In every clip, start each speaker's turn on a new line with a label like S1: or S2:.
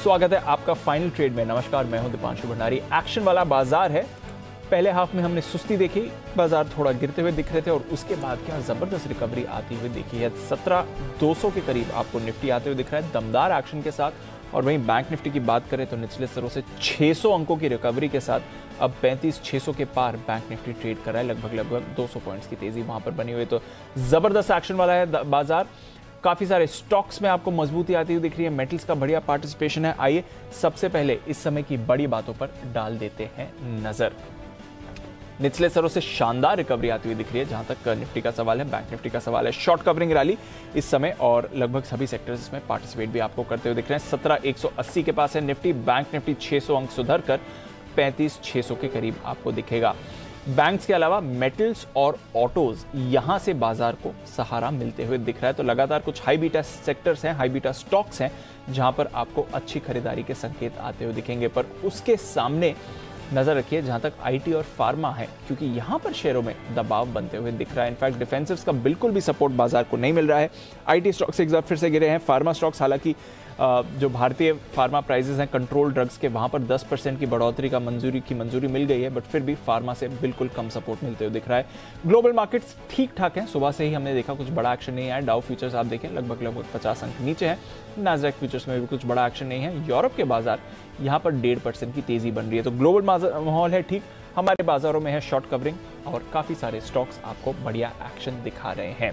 S1: स्वागत है आपका फाइनल ट्रेड में। नमस्कार, मैं हूं दीपांशु भंडारी। एक्शन वाला बाजार है। पहले हाफ में हमने सुस्ती देखी, बाजार थोड़ा गिरते हुए दिख रहे थे और उसके बाद क्या जबरदस्त रिकवरी आती हुई देखी है। 17,200 के करीब आपको निफ्टी आते हुए दिख रहा है दमदार एक्शन के साथ। और वहीं बैंक निफ्टी की बात करें तो निचले स्तरों से 600 अंकों की रिकवरी के साथ अब 35,600 के पार बैंक निफ्टी ट्रेड कर रहा है। लगभग 200 पॉइंट्स की तेजी वहां पर बनी हुई है। तो जबरदस्त एक्शन वाला है बाजार। काफी सारे स्टॉक्स में आपको मजबूती आती हुई दिख रही है। मेटल्स का बढ़िया पार्टिसिपेशन है। आइए सबसे पहले इस समय की बड़ी बातों पर डाल देते हैं नजर। निचले स्तरों से शानदार रिकवरी आती हुई दिख रही है जहां तक निफ्टी का सवाल है। बैंक निफ्टी का सवाल है, शॉर्ट कवरिंग रैली इस समय और लगभग सभी सेक्टर्स में पार्टिसिपेट भी आपको करते हुए दिख रहे हैं। 17,180 के पास है निफ्टी। बैंक निफ्टी 600 अंक सुधर कर 35,600 के करीब आपको दिखेगा। बैंक्स के अलावा मेटल्स और ऑटोज यहां से बाजार को सहारा मिलते हुए दिख रहा है। तो लगातार कुछ हाई बीटा सेक्टर्स हैं, हाई बीटा स्टॉक्स हैं जहां पर आपको अच्छी खरीदारी के संकेत आते हुए दिखेंगे। पर उसके सामने नजर रखिए जहां तक आईटी और फार्मा है, क्योंकि यहां पर शेयरों में दबाव बनते हुए दिख रहा है। इनफैक्ट डिफेंसिव्स का बिल्कुल भी सपोर्ट बाजार को नहीं मिल रहा है। आईटी स्टॉक्स एक बार फिर से गिरे हैं। फार्मा स्टॉक्स, हालांकि जो भारतीय फार्मा प्राइसेस हैं कंट्रोल ड्रग्स के, वहां पर 10% की बढ़ोतरी का मंजूरी मिल गई है, बट फिर भी फार्मा से बिल्कुल कम सपोर्ट मिलते हुए दिख रहा है। ग्लोबल मार्केट्स ठीक ठाक हैं। सुबह से ही हमने देखा कुछ बड़ा एक्शन नहीं आया। डाउ फ्यूचर्स आप देखें लगभग 50 अंक नीचे है। नास्डैक फ्यूचर्स में भी कुछ बड़ा एक्शन नहीं है। यूरोप के बाजार यहां पर 1.5% की तेजी बन रही है। तो ग्लोबल माहौल है ठीक। हमारे बाजारों में है शॉर्ट कवरिंग और काफी सारे स्टॉक्स आपको बढ़िया एक्शन दिखा रहे हैं।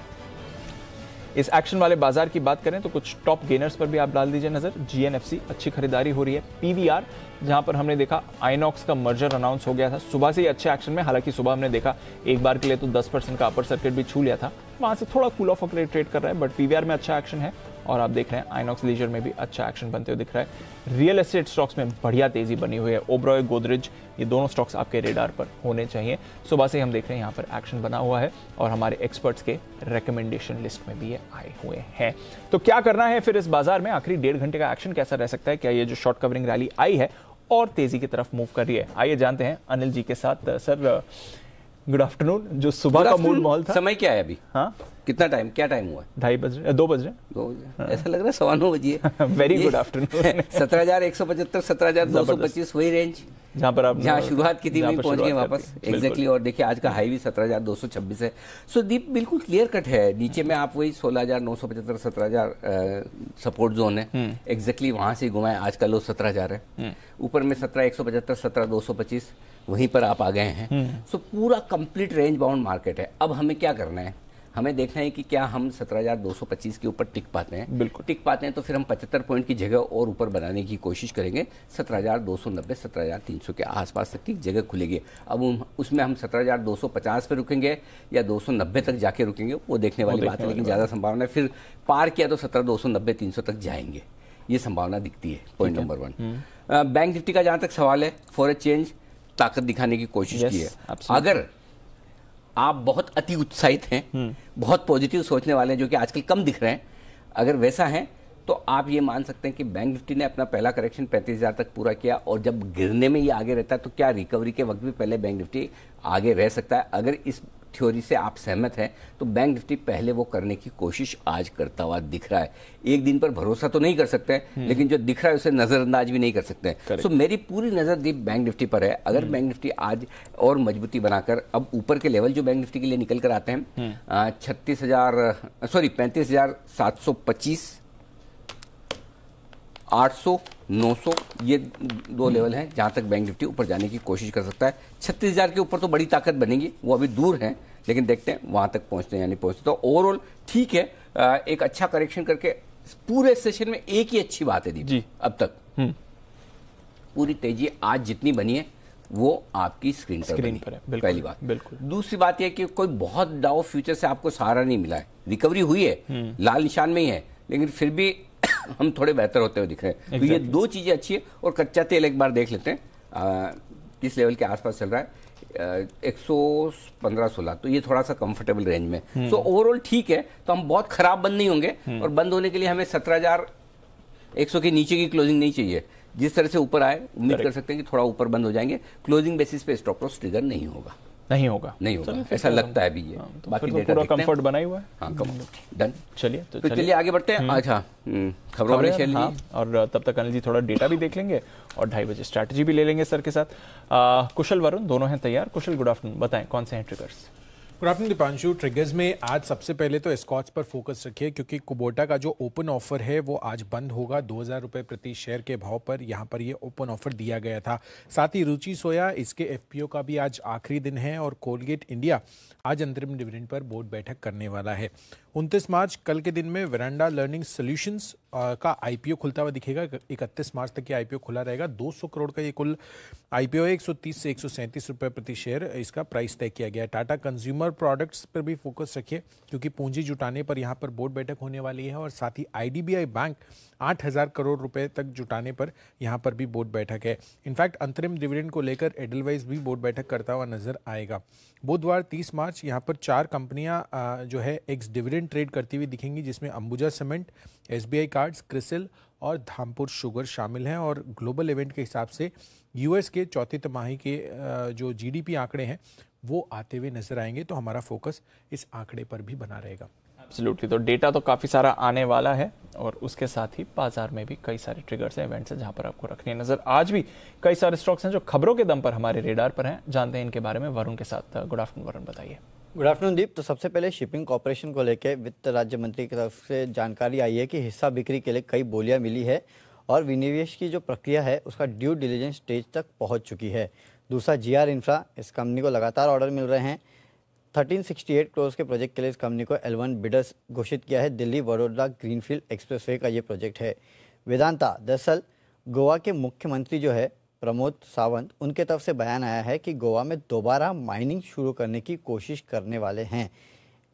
S1: इस एक्शन वाले बाजार की बात करें तो कुछ टॉप गेनर्स पर भी आप डाल दीजिए नजर। जीएनएफसी अच्छी खरीदारी हो रही है। पीवीआर, जहां पर हमने देखा आइनॉक्स का मर्जर अनाउंस हो गया था, सुबह से ही अच्छे एक्शन में। हालांकि सुबह हमने देखा एक बार के लिए तो 10% का अपर सर्किट भी छू लिया था, वहां से थोड़ा कूल ऑफ होकर ट्रेड कर रहा है। बट पीवीआर में अच्छा एक्शन है और आप देख रहे हैं आइनॉक्स लीजर में भी अच्छा एक्शन बनते हुए दिख रहा है। रियल एस्टेट स्टॉक्स में बढ़िया तेजी बनी हुई है। ओबरॉय, गोदरेज, ये दोनों स्टॉक्स आपके रेडार पर होने चाहिए। सुबह से हम देख रहे हैं यहाँ पर एक्शन बना हुआ है और हमारे एक्सपर्ट्स के रिकमेंडेशन लिस्ट में भी ये आए हुए हैं। तो क्या करना है फिर इस बाजार में? आखिरी 1.5 घंटे का एक्शन कैसा रह सकता है? क्या ये जो शॉर्ट कवरिंग रैली आई है और तेजी की तरफ मूव कर रही है? आइए जानते हैं अनिल जी के साथ। Sir good afternoon. जो सुबह का मूड माहौल था,
S2: समय क्या है अभी?
S1: हाँ,
S2: कितना टाइम, क्या टाइम हुआ?
S1: 2:30 बज रहे। 2 बज रहे।
S2: हाँ। ऐसा लग रहा है 9:15 बजे।
S1: Very good afternoon.
S2: 17,175, 17,225 वही रेंज
S1: जहां पर आप
S2: जहां शुरुआत की थी वहीं पहुंच गए वापस। एग्जैक्टली। और देखिए आज का हाई भी 17,226 है। सो दीप बिल्कुल क्लियर कट है। नीचे में आप वही 16,975, 17,000 सपोर्ट जोन है। एग्जैक्टली वहां से घुमाए। आज का लो 17,000 है। ऊपर में 17,175, 17,225 वहीं पर आप आ गए हैं। सो पूरा कंप्लीट रेंज बाउंड मार्केट है। अब हमें क्या करना है? हमें देखना है कि क्या हम 17,225 के ऊपर टिक पाते हैं।
S1: बिल्कुल
S2: टिक पाते हैं तो फिर हम 75 पॉइंट की जगह और ऊपर बनाने की कोशिश करेंगे। 17,290, 17,300 के आसपास तक की जगह खुलेगी। अब उसमें हम 17,250 पे रुकेंगे या 290 तक जाके रुकेंगे, वो देखने वाली बात है। लेकिन ज़्यादा संभावना है फिर पार किया तो 17,290, 300 तक जाएंगे, ये संभावना दिखती है। Point number 1। बैंक निफ्टी का जहाँ तक सवाल है, फॉर ए चेंज ताकत दिखाने की कोशिश की है। अगर आप बहुत अति उत्साहित हैं, बहुत पॉजिटिव सोचने वाले हैं, जो कि आजकल कम दिख रहे हैं, अगर वैसा है तो आप ये मान सकते हैं कि बैंक निफ्टी ने अपना पहला करेक्शन 35,000 तक पूरा किया और जब गिरने में ये आगे रहता है तो क्या रिकवरी के वक्त भी पहले बैंक निफ्टी आगे रह सकता है? अगर इस थ्योरी से आप सहमत हैं तो बैंक निफ्टी पहले वो करने की कोशिश आज करता हुआ दिख रहा है। एक दिन पर भरोसा तो नहीं कर सकते, लेकिन जो दिख रहा है उसे नजरअंदाज भी नहीं कर सकते। सो मेरी पूरी नजर दीप बैंक निफ्टी पर है। अगर बैंक निफ्टी आज और मजबूती बनाकर अब ऊपर के लेवल जो बैंक निफ्टी के लिए निकल कर आते हैं 35,725, 800, 900, ये 2 लेवल हैं जहां तक बैंक निफ्टी ऊपर जाने की कोशिश कर सकता है। 36,000 के ऊपर तो बड़ी ताकत बनेगी, वो अभी दूर है, लेकिन देखते हैं वहां तक पहुंचते हैं या नहीं पहुंचते। तो ओवरऑल ठीक है। एक अच्छा करेक्शन करके पूरे सेशन में एक ही अच्छी बात है दीप जी अब तक, पूरी तेजी आज जितनी बनी है वो आपकी स्क्रीन पर है। पहली बात। बिल्कुल। दूसरी बात यह कि कोई बहुत डाउ फ्यूचर से आपको सहारा नहीं मिला है। रिकवरी हुई है, लाल निशान में ही है, लेकिन फिर भी हम थोड़े बेहतर होते हुए दिख रहे हैं। तो ये 2 चीजें अच्छी है। और कच्चा तेल एक बार देख लेते हैं किस लेवल के आसपास चल रहा है, 115-16, तो ये थोड़ा सा कंफर्टेबल रेंज में। सो ओवरऑल ठीक है। तो हम बहुत खराब बंद नहीं होंगे और बंद होने के लिए हमें 17,100 के नीचे की क्लोजिंग नहीं चाहिए। जिस तरह से ऊपर आए उम्मीद कर सकते हैं कि थोड़ा ऊपर बंद हो जाएंगे। क्लोजिंग बेसिस पे स्टॉप लॉस ट्रिगर नहीं होगा। नहीं होगा ऐसा लगता है अभी ये।
S1: तो बाकी फिर तो पूरा कंफर्ट बना ही हुआ है।
S2: हाँ, डन।
S1: चलिए
S2: तो चलिए आगे बढ़ते हैं। अच्छा, खबरों वाले शेयर लिए
S1: और तब तक अनिल जी थोड़ा डेटा भी देख लेंगे और 2:30 बजे स्ट्रैटेजी भी ले लेंगे सर के साथ। कुशल वरुण दोनों हैं तैयार। कुशल, गुड आफ्टरनून, बताएं कौन से हैं triggers?
S3: Good afternoon Deepanshu. Triggers में आज सबसे पहले तो एस्कॉर्ट्स पर फोकस रखिए, क्योंकि कुबोटा का जो ओपन ऑफर है वो आज बंद होगा 2000 रुपये प्रति शेयर के भाव पर। यहाँ पर ये ओपन ऑफर दिया गया था। साथ ही रुचि सोया, इसके एफपीओ का भी आज आखिरी दिन है और कोलगेट इंडिया आज अंतरिम डिविडेंड पर बोर्ड बैठक करने वाला है। 29 मार्च कल के दिन में वेरांडा लर्निंग सॉल्यूशंस का आईपीओ खुलता हुआ दिखेगा। 31 मार्च तक ये आईपीओ खुला रहेगा। 200 करोड़ का ये कुल आईपीओ है। 130 से 137 रुपये प्रति शेयर इसका प्राइस तय किया गया है। टाटा कंज्यूमर प्रोडक्ट्स पर भी फोकस रखिए, क्योंकि पूंजी जुटाने पर यहाँ पर बोर्ड बैठक होने वाली है और साथ ही आईडीबीआई बैंक 8000 करोड़ रुपए तक जुटाने पर यहाँ पर भी बोर्ड बैठक है। इनफैक्ट अंतरिम डिविडेंड को लेकर एडलवाइज भी बोर्ड बैठक करता हुआ नजर आएगा। बुधवार 30 मार्च यहाँ पर 4 कंपनियां जो है एक्स डिविडेंड ट्रेड करती हुई दिखेंगी, जिसमें Ambuja cement, SBI cards, CRISIL और धामपुर शुगर शामिल हैं। और ग्लोबल इवेंट के हिसाब से यूएस के चौथी तिमाही के जो जीडीपी आंकड़े हैं वो आते हुए नजर आएंगे, तो हमारा फोकस इस आंकड़े पर भी बना रहेगा।
S1: एब्सोल्युटली, तो डेटा तो काफ़ी सारा आने वाला है और उसके साथ ही बाजार में भी कई सारे ट्रिगर्स हैं, इवेंट्स हैं जहां पर आपको रखनी है नजर। आज भी कई सारे स्टॉक्स हैं जो खबरों के दम पर हमारे रेडार पर हैं। जानते हैं इनके बारे में वरुण के साथ। गुड आफ्टरनून वरुण, बताइए।
S4: गुड आफ्टरनून दीप। तो सबसे पहले शिपिंग कॉर्पोरेशन को लेकर वित्त राज्य मंत्री की तरफ से जानकारी आई है कि हिस्सा बिक्री के लिए कई बोलियां मिली है और विनिवेश की जो प्रक्रिया है उसका ड्यू डिलीजेंस स्टेज तक पहुंच चुकी है। दूसरा, जीआर इंफ्रा, इस कंपनी को लगातार ऑर्डर मिल रहे हैं। 1368 करोड़ के प्रोजेक्ट के लिए इस कंपनी को L1 बिडर्स घोषित किया है। दिल्ली वडोदरा ग्रीनफील्ड एक्सप्रेसवे का ये प्रोजेक्ट है। वेदांता, दरअसल गोवा के मुख्यमंत्री जो है प्रमोद सावंत, उनके तरफ से बयान आया है कि गोवा में दोबारा माइनिंग शुरू करने की कोशिश करने वाले हैं।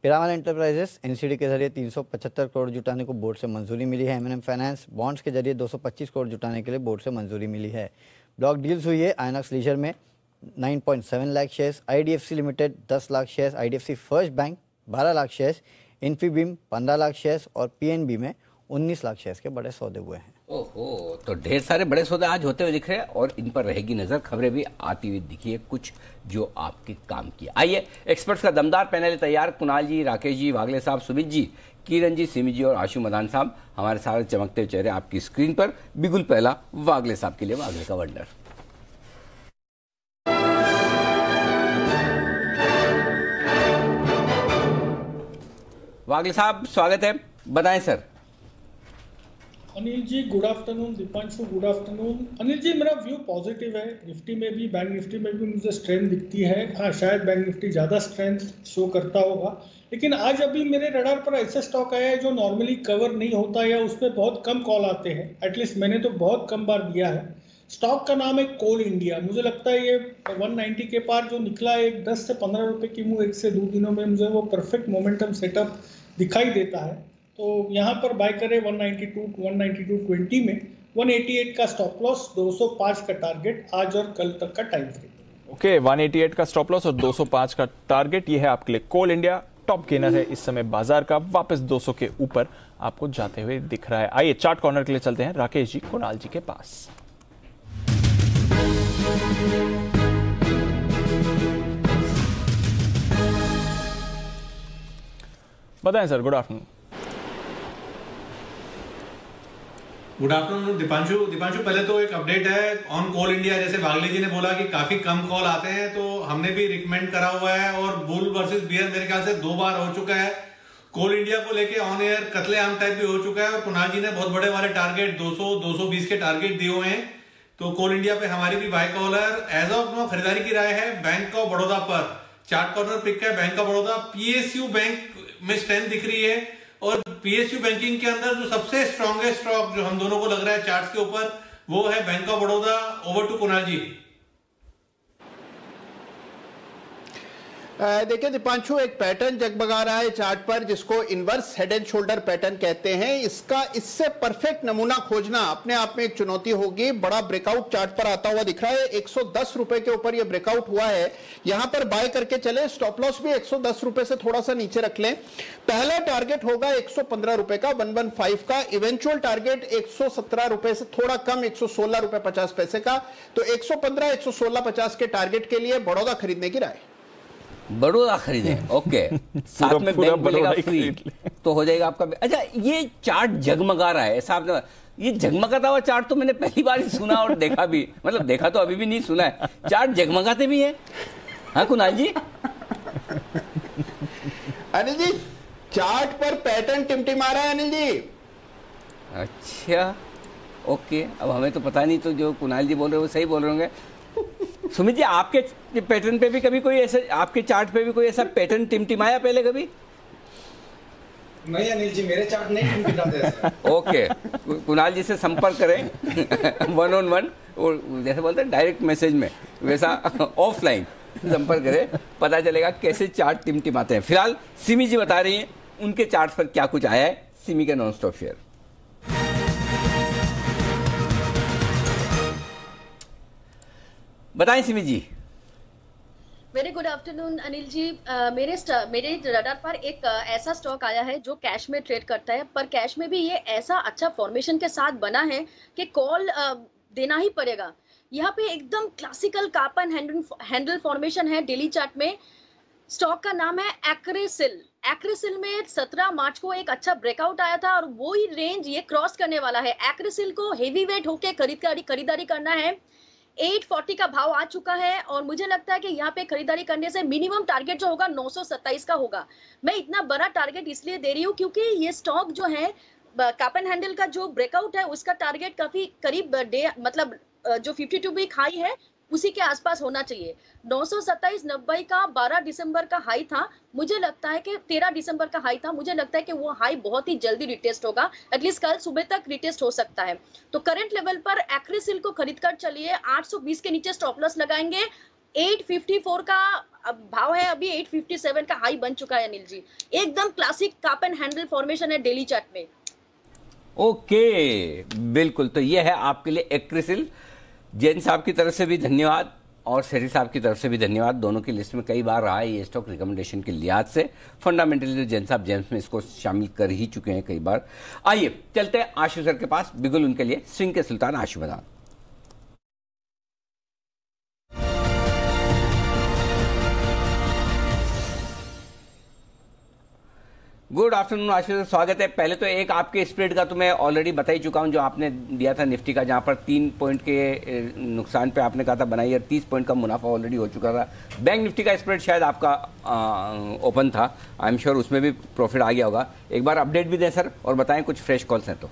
S4: पिरामल एंटरप्राइजेस एनसीडी के जरिए 375 करोड़ जुटाने को बोर्ड से मंजूरी मिली है। M&M फाइनेंस बॉन्ड्स के जरिए 225 करोड़ जुटाने के लिए बोर्ड से मंजूरी मिली है। ब्लॉक डील्स हुई है आइनॉक्स लीजर में 9.7 lakh shares, IDFC limited 10 lakh shares, IDFC first bank 12 lakh shares, Infibeam 15 lakh shares और पीएनबी में 19 लाख शेयर्स के बड़े सौदे हुए हैं।
S2: ओहो, तो ढेर सारे बड़े सौदे आज होते हुए दिख रहे हैं और इन पर रहेगी नजर। खबरें भी आती हुई दिखी है कुछ जो आपके काम की। आइए, एक्सपर्ट्स का दमदार पैनल तैयार। कुणाल जी, राकेश जी, वागले साहब, सुमित जी, किरण जी, सिमी जी और आशु मदान साहब हमारे सारे चमकते चेहरे आपकी स्क्रीन पर। बिल्कुल पहला वागले साहब के लिए वागले का वंडर। वागले साहब, स्वागत है, बताएं sir.
S5: Anil ji good afternoon, Deepanshu good afternoon. Anil ji, मेरा व्यू पॉजिटिव है। निफ्टी में भी, बैंक निफ्टी में भी मुझे स्ट्रेंथ दिखती है। हाँ, शायद बैंक निफ्टी ज़्यादा स्ट्रेंथ शो करता होगा, लेकिन आज अभी मेरे रडार पर ऐसा स्टॉक आया है जो नॉर्मली कवर नहीं होता या उस पर बहुत कम कॉल आते हैं। एटलीस्ट मैंने तो बहुत कम बार दिया है। स्टॉक का नाम है कोल इंडिया। मुझे लगता है ये 190 के पार जो निकला है, 10 से 15 रुपए की मूव 1 से 2 दिनों में, मुझे वो परफेक्ट मोमेंटम सेटअप दिखाई देता है। तो यहाँ पर बाय करें 192.20 में। 188 का स्टॉप लॉस, 205 का टारगेट, आज और कल तक का टाइम फ्रेम।
S1: ओके, 188 का स्टॉप लॉस और 205 का टारगेट, ये है आपके लिए कोल इंडिया। टॉप गेनर है इस समय बाजार का, वापस 200 के ऊपर आपको जाते हुए दिख रहा है। आइए चार्ट कॉर्नर के लिए चलते हैं राकेश जी, कुणाल जी के पास। बताएं sir. Good afternoon.
S6: Good afternoon Deepanshu. पहले तो एक अपडेट है ऑन कोल इंडिया। जैसे वागले जी ने बोला कि काफी कम कॉल आते हैं, तो हमने भी रिकमेंड करा हुआ है और बुल वर्सेस बियर मेरे ख्याल से 2 बार हो चुका है। कोल इंडिया को लेके ऑन एयर कत्लेआम टाइप भी हो चुका है और कुणाल जी ने बहुत बड़े वाले टारगेट 200-220 के टारगेट दिए हुए हैं। तो कोल इंडिया पे हमारी भी बाय कॉल है। एज ऑफ नाउ खरीदारी की राय है बैंक ऑफ बड़ौदा पर। चार्ट कॉर्नर पिक है Bank of Baroda. PSU bank में स्ट्रेंथ दिख रही है और पीएसयू बैंकिंग के अंदर जो सबसे स्ट्रॉन्गेस्ट स्टॉक जो हम दोनों को लग रहा है चार्ट्स के ऊपर, वो है Bank of Baroda. Over to Kunal ji.
S7: देखिए दीपांशु, एक पैटर्न जगमगा रहा है चार्ट पर जिसको inverse head and shoulder pattern कहते हैं। इसका इससे परफेक्ट नमूना खोजना अपने आप में एक चुनौती होगी। बड़ा ब्रेकआउट चार्ट पर आता हुआ दिख रहा है। 110 रुपए के ऊपर यह ब्रेकआउट हुआ है। यहां पर बाय करके चले। स्टॉप लॉस भी 110 रुपए से थोड़ा सा नीचे रख लें। पहला टारगेट होगा 115 रुपए का, 115 का। इवेंचुअल टारगेट 117 रुपए से थोड़ा कम, 116 रुपए 50 पैसे का। तो 115, 116.50 के टारगेट के लिए बड़ौदा खरीदने की राय।
S2: बड़ौदा खरीदे, ओके। साथ में बैंक मिलेगा फ्री, तो हो जाएगा आपका। अच्छा, ये चार्ट जगमगा रहा है, ऐसा आपने, ये जगमगाता हुआ चार्ट तो मैंने पहली बार ही सुना और देखा भी, मतलब देखा तो अभी भी नहीं, सुना है। चार्ट जगमगाते भी है, हाँ कुणाल जी?
S7: अनिल जी, चार्ट पर पैटर्न टिमटिमा रहा है अनिल जी।
S2: अच्छा, ओके, अब हमें तो पता नहीं, तो जो कुणाल जी बोल रहे हैं वो सही बोल रहे होंगे। सुमित जी, आपके पैटर्न पे भी कभी कोई ऐसा, आपके चार्ट पे भी कोई ऐसा पैटर्न टिमटिमाया पहले कभी?
S8: नहीं अनिल जी, मेरे चार्ट नहीं टिमटिमाते।
S2: ओके, कुणाल जी से संपर्क करें 1-on-1, और जैसे बोलते हैं डायरेक्ट मैसेज में, वैसा ऑफलाइन संपर्क करें, पता चलेगा कैसे चार्ट टिमटिमाते हैं। फिलहाल सिमी जी बता रही हैं उनके चार्ट पर क्या कुछ आया है। सिमी का नॉन स्टॉप शेयर। बताएं सिमी जी।
S9: वेरी गुड आफ्टरनून अनिल जी। मेरे रडार पर एक ऐसा स्टॉक आया है जो कैश में ट्रेड करता है, पर कैश में भी ये ऐसा अच्छा फॉर्मेशन के साथ बना है कि कॉल देना ही पड़ेगा। यहाँ पे एकदम क्लासिकल कार्पन हैंडल फॉर्मेशन है डेली चार्ट में। स्टॉक का नाम है एक्रेसिल। एक्रेसिल में 17 मार्च को एक अच्छा ब्रेकआउट आया था और वो ही रेंज ये क्रॉस करने वाला है। एक्रेसिल को हेवी वेट होके खरीदारी करना है। 840 का भाव आ चुका है और मुझे लगता है कि यहाँ पे खरीदारी करने से मिनिमम टारगेट जो होगा 927 का होगा। मैं इतना बड़ा टारगेट इसलिए दे रही हूँ क्योंकि ये स्टॉक जो है कैप एंड हैंडल का जो ब्रेकआउट है उसका टारगेट काफी करीब मतलब जो 52 वीक हाई है उसी के आसपास होना चाहिए। 927.90 का 12 दिसंबर का हाई था, मुझे लगता है कि 13 दिसंबर का हाई था, मुझे लगता है कि वो हाई बहुत ही जल्दी रिटेस्ट होगा, एटलीस्ट कल सुबह तक रिटेस्ट हो सकता है। तो करंट लेवल पर एक्रेसिल को खरीद कर चलिए। 820 के नीचे स्टॉप लॉस लगाएंगे। 854 का भाव है, अभी 857 का हाई बन चुका है अनिल जी। एकदम classic cap and handle formation है डेली चार्ट में।
S2: ओके, बिल्कुल, तो ये है आपके लिए एक्रेसिल। जैन साहब की तरफ से भी धन्यवाद और सेठी साहब की तरफ से भी धन्यवाद। दोनों की लिस्ट में कई बार रहा है ये स्टॉक रिकमेंडेशन के लिहाज से। फंडामेंटली तो जैन साहब जेम्स में इसको शामिल कर ही चुके हैं कई बार। आइए चलते हैं आशु सर के पास। बिल्कुल उनके लिए स्विंग के सुल्तान आशु बदान। गुड आफ्टरनून आशीष, स्वागत है। पहले तो एक आपके स्प्रेड का तो मैं ऑलरेडी बता ही चुका हूं, जो आपने दिया था निफ्टी का, जहां पर 3 पॉइंट के नुकसान पे आपने कहा था बनाई और 30 पॉइंट का मुनाफा ऑलरेडी हो चुका था। बैंक निफ्टी का स्प्रेड शायद आपका ओपन था, आई एम श्योर उसमें भी प्रॉफिट आ गया होगा। एक बार अपडेट भी दें सर और बताएं कुछ फ्रेश कॉल्स हैं तो।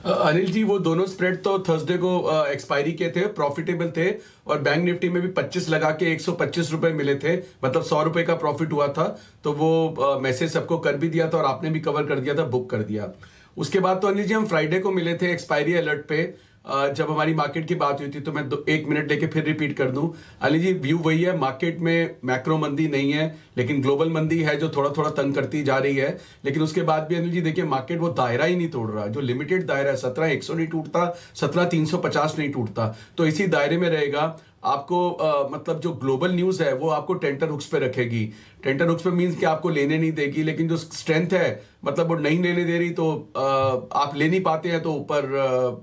S10: अनिल जी, वो दोनों स्प्रेड तो थर्सडे को एक्सपायरी के थे, प्रॉफिटेबल थे, और बैंक निफ्टी में भी 25 लगा के 125 रुपए मिले थे, मतलब 100 रुपए का प्रॉफिट हुआ था। तो वो मैसेज सबको कर भी दिया था और आपने भी कवर कर दिया था, बुक कर दिया। उसके बाद तो अनिल जी हम फ्राइडे को मिले थे एक्सपायरी अलर्ट पे, जब हमारी मार्केट की बात हुई थी, तो मैं 1 मिनट लेके फिर रिपीट कर दूं। अली जी, व्यू वही है, मार्केट में मैक्रो मंदी नहीं है, लेकिन ग्लोबल मंदी है जो थोड़ा थोड़ा तंग करती जा रही है। लेकिन उसके बाद भी अनिल जी देखिए, मार्केट वो दायरा ही नहीं तोड़ रहा, जो लिमिटेड दायरा है 17,100 नहीं टूटता, 17,350 नहीं टूटता, तो इसी दायरे में रहेगा। आपको मतलब जो ग्लोबल न्यूज है वो आपको टेंटर हुक्स पे रखेगी। टेंटर हुक्स पे मींस कि आपको लेने नहीं देगी, लेकिन जो स्ट्रेंथ है मतलब वो नहीं लेने दे रही, तो आप ले नहीं पाते हैं, तो ऊपर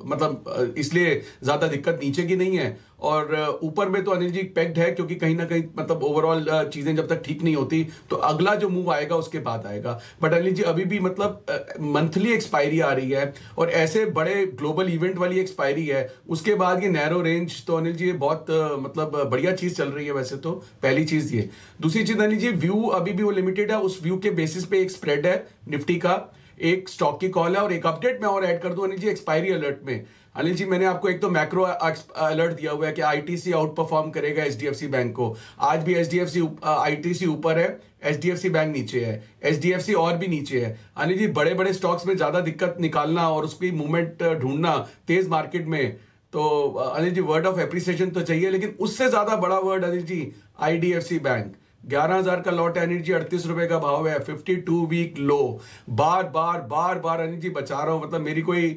S10: मतलब इसलिए ज्यादा दिक्कत नीचे की नहीं है। और ऊपर में तो अनिल जी पैक्ड है, क्योंकि कहीं ना कहीं मतलब ओवरऑल चीजें जब तक ठीक नहीं होती तो अगला जो मूव आएगा उसके बाद आएगा। बट अनिल जी अभी भी मतलब मंथली एक्सपायरी आ रही है और ऐसे बड़े ग्लोबल इवेंट वाली एक्सपायरी है, उसके बाद ये नैरो रेंज, तो अनिल जी ये बहुत मतलब बढ़िया चीज चल रही है वैसे तो। पहली चीज ये। दूसरी चीज अनिल जी, व्यू अभी भी वो लिमिटेड है, उस व्यू के बेसिस पे एक स्प्रेड है निफ्टी का, एक स्टॉक की कॉल है, और एक अपडेट मैं और ऐड कर दूं अनिल जी एक्सपायरी अलर्ट में। अनिल जी, मैंने आपको एक तो मैक्रो अलर्ट दिया हुआ है कि आईटीसी आउट परफॉर्म करेगा एचडीएफसी बैंक को। आज भी एचडीएफसी आईटीसी ऊपर है, एचडीएफसी बैंक नीचे है, एचडीएफसी और भी नीचे है। अनिल जी, बड़े बड़े स्टॉक्स में ज्यादा दिक्कत निकालना और उसकी मूवमेंट ढूंढना तेज मार्केट में, तो अनिल जी वर्ड ऑफ एप्रिसिएशन तो चाहिए, लेकिन उससे ज्यादा बड़ा word Anil ji IDFC bank. 11,000 का लॉट है अनिल जी, 38 रुपए का भाव है, 52 वीक लो। बार बार अनिल जी बचा रहा हूं, मतलब मेरी कोई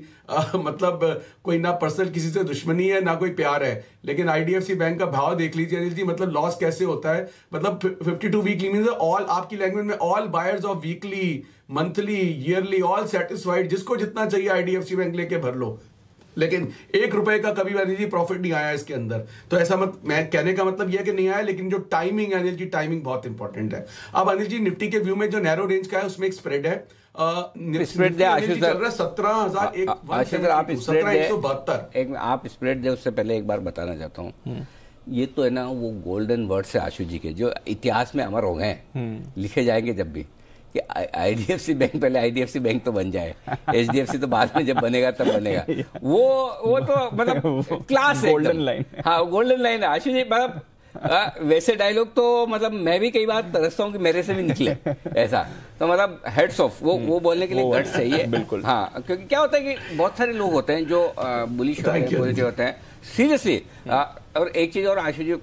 S10: मतलब कोई ना पर्सनल किसी से दुश्मनी है ना कोई प्यार है, लेकिन आईडीएफसी बैंक का भाव देख लीजिए अनिल जी, मतलब लॉस कैसे होता है। मतलब 52 वीकली मींस ऑल, आपकी लैंग्वेज में all buyers of weekly, monthly, yearly, all satisfied, जिसको जितना चाहिए आईडीएफसी बैंक लेके भर लो। लेकिन 1 रुपए का कभी अनिल जी प्रॉफिट नहीं आया इसके अंदर। तो ऐसा मत, मैं कहने का मतलब यह है कि नहीं आया, लेकिन जो टाइमिंग है अनिल जी, टाइमिंग बहुत इंपॉर्टेंट है। अब अनिल जी निफ्टी के व्यू में जो नैरो रेंज का है उसमें एक स्प्रेड है,
S2: स्प्रेड दे आशीष सर,
S10: 17,172।
S2: आप स्प्रेड दे उससे पहले एक बार बताना चाहता हूँ, ये तो है ना वो गोल्डन वर्ड्स है आशु जी के, जो इतिहास में अमर हो गए हैं, लिखे जाएंगे जब भी, कि आईडीएफसी बैंक, पहले आईडीएफसी बैंक तो बन जाए, एचडीएफसी तो बाद में जब बनेगा तब बनेगा। वो तो मतलब क्लास है,
S1: गोल्डन लाइन।
S2: हाँ गोल्डन लाइन है आशु जी। मतलब वैसे डायलॉग तो मतलब मैं भी कई बार तरसता हूँ कि मेरे से भी निकले ऐसा, तो मतलब हेड्स ऑफ, वो बोलने के लिए गट्स चाहिए बिल्कुल। हाँ, क्योंकि क्या होता है कि बहुत सारे लोग होते हैं जो बुलिश होते हैं सीरियसली। और एक चीज और आशु जी,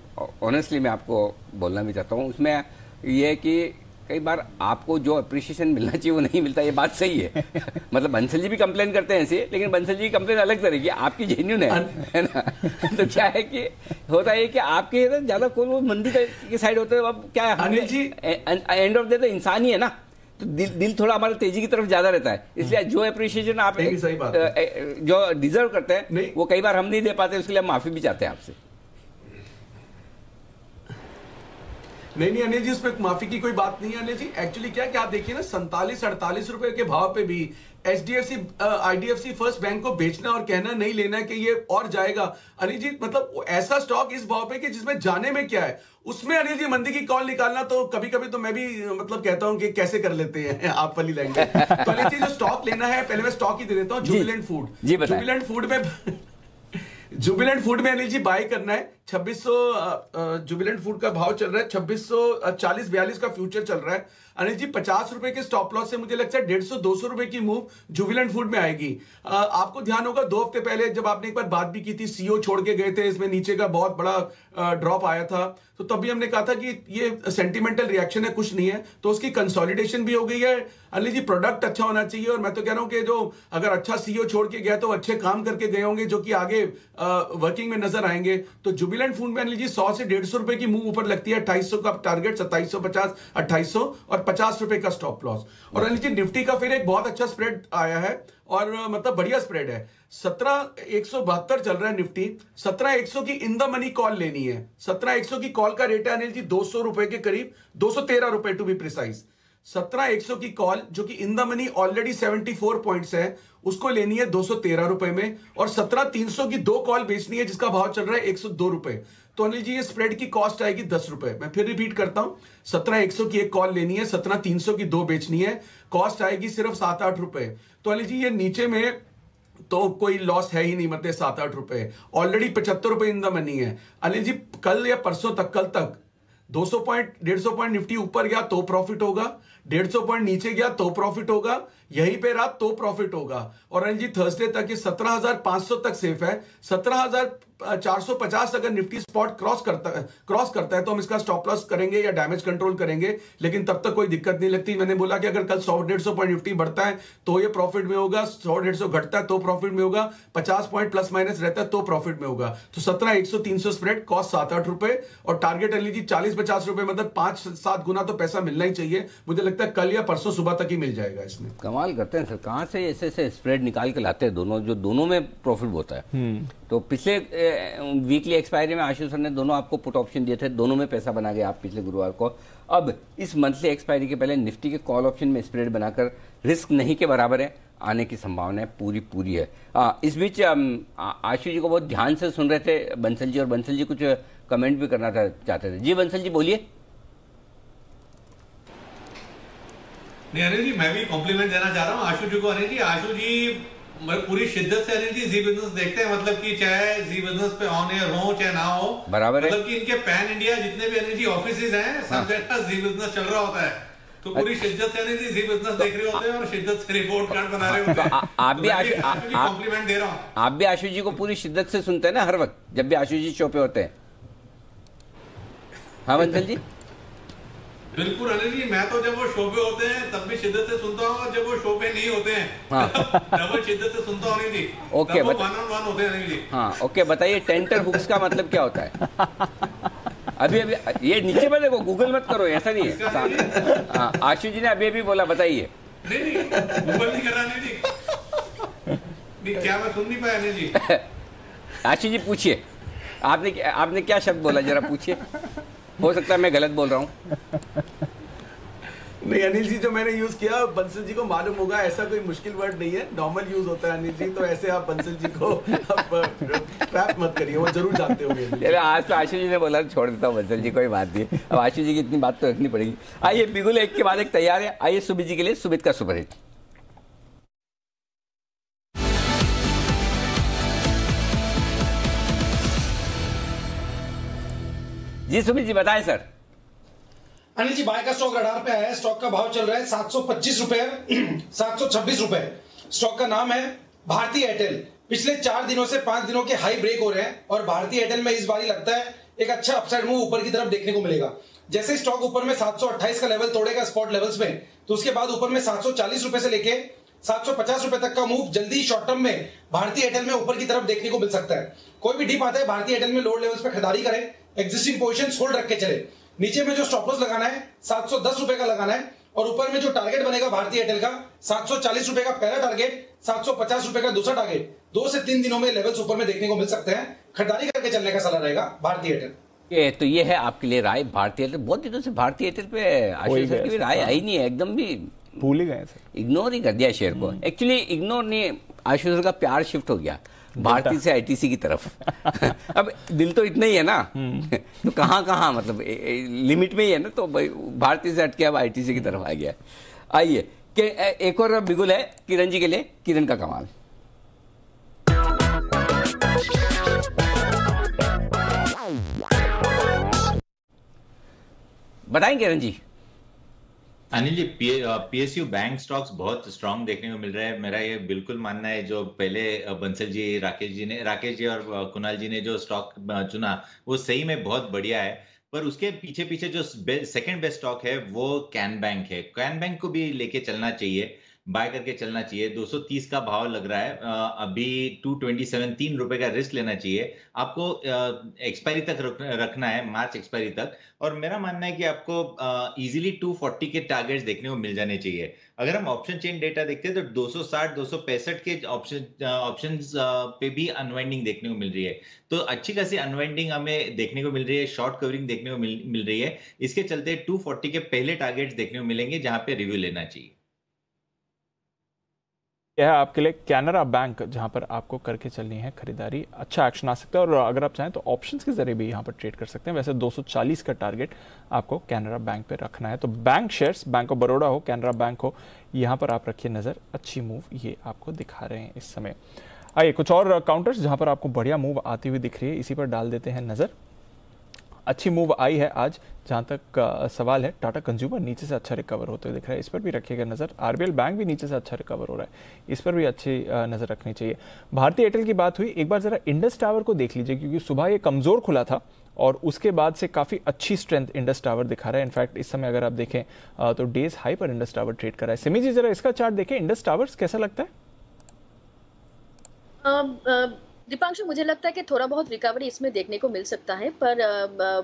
S2: ऑनेस्टली मैं आपको बोलना भी चाहता हूँ, उसमें ये है कि कई बार आपको जो अप्रिशिएशन मिलना चाहिए वो नहीं मिलता, ये बात सही है। मतलब बंसल जी भी कंप्लेन करते हैं ऐसे, लेकिन बंसल जी की कंप्लेन अलग तरह की, आपकी जेन्युइन है ना। तो क्या है कि होता है कि आपके ज्यादा कोई वो मंदी की साइड होते हैं। अब क्या है,
S10: Anil ji
S2: end of the day इंसान ही है ना, तो दिल थोड़ा हमारा तेजी की तरफ ज्यादा रहता है, इसलिए जो अप्रिशिएशन आप जो डिजर्व करते हैं वो कई बार हम नहीं दे पाते, उसके लिए हम माफी भी चाहते हैं आपसे।
S10: नहीं अनिल जी, उसमें माफी की कोई बात नहीं है अनिल जी। एक्चुअली क्या कि आप देखिए ना, 47-48 रुपए के भाव पे भी एचडीएफसी आईडीएफसी फर्स्ट बैंक को बेचना और कहना नहीं लेना कि ये और जाएगा। अनिल जी मतलब ऐसा स्टॉक इस भाव पे कि जिसमें जाने में क्या है, उसमें अनिल जी मंदी की कॉल निकालना, तो कभी कभी तो मैं भी मतलब कहता हूं कि कैसे कर लेते हैं आप वाली लैंग्वेज। तो अनिल जी जो स्टॉक लेना है, पहले मैं स्टॉक ही दे देता हूँ। जुबिलेंट फूड में अनिल जी बाय करना है। 2600 जुबिलेंट फूड का भाव चल रहा है, 2640-42 का फ्यूचर चल रहा है अनिल जी। 50 रुपए के स्टॉप लॉस से मुझे लगता है 150-200 रुपए की मूव जुबिलेंट फूड में आएगी। आपको ध्यान होगा 2 हफ्ते पहले जब आपने एक बार बात भी की थी, सीओ छोड़ के गए थे, इसमें नीचे का बहुत बड़ा ड्रॉप आया था, तो तब भी हमने कहा था कि ये सेंटिमेंटल रिएक्शन है, कुछ नहीं है। तो उसकी कंसोलिडेशन भी हो गई है अनिल जी। प्रोडक्ट अच्छा होना चाहिए, और मैं तो कह रहा हूं कि जो अगर अच्छा सीईओ छोड़ के गया तो अच्छे काम करके गए होंगे जो कि आगे वर्किंग में नजर आएंगे। तो जुबिलेंट फूड में अनिल जी 100 से 150 रुपए की मूव ऊपर लगती है। 2800 का टारगेट, 2750, 2800 और 50 रुपए का स्टॉप लॉस। और अनिल जी निफ्टी का फिर एक बहुत अच्छा स्प्रेड आया है, और मतलब बढ़िया स्प्रेड है। 17,172 चल रहा है निफ्टी। 17,100 की इन द मनी कॉल लेनी है। 17,100 की कॉल का रेट है अनिल जी 200 रुपए के करीब, 213 रुपए टू बी प्रिसाइज। 17,100 की कॉल जो कि in the money already 74 points है, उसको लेनी है 213 रुपए में, और 17,300 की 2 कॉल बेचनी है जिसका भाव चल रहा है 102 रुपए। तो अनिल जी ये स्प्रेड की कॉस्ट आएगी 10 रुपए। मैं फिर रिपीट करता हूं, 17,100 की एक कॉल लेनी है, 17,300 की 2 बेचनी है, कॉस्ट आएगी सिर्फ 7-8 रुपए। तो अनिल जी ये नीचे में तो कोई लॉस है ही नहीं, मतलब 7-8 रुपए, ऑलरेडी 75 रुपए इन द मनी है अनिल जी। कल या परसों तक, कल तक 200 पॉइंट 150 पॉइंट निफ्टी ऊपर गया तो प्रॉफिट होगा, 150 पॉइंट नीचे गया तो प्रॉफिट होगा, यहीं पे रहा तो प्रॉफिट होगा। और अनिल जी थर्सडे तक ये 17,500 तक सेफ है। 17,450 अगर निफ्टी स्पॉट क्रॉस करता है तो हम इसका स्टॉप लॉस करेंगे या डैमेज कंट्रोल करेंगे, लेकिन तब तक कोई दिक्कत नहीं लगती। मैंने बोला कि अगर कल 100-150 पॉइंट निफ्टी बढ़ता है तो ये प्रॉफिट में होगा, 100-150 घटता है तो प्रॉफिट में होगा, 50 पॉइंट प्लस माइनस रहता है तो प्रॉफिट में होगा। तो 17,100-300 स्प्रेड, कॉस्ट 7-8 रुपए, और टारगेट अनिल जी 40-50 रुपए, मतलब 5-7 गुना तो पैसा मिलना ही चाहिए। मुझे लगता है कल या परसों सुबह तक ही मिल जाएगा इसमें।
S2: कमाल करते हैं सर, कहाँ से ऐसे स्प्रेड निकाल के लाते हैं दोनों, जो दोनों में प्रॉफिट होता है। तो पिछले वीकली एक्सपायरी में आशीष सर ने दोनों आपको पुट ऑप्शन दिए थे, दोनों में पैसा बना गए आप पिछले गुरुवार को। अब इस मंथली एक्सपायरी के पहले निफ्टी के कॉल ऑप्शन में स्प्रेड बनाकर रिस्क नहीं के बराबर है, आने की संभावना पूरी है। इस बीच आशीष जी को बहुत ध्यान से सुन रहे थे बंसल जी, और बंसल जी कुछ कमेंट भी करना चाहते थे। जी बंसल जी बोलिए।
S6: नहीं अनिल जी, मैं भी कॉम्प्लीमेंट देना चाह रहा हूँ आशु जी को। अनिल जी, आशु जी पूरी शिद्दत से अनिल जी जी बिजनेस देखते हैं, मतलब कि चाहे जी बिजनेस पे ऑन एयर हो चाहे ना हो,
S2: बराबर है।
S6: मतलब कि इनके पैन इंडिया जितने भी अनिल जी ऑफिसेज हैं, सब जगह जी बिजनेस चल रहा होता है। तो पूरी शिद्दत से अनिल जी बिजनेस देख रहे होते हैं और शिद्दत से रिपोर्ट कार्ड बना रहे होते हैं।
S2: आप भी
S6: कॉम्प्लीमेंट दे रहा हूँ।
S2: आप भी आशु जी को पूरी शिद्दत से सुनते हैं ना हर वक्त जब भी आशु जी शो पे होते हैं? हाँ बंसल जी
S6: बिल्कुल अनिल जी, मैं तो जब वो शो पे होते हैं तब भी शिद्दत से सुनता हूँ, और जब वो शो पे नहीं होते हैं डबल शिद्दत से सुनता हूँ Anil ji.
S2: Okay,
S6: one on one होते हैं अनिल जी।
S2: हाँ ओके, बताइए टेंटर हुक्स का मतलब क्या होता है? अभी ये नीचे में देखो, गूगल मत करो, ऐसा नहीं है। हाँ आशु जी ने अभी बोला, बताइए।
S6: नहीं गूगल नहीं कर रहा अनिल जी। क्या मैं सुन नहीं पाया अनिल जी?
S2: आशीष जी पूछिए, आपने क्या शब्द बोला, जरा पूछिए। हो सकता है मैं गलत बोल रहा हूँ।
S10: नहीं अनिल जी, जो मैंने यूज किया बंसल जी को मालूम होगा, ऐसा कोई मुश्किल वर्ड नहीं है, नॉर्मल यूज होता है अनिल जी, तो ऐसे आप बंसल जी को ट्रैप मत करिए, वो जरूर जानते होंगे।
S2: आज तो आशीष जी ने बोला छोड़ देता हूँ बंसल जी, कोई बात नहीं। अब आशीष जी की इतनी बात तो रखनी पड़ेगी। आइए बिगुल एक के बाद एक तैयार है। आइए सुमित जी के लिए सुमित का सुपरहिट। जी सुमित जी बताएं सर।
S8: अनिल जी, बाय का स्टॉक रडार पे आया है। स्टॉक का भाव चल रहा है 725 रुपए 726 रुपए। स्टॉक का नाम है भारती एयरटेल। पिछले 4 दिनों से 5 दिनों के हाई ब्रेक हो रहे हैं और भारती एयरटेल में इस बारी लगता है एक अच्छा अपसाइड मूव ऊपर की तरफ देखने को मिलेगा। जैसे स्टॉक ऊपर में 728 का लेवल तोड़ेगा स्पॉट लेवल्स में, तो उसके बाद ऊपर में 740 रुपए से लेके 750 रुपए तक का मूव जल्दी शॉर्ट टर्म में भारती एयरटेल में ऊपर की तरफ देखने को मिल सकता है। कोई भी डिप आता है भारती एयरटेल में लोड लेवल्स पे खरीदारी करें, एग्जिस्टिंग पोजीशंस होल्ड रख के चले। नीचे में जो स्टॉप लॉस लगाना है 710 रुपए का लगाना है और ऊपर में जो टारगेट बनेगा भारतीय एयरटेल का 740 रुपए का पहला टारगेट, 750 रुपए का दूसरा टारगेट। 2 से 3 दिनों में लेवल्स ऊपर में देखने को मिल सकते हैं। खरीदारी करके चलने का सलाह रहेगा भारतीय एयरटेल।
S2: तो ये है आपके लिए राय भारतीय एयरटेल। बहुत दिनों से भारतीय एयरटेल पे आशीष सर की राय आई नहीं है, एकदम भी
S1: भूल ही गए सर,
S2: इग्नोर ही कर दिया शेयर को। एक्चुअली इग्नोर नहीं, आशीष सर का प्यार शिफ्ट हो गया भारती से आईटीसी की तरफ। अब दिल तो इतना ही है ना, तो कहाँ मतलब लिमिट में ही है ना, तो भारती से हटके अब आईटीसी की तरफ आ गया। आइए एक और बिगुल है किरण जी के लिए, किरण का कमाल। बताएं Kiran ji.
S11: Anil ji, PSU bank stocks बहुत स्ट्रांग देखने को मिल रहा है। मेरा ये बिल्कुल मानना है, जो पहले बंसल जी राकेश जी और कुणाल जी ने जो स्टॉक चुना वो सही में बहुत बढ़िया है। पर उसके पीछे जो सेकंड बेस्ट स्टॉक है वो कैन बैंक है। कैन बैंक को भी लेके चलना चाहिए, बाय करके चलना चाहिए। 230 का भाव लग रहा है, अभी 227 3 रुपए का रिस्क लेना चाहिए आपको। एक्सपायरी तक रखना है, मार्च एक्सपायरी तक। और मेरा मानना है कि आपको इजीली 240 के टारगेट्स देखने को मिल जाने चाहिए। अगर हम ऑप्शन चेन डेटा देखते हैं तो 260 265 के ऑप्शंस पे भी अनवाइंडिंग देखने को मिल रही है। तो अच्छी खासी अनवाइंडिंग हमें देखने को मिल रही है, शॉर्ट कवरिंग देखने को मिल रही है। इसके चलते 240 के पहले टारगेट्स देखने को मिलेंगे जहां पे रिव्यू लेना चाहिए।
S1: यह है आपके लिए कैनरा बैंक, जहां पर आपको करके चलनी है खरीदारी। अच्छा एक्शन आ सकता है और अगर आप चाहें तो ऑप्शंस के जरिए भी यहां पर ट्रेड कर सकते हैं। वैसे 240 का टारगेट आपको कैनरा बैंक पे रखना है। तो bank shares, bank of Baroda हो, कैनरा बैंक हो, यहां पर आप रखिए नजर। अच्छी मूव ये आपको दिखा रहे हैं इस समय। आइए कुछ और काउंटर्स जहां पर आपको बढ़िया मूव आती हुई दिख रही है, इसी पर डाल देते हैं नजर। अच्छी मूव आई है आज, जहां तक सवाल है। टाटा कंज्यूमर नीचे से अच्छा रिकवर होते हुए दिख रहा है, इस पर भी रखिएगा नजर। आरबीएल बैंक भी नीचे से अच्छा रिकवर हो रहा है, इस पर भी अच्छी नजर रखनी चाहिए। भारतीय एयरटेल की बात हुई, एक बार जरा इंडस टावर को देख लीजिए, क्योंकि सुबह ये कमजोर खुला था और उसके बाद से काफी अच्छी स्ट्रेंथ इंडस टावर दिखा रहा है। इनफैक्ट इस समय अगर आप देखें तो डेज हाई पर इंडस टावर ट्रेड कर रहा है। सिमी जी जरा इसका चार्ट देखें, इंडस टावर्स कैसा लगता है?
S9: दीपांशु, मुझे लगता है कि थोड़ा बहुत रिकवरी इसमें देखने को मिल सकता है, पर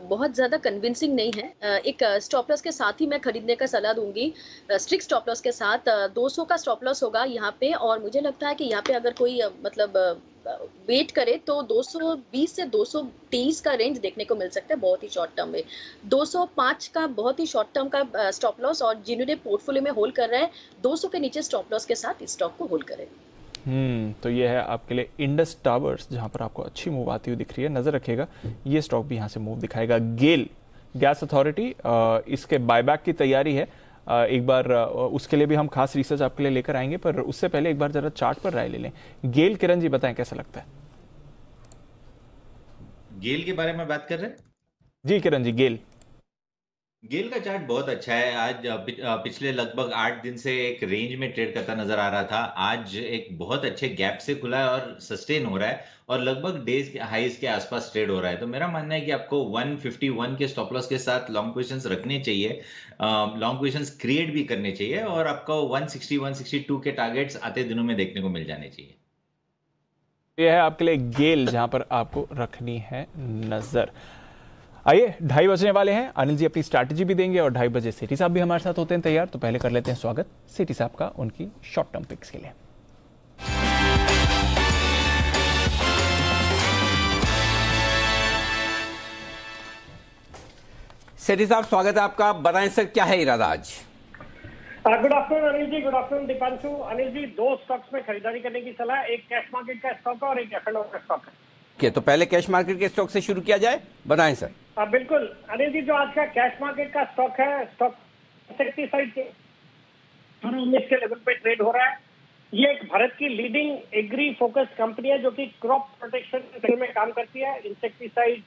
S9: बहुत ज़्यादा कन्विंसिंग नहीं है। एक स्टॉप लॉस के साथ ही मैं खरीदने का सलाह दूंगी, स्ट्रिक्ट स्टॉप लॉस के साथ। 200 का स्टॉप लॉस होगा यहाँ पे, और मुझे लगता है कि यहाँ पे अगर कोई मतलब वेट करे तो 220 से 230 का रेंज देखने को मिल सकता है बहुत ही शॉर्ट टर्म में। 205 का बहुत ही शॉर्ट टर्म का स्टॉप लॉस, और जिन्होंने पोर्टफोलियो में होल्ड कर रहा है 200 के नीचे स्टॉप लॉस के साथ इस स्टॉक को होल्ड करें।
S1: तो ये है आपके लिए इंडस टावर्स, जहां पर आपको अच्छी मूव आती हुई दिख रही है, नजर रखिएगा। ये स्टॉक भी यहां से मूव दिखाएगा। गेल गैस अथॉरिटी, इसके बायबैक की तैयारी है। एक बार उसके लिए भी हम खास रिसर्च आपके लिए लेकर आएंगे, पर उससे पहले एक बार जरा चार्ट पर राय ले लें। गेल, किरण जी बताएं कैसा लगता है?
S11: गेल के बारे में बात कर रहे हैं
S1: जी किरण जी।
S11: गेल का चार्ट बहुत अच्छा है। आज पिछले लगभग 8 दिन से एक रेंज में ट्रेड करता नजर आ रहा था। आज एक बहुत अच्छे गैप से खुला है और सस्टेन हो रहा है, और लगभग डेज हाईज के आसपास ट्रेड हो रहा है। तो मेरा मानना है कि आपको 151 के स्टॉप लॉस के साथ लॉन्ग पोजीशंस रखने चाहिए, लॉन्ग पोजीशंस क्रिएट भी करने चाहिए, और आपको 160 162 के टारगेट्स आते दिनों में देखने को मिल जाने चाहिए।
S1: यह है आपके लिए गेल, जहां पर आपको रखनी है नजर। आइए 2:30 बजने वाले हैं, अनिल जी अपनी स्ट्रैटेजी भी देंगे और 2:30 बजे सेठी साहब भी हमारे साथ होते हैं तैयार। तो पहले कर लेते हैं स्वागत सेठी साहब का उनकी शॉर्ट टर्म पिक्स के लिए।
S2: सेठी साहब स्वागत है आपका, बताएं सर क्या है इरादा आज?
S12: Good afternoon Anil ji, good afternoon Deepanshu. Anil ji, 2 stocks में खरीदारी करने की सलाह, एक कैश मार्केट का स्टॉक और एक F&O का स्टॉक है।
S2: तो पहले कैश मार्केट के स्टॉक से शुरू किया जाए, बताएं सर।
S12: बिल्कुल अनिल जी, जो आज का कैश मार्केट का स्टॉक है, स्टॉक इंसेक्टिसाइड के 19 के लेवल पे ट्रेड हो रहा है। ये एक भारत की लीडिंग एग्री फोकस कंपनी है जो कि क्रॉप प्रोटेक्शन में काम करती है, इंसेक्टिसाइड,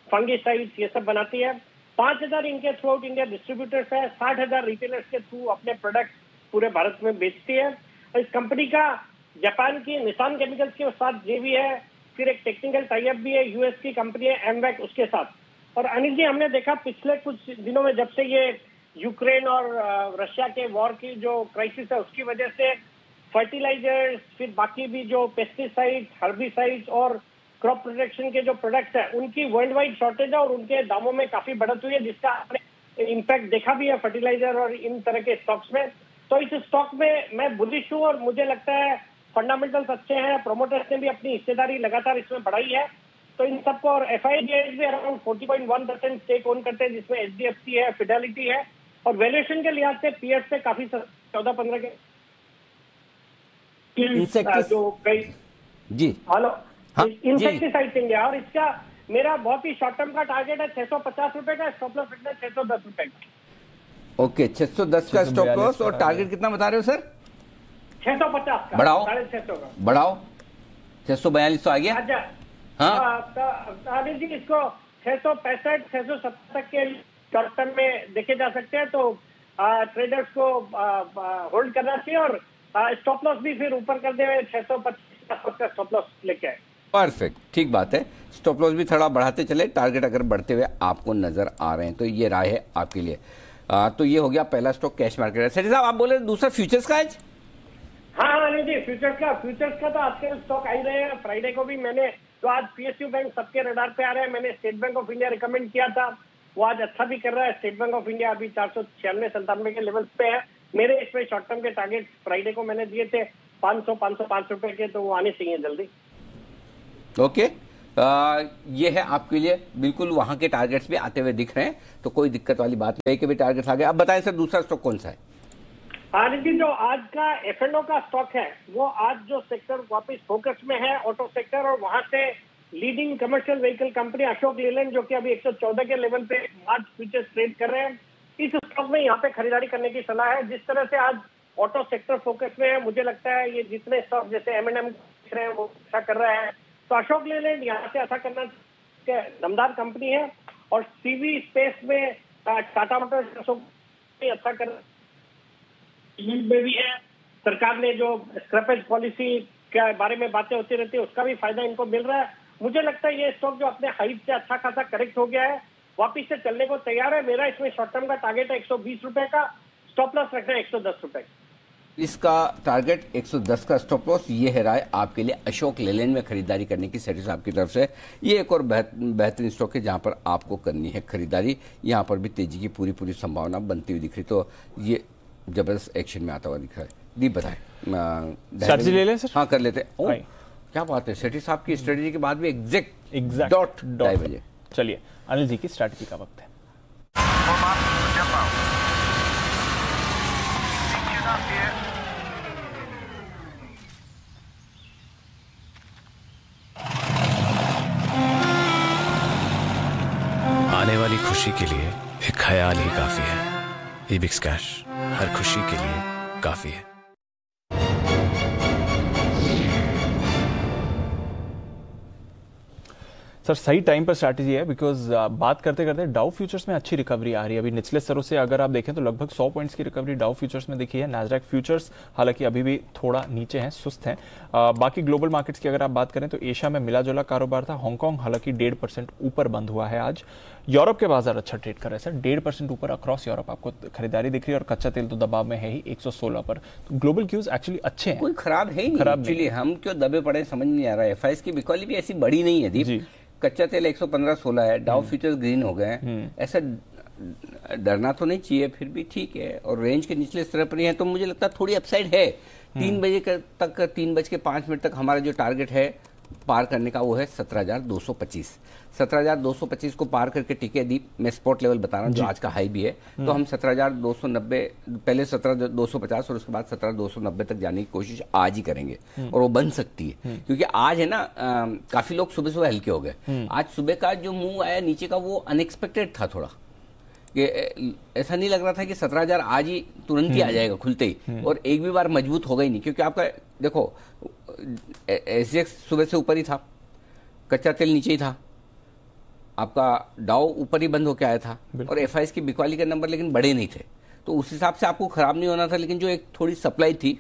S12: फंगिसाइड्स ये सब बनाती है। 5,000 इनके थ्रू आउट इंडिया डिस्ट्रीब्यूटर्स है, 60,000 रिटेलर्स के थ्रू अपने प्रोडक्ट्स पूरे भारत में बेचती है। और इस कंपनी का जापान की निसान केमिकल्स के साथ जेवी है, फिर एक टेक्निकल टाइप भी है यूएस की कंपनी है एमवैक उसके साथ। और अनिल जी, हमने देखा पिछले कुछ दिनों में जब से ये यूक्रेन और रशिया के वॉर की जो क्राइसिस है उसकी वजह से फर्टिलाइजर्स, फिर बाकी भी जो पेस्टिसाइड्स, हर्बिसाइड्स और क्रॉप प्रोटेक्शन के जो प्रोडक्ट्स हैं उनकी वर्ल्ड वाइड शॉर्टेज है और उनके दामों में काफी बढ़त हुई है, जिसका आपने इम्पैक्ट देखा भी है फर्टिलाइजर और इन तरह के स्टॉक्स में। तो इस स्टॉक में मैं बुलिश हूँ और मुझे लगता है फंडामेंटल्स अच्छे हैं, प्रोमोटर्स ने भी अपनी हिस्सेदारी लगातार इसमें बढ़ाई है। तो इन सबको, और FIDs भी अराउंड 40.1% स्टेक ओन करते हैं, जिसमें HDFC है, फिडेलिटी है, और वैल्यूएशन के लिहाज से पीएस से काफी 14-15 के जो कई
S2: जी
S12: हेलो इंसेक्टिसाइड इंडिया। और इसका मेरा बहुत ही शॉर्ट टर्म का टारगेट है 650 रुपए का, स्टॉप लॉस रखना है 610 रुपए का।
S2: ओके, 610 का स्टॉप लॉस, और टारगेट कितना बता रहे हो सर?
S12: 650 का।
S2: बढ़ाओ
S12: 650 का,
S2: बढ़ाओ, 642 तो आ गया।
S12: अच्छा
S2: हाँ
S12: अनिल जी, इसको 665 670 तक के शॉर्ट टर्म में देखे जा सकते हैं। तो ट्रेडर्स को होल्ड करना चाहिए और स्टॉप लॉस भी फिर ऊपर कर दे, 625 का स्टॉप लॉस लेके आए।
S2: परफेक्ट, ठीक बात है। स्टॉप लॉस भी थोड़ा बढ़ाते चले, टारगेट अगर बढ़ते हुए आपको नजर आ रहे हैं तो ये राय है आपके लिए। तो ये हो गया पहला स्टॉक कैश मार्केट है। सेठी साहब आप बोले दूसरा फ्यूचर्स का आज?
S12: हाँ नहीं जी, फ्यूचर्स का तो आजकल स्टॉक आ ही रहे हैं। फ्राइडे को भी मैंने, तो आज PSU बैंक सबके रडार पे आ रहे हैं। मैंने state bank of India recommend किया था, वो आज अच्छा भी कर रहा है। स्टेट बैंक ऑफ इंडिया अभी 496-97 के लेवल पे है। मेरे इसमें शॉर्ट टर्म के टारगेट फ्राइडे को मैंने दिए थे 500-505 रुपए के, तो वो आने चाहिए जल्दी।
S2: ओके, ये है आपके लिए, बिल्कुल वहां के टारगेट्स भी आते हुए दिख रहे हैं, तो कोई दिक्कत वाली बात नहीं के भी टारगेट्स आ गए। अब बताएं सर दूसरा स्टॉक कौन सा है?
S12: जी, जो आज का F&O का स्टॉक है वो आज जो सेक्टर वापस फोकस में है, ऑटो सेक्टर, और वहां से leading commercial vehicle company Ashok Leyland जो कि अभी 114 के लेवल पे मार्च फ्यूचर्स ट्रेड कर रहे हैं, इस स्टॉक में यहाँ पे खरीदारी करने की सलाह है। जिस तरह से आज ऑटो सेक्टर फोकस में है, मुझे लगता है ये जितने स्टॉक जैसे M&M दिख रहे हैं वो अच्छा कर रहा है। तो अशोक लीलैंड यहाँ से अच्छा करना दमदार कंपनी है। और CV स्पेस में टाटा मोटर्स अशोक अच्छा कर में भी है। सरकार ने जो स्क्रैपेज पॉलिसी के बारे में बातें होती रहती है उसका भी फायदा इनको मिल रहा है। मुझे लगता है ये स्टॉक जो अपने हाइट से अच्छा खासा करेक्ट हो गया है, वापिस से चलने को तैयार है। मेरा इसमें शॉर्ट टर्म का टारगेट है 120 रुपए का, स्टॉप लॉस रखना है 110 रुपए।
S2: इसका टारगेट 110 का स्टॉप लॉस, ये है राय आपके लिए अशोक लेलैंड में खरीदारी करने की सेठी साहब की तरफ से। ये एक और बेहतरीन स्टॉक है जहां पर आपको करनी है खरीदारी। यहाँ पर भी तेजी की पूरी संभावना बनती हुई दिख रही, तो ये जबरदस्त एक्शन में आता हुआ दिख रहा है। दीप बताएं,
S1: स्ट्रैटेजी ले लें सर?
S2: हाँ कर लेते हैं। क्या बात है, सेठी साहब की स्ट्रेटेजी के बाद भी एग्जैक्ट डॉट 2:30 बजे।
S1: चलिए अनिल जी की स्ट्रैटेजी का वक्त है।
S13: आने वाली खुशी के लिए एक ख्याल ही काफी है। EBIX कैश हर खुशी के लिए काफी है।
S1: सर सही टाइम पर स्ट्रैटेजी है, बिकॉज बात करते करते डाउ फ्यूचर्स में अच्छी रिकवरी आ रही है। अभी निचले स्तरों से अगर आप देखें तो लगभग 100 पॉइंट्स की रिकवरी डाउ फ्यूचर्स में दिखी है। नैस्डैक फ्यूचर्स हालांकि अभी भी थोड़ा नीचे हैं, सुस्त हैं। बाकी ग्लोबल मार्केट्स की अगर आप बात करें तो एशिया में मिला जुला कारोबार था। हांगकांग हालांकि 1.5% ऊपर बंद हुआ है आज। यूरोप के बाजार अच्छा ट्रेड कर रहे हैं सर, 1.5% ऊपर अक्रॉस यूरोप आपको खरीदारी दिख रही है। और कच्चा तेल तो दबाव में है ही 116 पर। तो ग्लोबल क्यूज एक्चुअली अच्छे हैं,
S2: कोई खराब है ही नहीं। एक्चुअली हम क्यों दबे पड़े समझ नहीं आ रहा है। FIs की बिकॉली भी ऐसी बड़ी नहीं है दीप। कच्चा तेल 115-16 है, डाउ फ्यूचर्स ग्रीन हो गए। ऐसा डरना तो नहीं चाहिए, फिर भी ठीक है। और रेंज के निचले स्तर पर ही है, तो मुझे लगता है थोड़ी अपसाइड है। 3 बजे तक 3:05 तक हमारा जो टारगेट है पार करने का वो है 17,225। 17,225 को पार करके टिके दीप, मैं स्पॉट लेवल बता रहा हूँ जो आज का हाई भी है, तो हम 17,290, पहले 17,250 और उसके बाद 17,290 तक जाने की कोशिश आज ही करेंगे और वो बन सकती है, क्योंकि आज है ना काफी लोग सुबह सुबह हल्के हो गए। आज सुबह का जो मूव आया नीचे का वो अनएक्सपेक्टेड था थोड़ा, कि ऐसा नहीं लग रहा था कि 17,000 आज ही तुरंत ही आ जाएगा खुलते ही, और एक भी बार मजबूत होगा ही नहीं, क्योंकि आपका देखो SGX सुबह से ऊपर ही था, कच्चा तेल नीचे ही था, आपका डाउ ऊपर ही बंद होकर आया था, और FIs की बिकवाली के नंबर लेकिन बड़े नहीं थे, तो उस हिसाब से आपको खराब नहीं होना था। लेकिन जो एक थोड़ी सप्लाई थी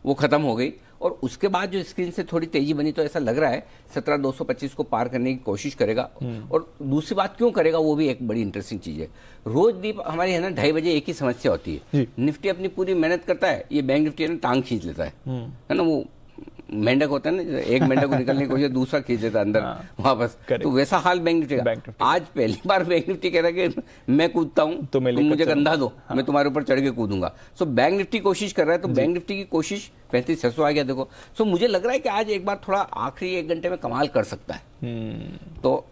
S2: वो खत्म हो गई, और उसके बाद जो स्क्रीन से थोड़ी तेजी बनी, तो ऐसा लग रहा है 17,225 को पार करने की कोशिश करेगा। और दूसरी बात क्यों करेगा वो भी एक बड़ी इंटरेस्टिंग चीज है। रोज दीप हमारी है ना 2:30 बजे एक ही समस्या होती है, निफ्टी अपनी पूरी मेहनत करता है, ये बैंक निफ्टी है ना टांग खींच लेता है ना, वो मेंढक होता है ना, एक मेंढक को निकलने की कोशिश, दूसरा खींच देता है अंदर वापस, तो वैसा हाल बैंक निफ्टी का। आज पहली बार बैंक निफ्टी कह रहा है कि मैं कूदता हूं, तुम मुझे कंधा दो, मैं तुम्हारे ऊपर चढ़ के कूदूंगा। सो बैंक निफ्टी कोशिश कर रहा है, तो बैंक निफ्टी की कोशिश 35,600 आ गया देखो। सो मुझे लग रहा है कि आज एक बार थोड़ा आखिरी 1 घंटे में कमाल कर सकता है, तो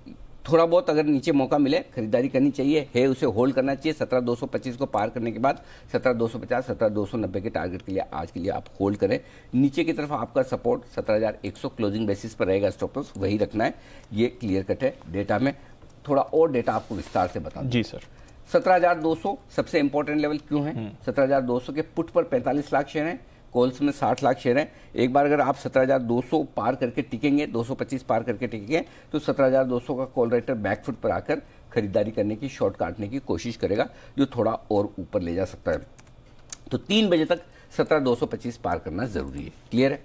S2: थोड़ा बहुत अगर नीचे मौका मिले खरीदारी करनी चाहिए, है उसे होल्ड करना चाहिए। 17,225 को पार करने के बाद 17,250, 17,290 के टारगेट के लिए आज के लिए आप होल्ड करें। नीचे की तरफ आपका सपोर्ट 17,100 क्लोजिंग बेसिस पर रहेगा, स्टॉप लॉस वही रखना है, ये क्लियर कट है। डेटा में थोड़ा और डेटा आपको विस्तार से बता
S1: जी सर।
S2: 17,200 सबसे इंपॉर्टेंट लेवल क्यों है? 17,200 के पुट पर 45 लाख शेयर हैं, कॉल्स में 60 लाख शेयर हैं। एक बार अगर आप 17,200 पार करके टिकेंगे, 225 पार करके टिकेंगे, तो 17,200 का कॉल राइटर बैकफुट पर आकर खरीदारी करने की, शॉर्ट काटने की कोशिश करेगा, जो थोड़ा और ऊपर ले जा सकता है। तो 3 बजे तक 17,225 पार करना जरूरी है। क्लियर है?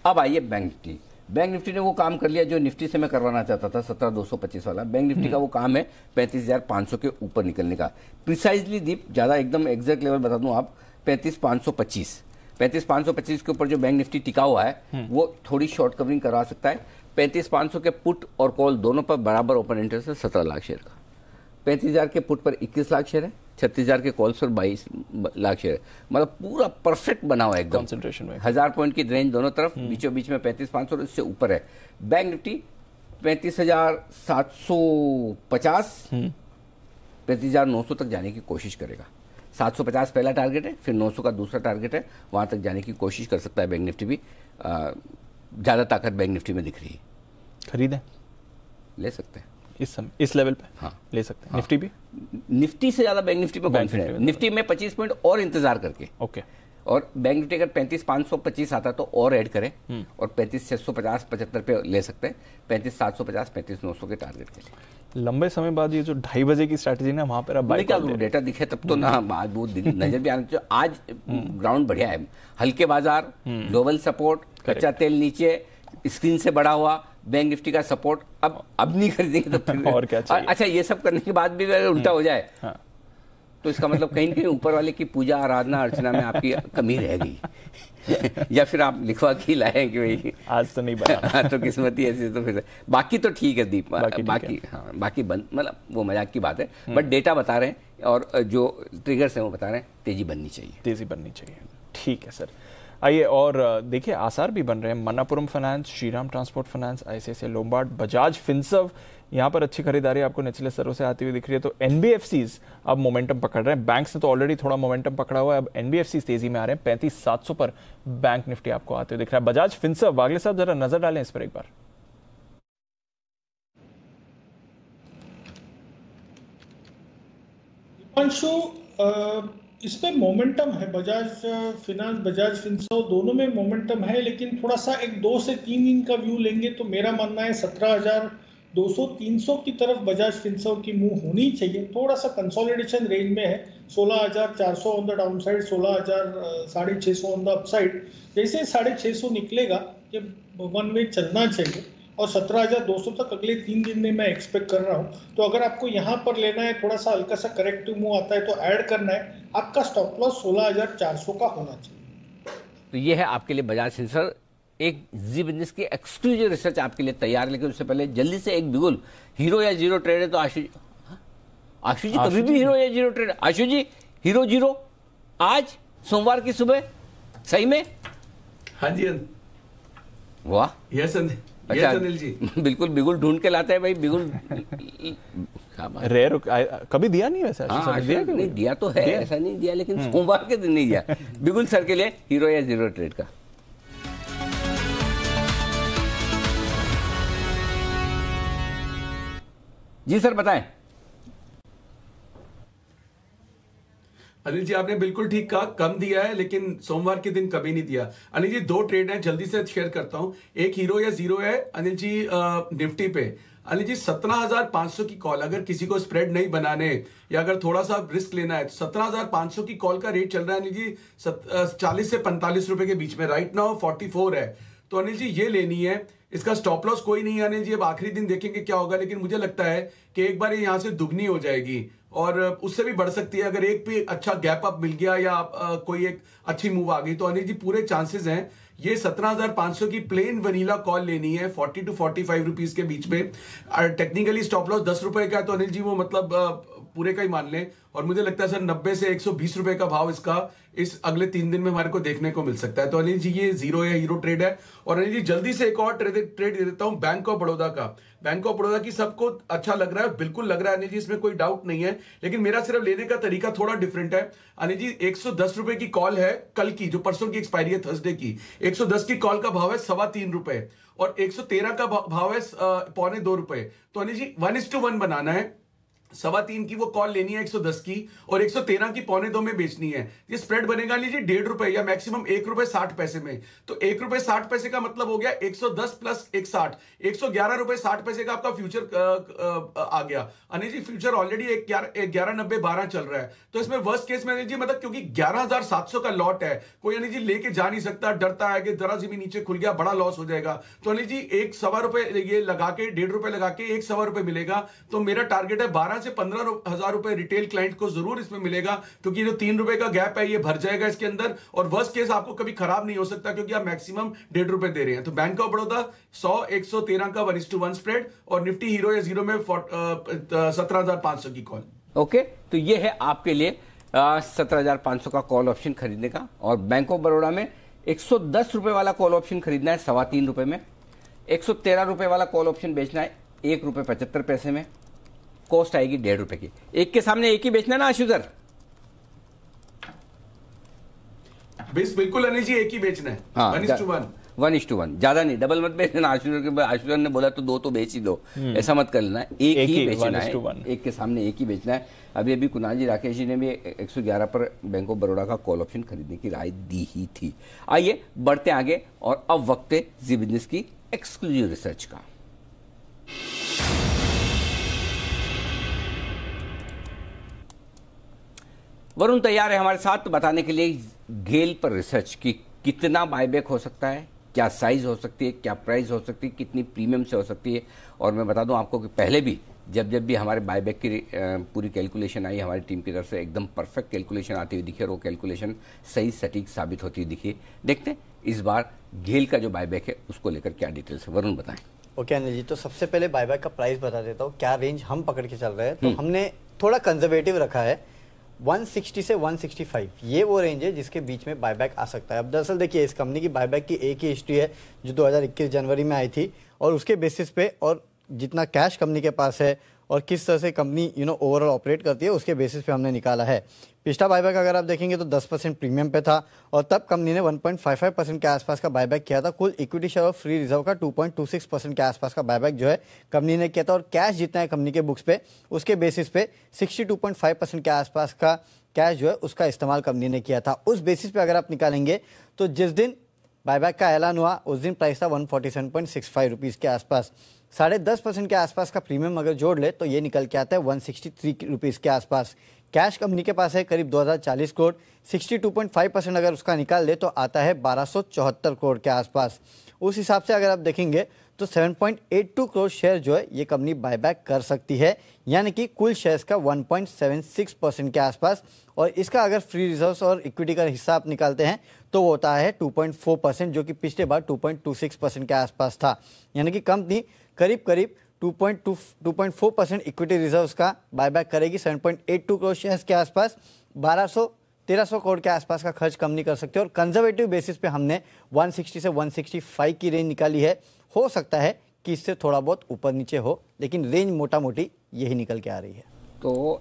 S2: अब आइए बैंक निफ्टी। बैंक निफ्टी ने वो काम कर लिया जो निफ्टी से मैं करवाना चाहता था, 17,225 वाला। बैंक निफ्टी का वो काम है 35,500 के ऊपर निकलने का। प्रिसाइजली दीप ज्यादा एकदम एग्जैक्ट लेवल बता दूं आप, 35,525 35,525 के ऊपर जो बैंक निफ्टी टिका हुआ है वो थोड़ी शॉर्ट कवरिंग करवा सकता है। 35,500 के पुट और कॉल दोनों पर बराबर ओपन इंटरेस्ट है 17 लाख शेयर का। 35,000 के पुट पर 21 लाख शेयर है, 36,000 के कॉल्स पर 22 लाख शेयर है। मतलब पूरा परफेक्ट बना हुआ है एकदम,
S1: कंसंट्रेशन में
S2: 1000 पॉइंट की रेंज दोनों तरफ, बीचों बीच में 35,500 इससे ऊपर है। बैंक निफ्टी 35,750 35,900 तक जाने की कोशिश करेगा। 750 पहला टारगेट है, फिर 900 का दूसरा टारगेट है, वहां तक जाने की कोशिश कर सकता है बैंक निफ्टी भी। ज्यादा ताकत बैंक निफ्टी में दिख रही है।
S1: खरीदें? ले
S2: सकते हैं
S1: इस लेवल पे।
S2: हाँ
S1: ले सकते हैं। निफ्टी भी?
S2: निफ्टी से ज्यादा बैंक निफ्टी में कॉन्फिडेंट है। निफ्टी में 25 पॉइंट और इंतजार करके,
S1: ओके,
S2: और बैंक निफ्टी अगर 35,525 आता तो और ऐड करें, और 35,650 75 पे ले सकते हैं, 35,750 35,900 के टारगेट के लिए।
S1: लंबे समय बाद ये जो 2:30 बजे की स्ट्रैटेजी ना, वहां पर अब बाय
S2: क्या करूं, डेटा दिखे तब तो ना, बाद वो नजर भी आना चाहिए। आज ग्राउंड बढ़िया है, हल्के बाजार, ग्लोबल सपोर्ट, कच्चा तेल नीचे, स्क्रीन से बढ़ा हुआ, बैंक निफ्टी का सपोर्ट। अब नहीं खरीदेंगे तो फिर
S1: और क्या चाहिए?
S2: अच्छा, ये सब करने के बाद भी अगर उल्टा हो जाए तो इसका मतलब कहीं ना कहीं ऊपर वाले की पूजा आराधना अर्चना में आपकी कमी रह गई या फिर आप लिखवा के लाए कि भाई
S1: आज तो नहीं बना
S2: तो किस्मती ऐसी, तो फिर बाकी तो ठीक है दीप, बाकी बंद, मतलब वो मजाक की बात है, बट डेटा बता रहे हैं और जो ट्रिगर्स हैं वो बता रहे हैं तेजी बननी चाहिए,
S1: तेजी बननी चाहिए। ठीक है सर, आइए और देखिए आसार भी बन रहे हैं। Manappuram finance, Shriram transport finance, ICICI Lombard, Bajaj Finserv, यहाँ पर अच्छी खरीदारी आपको निचले स्तरों से आती हुई दिख रही है। तो NBFCs अब मोमेंटम पकड़ रहे हैं। बैंक्स ने तो ऑलरेडी थोड़ा मोमेंटम पकड़ा हुआ है, अब NBFCs तेजी में आ रहे हैं। 35,700 पर बैंक निफ्टी आपको आते हुए दिख रहा है। बजाज फिनसर्व, वागले साहब जरा नजर डालें इस पर एक बार।
S5: इसमें मोमेंटम है, बजाज फिनांस, बजाज फिनसर्व दोनों में मोमेंटम है, लेकिन थोड़ा सा एक 2 से 3 दिन का व्यू लेंगे तो मेरा मानना है 17,200-300 की तरफ बजाज फिनसर्व की मूव होनी चाहिए। थोड़ा सा कंसोलिडेशन रेंज में है, 16,400 on the down side, 16,650 on the upside. जैसे 650 निकलेगा ये वन वे चलना चाहिए, और 17,200 तक अगले 3 दिन में मैं एक्सपेक्ट कर रहा हूं। तो अगर आपको यहां पर लेना है, थोड़ा सा हल्का सा करेक्टिव मूव आता है तो ऐड करना है, आपका स्टॉप लॉस 16,400 का होना चाहिए।
S2: तो ये है आपके लिए बजाज फिनसर्व। एक जी बिजनेस की एक्सक्लूसिव रिसर्च आपके लिए तैयार, लेकिन उससे पहले जल्दी से एक बिगुल, हीरो या जीरो ट्रेड है तो आशु जी कभी भी हीरो या जीरो ट्रेड। आशु जी हीरो जीरो आज सोमवार की सुबह सही में?
S10: हाँ जी,
S2: वाह,
S10: यस
S2: अच्छा
S10: अनिल जी
S2: बिल्कुल बिगुल ढूंढ के लाते हैं भाई, बिगुल
S1: रेयर कभी दिया नहीं वैसे?
S2: हाँ, नहीं दिया तो है, ऐसा नहीं दिया, लेकिन सोमवार के दिन नहीं दिया। बिगुल सर के लिए हीरो या जीरो ट्रेड का। जी सर बताएं।
S10: अनिल जी आपने बिल्कुल ठीक कहा, कम दिया है लेकिन सोमवार के दिन कभी नहीं दिया। अनिल जी 2 ट्रेड हैं, जल्दी से शेयर करता हूं। एक हीरो या जीरो है अनिल जी निफ्टी पे। अनिल जी 17,500 की कॉल, अगर किसी को स्प्रेड नहीं बनाने या अगर थोड़ा सा रिस्क लेना है तो 17,500 की कॉल का रेट चल रहा है अनिल जी 40 से 45 रुपए के बीच में। राइट नाउ 44 है, तो अनिल जी ये लेनी है। इसका स्टॉप लॉस कोई नहीं है अनिल जी, अब आखिरी दिन देखेंगे क्या होगा, लेकिन मुझे लगता है कि एक बार ये यहां से दुगनी हो जाएगी और उससे भी बढ़ सकती है अगर एक भी अच्छा गैप अप मिल गया या कोई एक अच्छी मूव आ गई तो अनिल जी पूरे चांसेस हैं। ये 17,500 की प्लेन वनीला कॉल लेनी है 40 to 45 रुपीज के बीच में। टेक्निकली स्टॉप लॉस 10 रुपए का है, तो अनिल जी वो मतलब पूरे का ही मान लें। और मुझे लगता है सर 90 से 120 रुपए का भाव इसका इस अगले 3 दिन में हमारे को देखने को मिल सकता है। तो अनिल जी ये जीरो या हीरो ट्रेड है। और अनिल जी जल्दी से एक और ट्रेड दे देता हूं बैंक ऑफ बड़ौदा का। बैंक ऑफ बड़ौदा की सबको अच्छा लग रहा है, बिल्कुल लग रहा है अनिल जी, इसमें कोई डाउट नहीं है, लेकिन मेरा सिर्फ लेने का तरीका थोड़ा डिफरेंट है। अनिल जी 110 रुपए की कॉल है कल की, जो परसों की एक्सपायरी है थर्सडे की। 110 की कॉल का भाव है 3.25 रुपए और 113 का भाव है 1.25 रुपए। तो अनिल जी 1:1 बनाना है। 3.25 की वो कॉल लेनी है 110 की और 113 की 1.25 में बेचनी है। ये स्प्रेड बनेगा लीजिए 1.5 रुपए या मैक्सिमम 1 रुपए 60 पैसे में। तो 1 रुपए 60 पैसे का मतलब हो गया 110 प्लस 160, 111 रुपए 60 पैसे का आपका फ्यूचर आ गया। अनिल जी फ्यूचर ऑलरेडी 11.90-12 चल रहा है, तो इसमें वर्स्ट केस में अनिल जी मतलब क्योंकि 11,700 का लॉट है, कोई अनिल जी लेके जा नहीं सकता, डरता है कि जरा सी भी नीचे खुल गया बड़ा लॉस हो जाएगा। तो अनिल जी 1.25 रुपए ये लगा के 1.5 रुपए लगा के 1.25 रुपए मिलेगा। तो मेरा टारगेट है 12 से 15,000 रुपए रिटेल क्लाइंट को जरूर इसमें मिलेगा, क्योंकि जो 3 रुपए का गैप है ये भर जाएगा इसके अंदर और वर्स्ट केस आपको कभी खराब नहीं हो सकता क्योंकि आप मैक्सिमम 1.5 रुपए दे रहे हैं। तो बैंक ऑफ बड़ौदा 100-113 का 1:1 स्प्रेड और निफ्टी हीरो या जीरो में 17,500 की कॉल।
S2: ओके, तो ये है आपके लिए 17,500 का कॉल ऑप्शन खरीदने का। और बैंक ऑफ बड़ौदा में 110 रुपए वाला कॉल ऑप्शन खरीदना है 3.25 रुपए में। 113 रुपए वाला कॉल ऑप्शन बेचना है 1 रुपए 75 पैसे में। कॉस्ट आएगी 1.5 रुपए की। एक के सामने एक ही बेचना ना आशु सर?
S10: बिल्कुल अनिल जी एक ही बेचना है।
S2: हाँ,
S10: 1:1
S2: ज्यादा नहीं, डबल मत बेचना। आशु सर ने बोला तो 2 तो बेच ही दो, ऐसा मत कर लेना। एक ही बेचना है, एक के सामने एक ही बेचना है। अभी कुणाल जी राकेश जी ने भी 111 पर बैंक ऑफ बड़ौदा का कॉल ऑप्शन खरीदने की राय दी ही थी। आइए बढ़ते आगे और अब वक्त है जी बिजनेस की एक्सक्लूसिव रिसर्च का। वरुण तैयार है हमारे साथ बताने के लिए गेल पर रिसर्च की कितना बायबैक हो सकता है, क्या साइज हो सकती है, क्या प्राइस हो सकती है, कितनी प्रीमियम से हो सकती है। और मैं बता दूं आपको कि पहले भी जब भी हमारे बायबैक की पूरी कैलकुलेशन आई हमारी टीम की तरफ से एकदम परफेक्ट कैलकुलेशन आती हुई दिखी और वो कैलकुलेशन सही सटीक साबित होती हुई दिखी। देखते हैं इस बार गेल का जो बायबैक है उसको लेकर क्या डिटेल्स है। वरुण बताएं।
S4: ओके अनिल जी, तो सबसे पहले बायबैक का प्राइस बता देता हूँ, क्या रेंज हम पकड़ के चल रहे हैं। तो हमने थोड़ा कंजर्वेटिव रखा है 160 से 165, ये वो रेंज है जिसके बीच में बायबैक आ सकता है। अब दरअसल देखिए इस कंपनी की बायबैक की एक ही हिस्ट्री है जो 2021 जनवरी में आई थी और उसके बेसिस पे और जितना कैश कंपनी के पास है और किस तरह से कंपनी ओवरऑल ऑपरेट करती है उसके बेसिस पे हमने निकाला है। पिछला बायबैक अगर आप देखेंगे तो 10% प्रीमियम पे था और तब कंपनी ने 1.55% के आसपास का बायबैक किया था। कुल इक्विटी शेयर और फ्री रिजर्व का 2.26% के आसपास का बायबैक जो है कंपनी ने किया था और कैश जितना है कंपनी के बुक्स पे उसके बेसिस पे 62.5% के आसपास का कैश जो है उसका इस्तेमाल कंपनी ने किया था। उस बेसिस पे अगर आप निकालेंगे तो जिस दिन बायबैक का ऐलान हुआ उस दिन प्राइस था 147.65 रुपीज़ के आसपास। 10.5% के आसपास का प्रीमियम अगर जोड़ ले तो ये निकल के आता है 163 रुपीज़ के आसपास। कैश कंपनी के पास है करीब 2040 करोड़, 62.5% अगर उसका निकाल ले तो आता है 1274 करोड़ के आसपास। उस हिसाब से अगर आप देखेंगे तो 7.82 करोड़ शेयर जो है ये कंपनी बायबैक कर सकती है, यानी कि कुल शेयर्स का 1.76% के आसपास। और इसका अगर फ्री रिजर्व्स और इक्विटी का हिस्सा आप निकालते हैं तो वो होता है 2.4%, जो कि पिछले बार 2.26% के आसपास था। यानी कि कंपनी करीब 2.4% इक्विटी रिजर्व्स का बायबैक करेगी 7.82 करोड़ शेयर्स के आसपास। 1300 करोड़ के आसपास का खर्च कम नहीं कर सकते और कंजर्वेटिव बेसिस पे हमने 160 से 165 की रेंज निकाली है। हो सकता है कि इससे थोड़ा बहुत ऊपर नीचे हो, लेकिन रेंज मोटा मोटी यही निकल के आ रही है।
S2: तो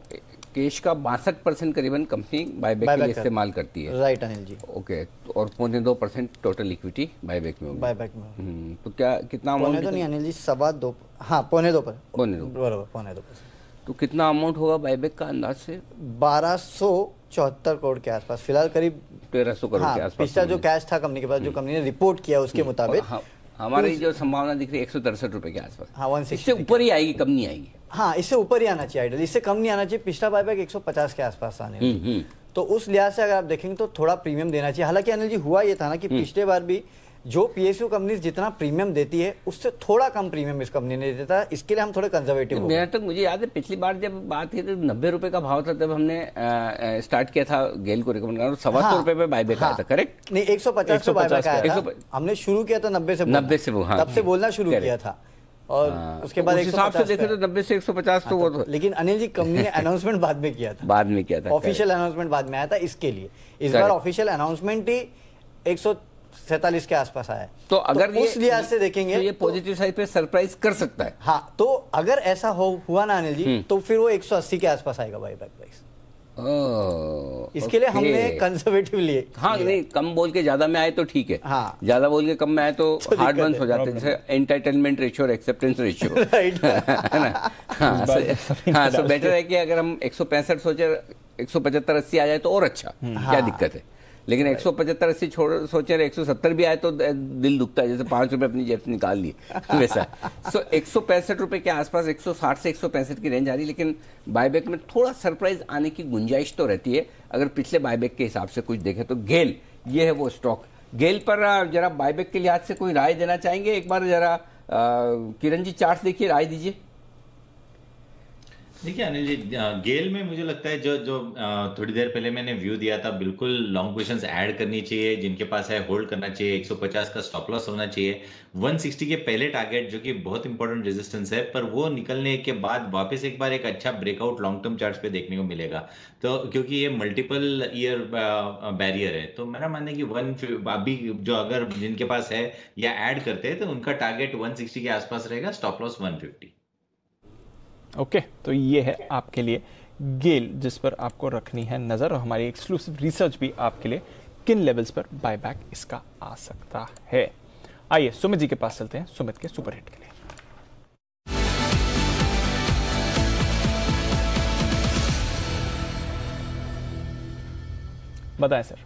S2: कैश का 62% करीबन कंपनी बायबैक के लिए इस्तेमाल करती है।
S4: राइट अनिल जी।
S2: ओके, और 0.2% टोटल इक्विटी बायबैक में होगी।
S4: बायबैक में
S2: तो क्या कितना अमाउंट?
S4: तो नहीं अनिल जी, 2.25, हाँ 0.2 पर,
S2: 0.2। तो कितना अमाउंट होगा बायबैक का अंदाज से?
S4: 1274 करोड़ के आसपास, फिलहाल करीब
S2: 1300 करोड़ के आसपास।
S4: पिछला जो कैश था कंपनी के पास, जो कंपनी ने रिपोर्ट किया उसके मुताबिक
S2: हमारी जो संभावना दिख रही है 163 रुपए के आसपास।
S4: हाँ, 160
S2: इससे ऊपर ही आएगी, कम नहीं आएगी।
S4: हाँ, इससे ऊपर ही आना चाहिए आइडियल, इससे कम नहीं आना चाहिए। पिछला बायबैक 150 के आसपास आने, तो उस लिहाज से अगर आप देखेंगे तो थोड़ा प्रीमियम देना चाहिए। हालांकि अनिल जी हुआ ये था ना कि पिछले बार भी जो पीएसयू कंपनी जितना प्रीमियम देती है उससे थोड़ा कम प्रीमियम इस कंपनी ने देता है, इसके लिए हम थोड़े कंजर्वेटिव हो गए।
S2: मेरा तक मुझे याद है पिछली बार जब बात की तो 90 रुपए का भाव था, तब हमने स्टार्ट किया था गेल को रिकमेंड करना, 125 रुपए पे बायबैक आया था। करेक्ट
S4: नहीं, 150 पे बायबैक आया था। हमने शुरू किया था 90 से, तब से बोलना शुरू किया था और उसके बाद
S2: उस हिसाब से देखे तो 90 से 150 तो वो तो।
S4: लेकिन अनिल जी कंपनी ने अनाउंसमेंट बाद में किया था, ऑफिशियल अनाउंसमेंट बाद में आया था इसके लिए। इस बार ऑफिशियल अनाउंसमेंट ही 147 के आसपास आया है।
S2: तो अगर
S4: उस लिहाज से देखेंगे
S2: तो ये पॉजिटिव साइड पे सरप्राइज कर सकता है।
S4: हाँ, तो अगर ऐसा हुआ ना अनिल जी, तो फिर वो 180 के आसपास आएगा बायबैक प्राइस। इसके लिए हमने कंजर्वेटिव लिए।
S2: हाँ, नहीं कम बोल के ज्यादा में आए तो ठीक है।
S4: हाँ,
S2: ज्यादा बोल के कम में आए तो हार्ड वंस हो जाते हैं, जैसे एंटरटेनमेंट रेशियो और एक्सेप्टेंस रेशियो, है ना। हाँ, सो बेटर है कि अगर हम 165 सोचे 175-80 आ जाए तो और अच्छा, क्या दिक्कत है। लेकिन 175-80 सोचे 170 भी आए तो दिल दुखता है, जैसे 5 रुपए अपनी जेब से निकाल लिए वैसा। सो 165 रुपए के आसपास 160 से 165 की रेंज आ रही है, लेकिन बायबैक में थोड़ा सरप्राइज आने की गुंजाइश तो रहती है अगर पिछले बायबैक के हिसाब से कुछ देखें तो। गेल, ये है वो स्टॉक। गेल पर जरा बायबैक के लिहाज से कोई राय देना चाहेंगे? एक बार जरा किरण जी चार्ट देखिए, राय दीजिए।
S11: देखिए अनिल जी, गेल में मुझे लगता है जो थोड़ी देर पहले मैंने व्यू दिया था, बिल्कुल लॉन्ग पोजीशंस ऐड करनी चाहिए, जिनके पास है होल्ड करना चाहिए। 150 का स्टॉप लॉस होना चाहिए। 160 के पहले टारगेट जो कि बहुत इंपॉर्टेंट रेजिस्टेंस है, पर वो निकलने के बाद वापस एक बार एक अच्छा ब्रेकआउट लॉन्ग टर्म चार्ट्स पे देखने को मिलेगा। तो क्योंकि ये मल्टीपल ईयर बैरियर है, तो मेरा मानना है कि अभी जो अगर जिनके पास है या ऐड करते हैं तो उनका टारगेट 160 के आसपास रहेगा, स्टॉप लॉस 150।
S1: ओके, तो ये है आपके लिए गेल, जिस पर आपको रखनी है नजर, और हमारी एक्सक्लूसिव रिसर्च भी आपके लिए किन लेवल्स पर बायबैक इसका आ सकता है। आइए सुमित जी के पास चलते हैं, सुमित के सुपरहिट के लिए। बताएं सर।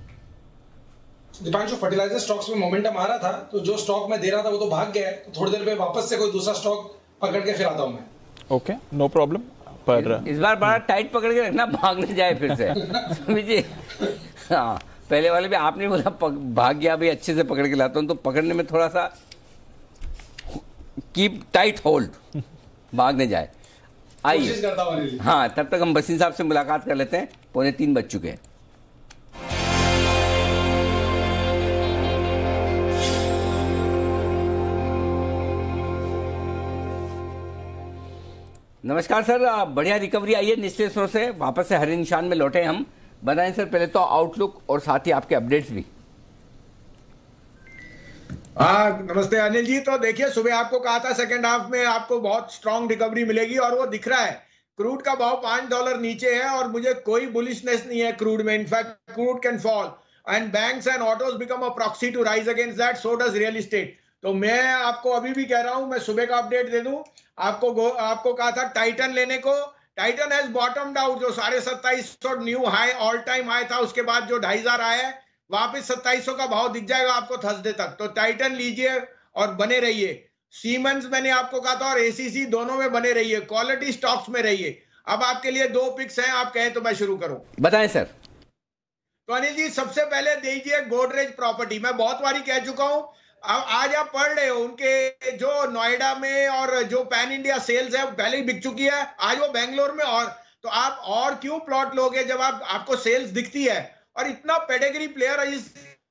S8: दीपांशु, फर्टिलाइजर स्टॉक्स में मोमेंटम आ रहा था, तो जो स्टॉक मैं दे रहा था वो तो भाग गया है, तो थोड़ी देर में वापस से कोई दूसरा स्टॉक पकड़ के फिर आता हूं मैं।
S1: Okay, no problem. पर
S2: इस बार बड़ा टाइट पकड़ के रखना, भाग नहीं जाए फिर से। समझिए, हाँ, पहले वाले भी आपने बोला भाग गया, भाई अच्छे से पकड़ के लाता हूं, तो पकड़ने में थोड़ा सा कीप टाइट होल्ड, भाग नहीं जाए। आइए, हाँ, तब तक हम बसीन साहब से मुलाकात कर लेते हैं। 2:45 बज चुके हैं। नमस्कार सर, बढ़िया रिकवरी आई है निचले स्तर से, वापस से हरे निशान में लौटे हम। बताएं सर पहले तो आउटलुक और साथ ही आपके अपडेट्स भी।
S14: नमस्ते अनिल जी। तो देखिए, सुबह आपको कहा था सेकंड हाफ में आपको बहुत स्ट्रांग रिकवरी मिलेगी और वो दिख रहा है। क्रूड का भाव $5 नीचे है और मुझे कोई बुलिशनेस नहीं है क्रूड में। In fact crude can fall and banks and autos become a proxy to rise against that, so does real estate. तो मैं आपको अभी भी कह रहा हूं, मैं सुबह का अपडेट दे दूं आपको कहा था टाइटन लेने को। टाइटन हैज बॉटम्ड आउट, जो 2750 new high all time high था, उसके बाद जो 2500 आया है, वापस 2700 का भाव दिख जाएगा आपको थर्सडे तक। तो टाइटन लीजिए और बने रहिए। सीमेंस मैंने आपको कहा था और एसीसी दोनों में बने रहिए, क्वालिटी स्टॉक्स में रहिए। अब आपके लिए 2 पिक्स हैं, आप कहें तो मैं शुरू करूं।
S2: बताएं सर।
S14: तो अनिल जी, सबसे पहले दीजिए गोदरेज प्रॉपर्टी। मैं बहुत बारी कह चुका हूं, आज आप पढ़ रहे हो उनके जो नोएडा में और जो पैन इंडिया सेल्स है पहले ही बिक चुकी है, आज वो बेंगलोर में। और तो आप और क्यों प्लॉट लोगे जब आपको सेल्स दिखती है। और इतना pedigree player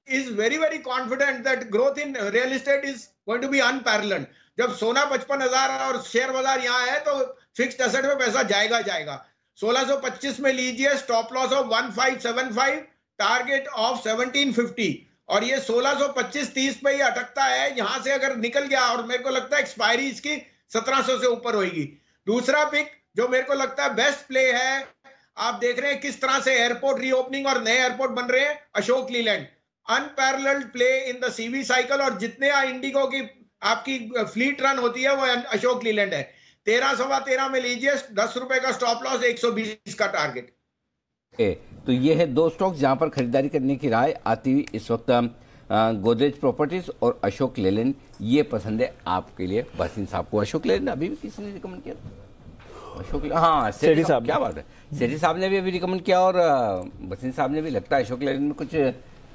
S14: is very very confident that growth in real estate is going to be unparalleled. जब सोना 55,000 और शेयर बाजार यहाँ है तो फिक्स्ड एसेट में पैसा जाएगा। 1625 में लीजिए, stop loss of 1575, target of 1750 और ये 1625-30 पे ही अटकता है। यहां से अगर निकल गया और मेरे को लगता है एक्सपायरी इसकी 1700 से ऊपर होगी। दूसरा पिक जो मेरे को लगता है बेस्ट प्ले है, आप देख रहे हैं किस तरह से एयरपोर्ट रीओपनिंग और नए एयरपोर्ट बन रहे हैं, Ashok Leyland unparalleled play in the CV cycle. और जितने इंडिगो की आपकी फ्लीट रन होती है वो अशोक लीलैंड है। 13-13.25 में लीजिए, 10 रुपए का स्टॉप लॉस, 120 का टारगेट।
S2: तो ये है दो स्टॉक्स जहां पर खरीदारी करने की राय आती हुई इस वक्त गोदरेज प्रॉपर्टीज और अशोक लेलैंड। ये पसंद है आपके लिए बसिन साहब को। अशोक लेलैंड अभी भी किसी ने रिकमेंड किया? अशोक, हाँ, सेठी साहब, क्या बात है, सेठी साहब ने भी अभी रिकमेंड किया और बसिन साहब ने भी। लगता है अशोक लेलैंड में कुछ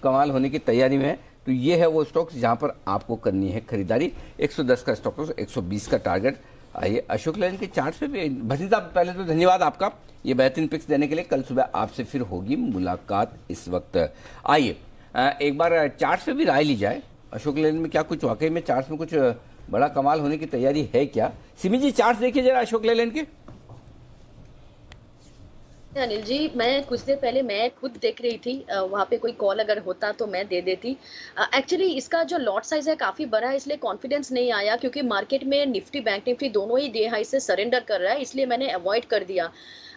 S2: कमाल होने की तैयारी में है। तो ये है वो स्टॉक्स जहां पर आपको करनी है खरीदारी। 110 का स्टॉक लॉस, 120 का टारगेट। आइए अशोक लेलैंड के चार्ट पे भी। भसीन साहब पहले तो धन्यवाद आपका ये बेहतरीन पिक्स देने के लिए। कल सुबह आपसे फिर होगी मुलाकात। इस वक्त आइए एक बार चार्ट पे भी राय ली जाए। अशोक लेलैंड में क्या कुछ वाकई में चार्ट में कुछ बड़ा कमाल होने की तैयारी है क्या? सिमी जी चार्ट देखिए जरा अशोक लेलैंड के।
S9: अनिल जी, मैं कुछ देर पहले मैं खुद देख रही थी, वहाँ पे कोई कॉल अगर होता तो मैं दे देती। एक्चुअली इसका जो लॉट साइज है काफ़ी बड़ा है, इसलिए कॉन्फिडेंस नहीं आया क्योंकि मार्केट में निफ्टी बैंक निफ्टी दोनों ही डे हाई से सरेंडर कर रहा है, इसलिए मैंने अवॉइड कर दिया।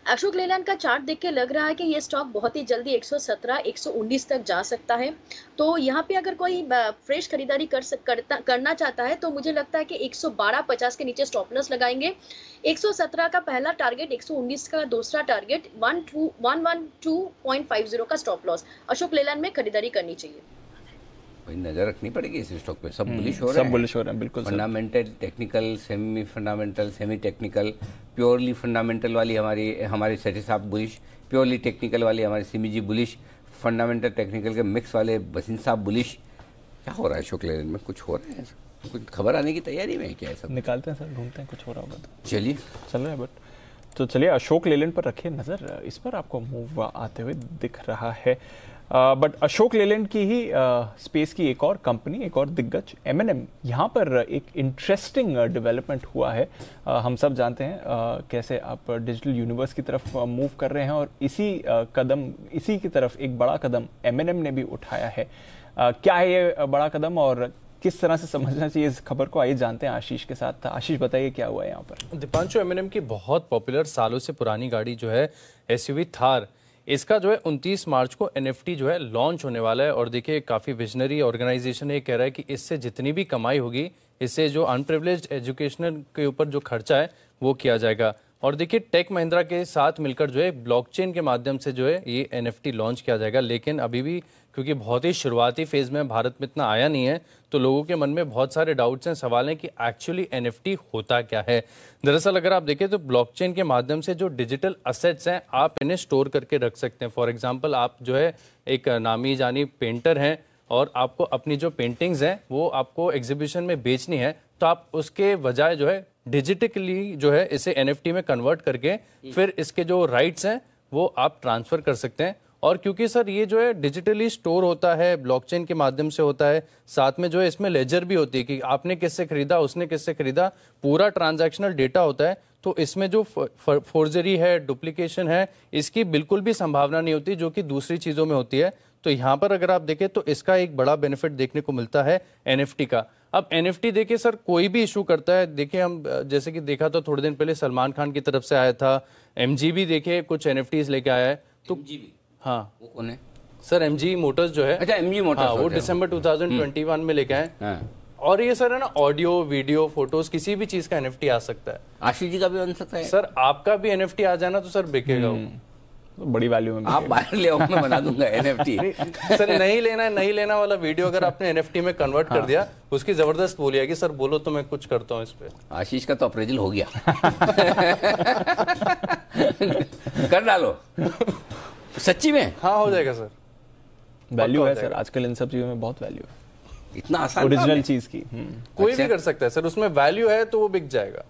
S9: अशोक लेलैंड का चार्ट देख के लग रहा है कि ये स्टॉक बहुत ही जल्दी 117, 119 तक जा सकता है। तो यहाँ पे अगर कोई फ्रेश खरीदारी करना चाहता है तो मुझे लगता है कि 112.50 के नीचे स्टॉप लॉस लगाएंगे। 117 का पहला टारगेट, 119 का दूसरा टारगेट, 112.50 का स्टॉप लॉस अशोक लेलैंड में खरीदारी करनी चाहिए।
S2: भाई नजर रखनी पड़ेगी इस स्टॉक पे। सब बुलिश हो रहे हैं,
S1: सब बुलिश हो रहे हैं, बिल्कुल।
S2: Fundamental, technical, semi fundamental, semi technical, purely fundamental वाली हमारे सेठी साहब बुलिश, प्योरली टेक्निकल वाली हमारे सिमी जी बुलिश, फंडामेंटल टेक्निकल के मिक्स वाले बसिन साहब बुलिश। क्या हो रहा है अशोक लेलैंड में? कुछ हो रहा है? कुछ खबर आने की तैयारी में है क्या? सब
S1: निकालते हैं सर, ढूंढते हैं कुछ हो रहा होगा तो।
S2: चलिए
S1: चल रहा है बट तो चलिए अशोक लेलैंड पर रखिए नजर। इस पर आपको मूव आते हुए दिख रहा है। बट अशोक लेलैंड की ही स्पेस की एक और कंपनी, एक और दिग्गज M&M, यहाँ पर एक इंटरेस्टिंग डेवलपमेंट हुआ है। हम सब जानते हैं कैसे आप डिजिटल यूनिवर्स की तरफ मूव कर रहे हैं और इसी की तरफ एक बड़ा कदम M&M ने भी उठाया है। क्या है ये बड़ा कदम और किस तरह से समझना चाहिए इस खबर को, आइए जानते हैं आशीष के साथ। आशीष बताइए क्या हुआ है यहाँ पर?
S15: दीपांशु, M&M की बहुत पॉपुलर सालों से पुरानी गाड़ी जो है SUV थार, इसका जो है 29 मार्च को NFT जो है लॉन्च होने वाला है। और देखिए काफ़ी विजनरी ऑर्गेनाइजेशन ये कह रहा है कि इससे जितनी भी कमाई होगी, इससे जो अनप्रिविलेज्ड एजुकेशनल के ऊपर जो खर्चा है वो किया जाएगा। और देखिए टेक महिंद्रा के साथ मिलकर जो है ब्लॉकचेन के माध्यम से जो है ये NFT लॉन्च किया जाएगा। लेकिन अभी भी क्योंकि बहुत ही शुरुआती फेज में भारत में इतना आया नहीं है, तो लोगों के मन में बहुत सारे डाउट्स हैं, सवाल हैं कि एक्चुअली NFT होता क्या है। दरअसल अगर आप देखें तो ब्लॉकचेन के माध्यम से जो डिजिटल असेट्स हैं आप इन्हें स्टोर करके रख सकते हैं। फॉर एग्जांपल आप जो है एक नामी जानी पेंटर हैं और आपको अपनी जो पेंटिंग्स हैं वो आपको एग्जीबिशन में बेचनी है, तो आप उसके बजाय जो है डिजिटली जो है इसे NFT में कन्वर्ट करके फिर इसके जो राइट्स हैं वो आप ट्रांसफर कर सकते हैं। और क्योंकि सर ये जो है डिजिटली स्टोर होता है, ब्लॉकचेन के माध्यम से होता है, साथ में जो है इसमें लेजर भी होती है कि आपने किससे खरीदा, उसने किससे खरीदा, पूरा ट्रांजैक्शनल डेटा होता है। तो इसमें जो फोर्जरी है, डुप्लीकेशन है, इसकी बिल्कुल भी संभावना नहीं होती जो कि दूसरी चीज़ों में होती है। तो यहाँ पर अगर आप देखें तो इसका एक बड़ा बेनिफिट देखने को मिलता है NFT का। अब NFT देखिए सर कोई भी इशू करता है, देखिए हम जैसे कि देखा था थोड़े दिन पहले सलमान खान की तरफ से आया था, MG भी देखिए कुछ NFTs लेके आया है। तो हाँ
S2: वो कौन है
S15: सर? MG मोटर्स जो है।
S2: अच्छा MG मोटर्स,
S15: हाँ, वो दिसंबर 2021 में लेके आए।
S2: हाँ।
S15: और ये सर है ना ऑडियो, वीडियो, फोटोज किसी भी चीज का NFT आ सकता है।
S2: आशीष जी का भी बन सकता है
S15: सर, आपका भी NFT आ जाना तो सर बिकेगा वो।
S1: तो बड़ी वैल्यू में
S2: आप बाहर ले आओ, मैं बना दूंगा NFT।
S15: सर नहीं लेना वाला वीडियो अगर आपने NFT में कन्वर्ट कर दिया, उसकी जबरदस्त बोलिए कि सर बोलो तो मैं कुछ करता हूँ इस पे।
S2: आशीष का तो अप्रेजल हो गया। कर डालो सच्ची में।
S15: हाँ हो जाएगा सर,
S1: वैल्यू है सर आजकल इन सब चीजों में, बहुत वैल्यू है।
S2: इतना आसान
S1: ओरिजिनल चीज की
S15: कोई भी कर सकता है सर, उसमें वैल्यू है तो वो बिक जाएगा।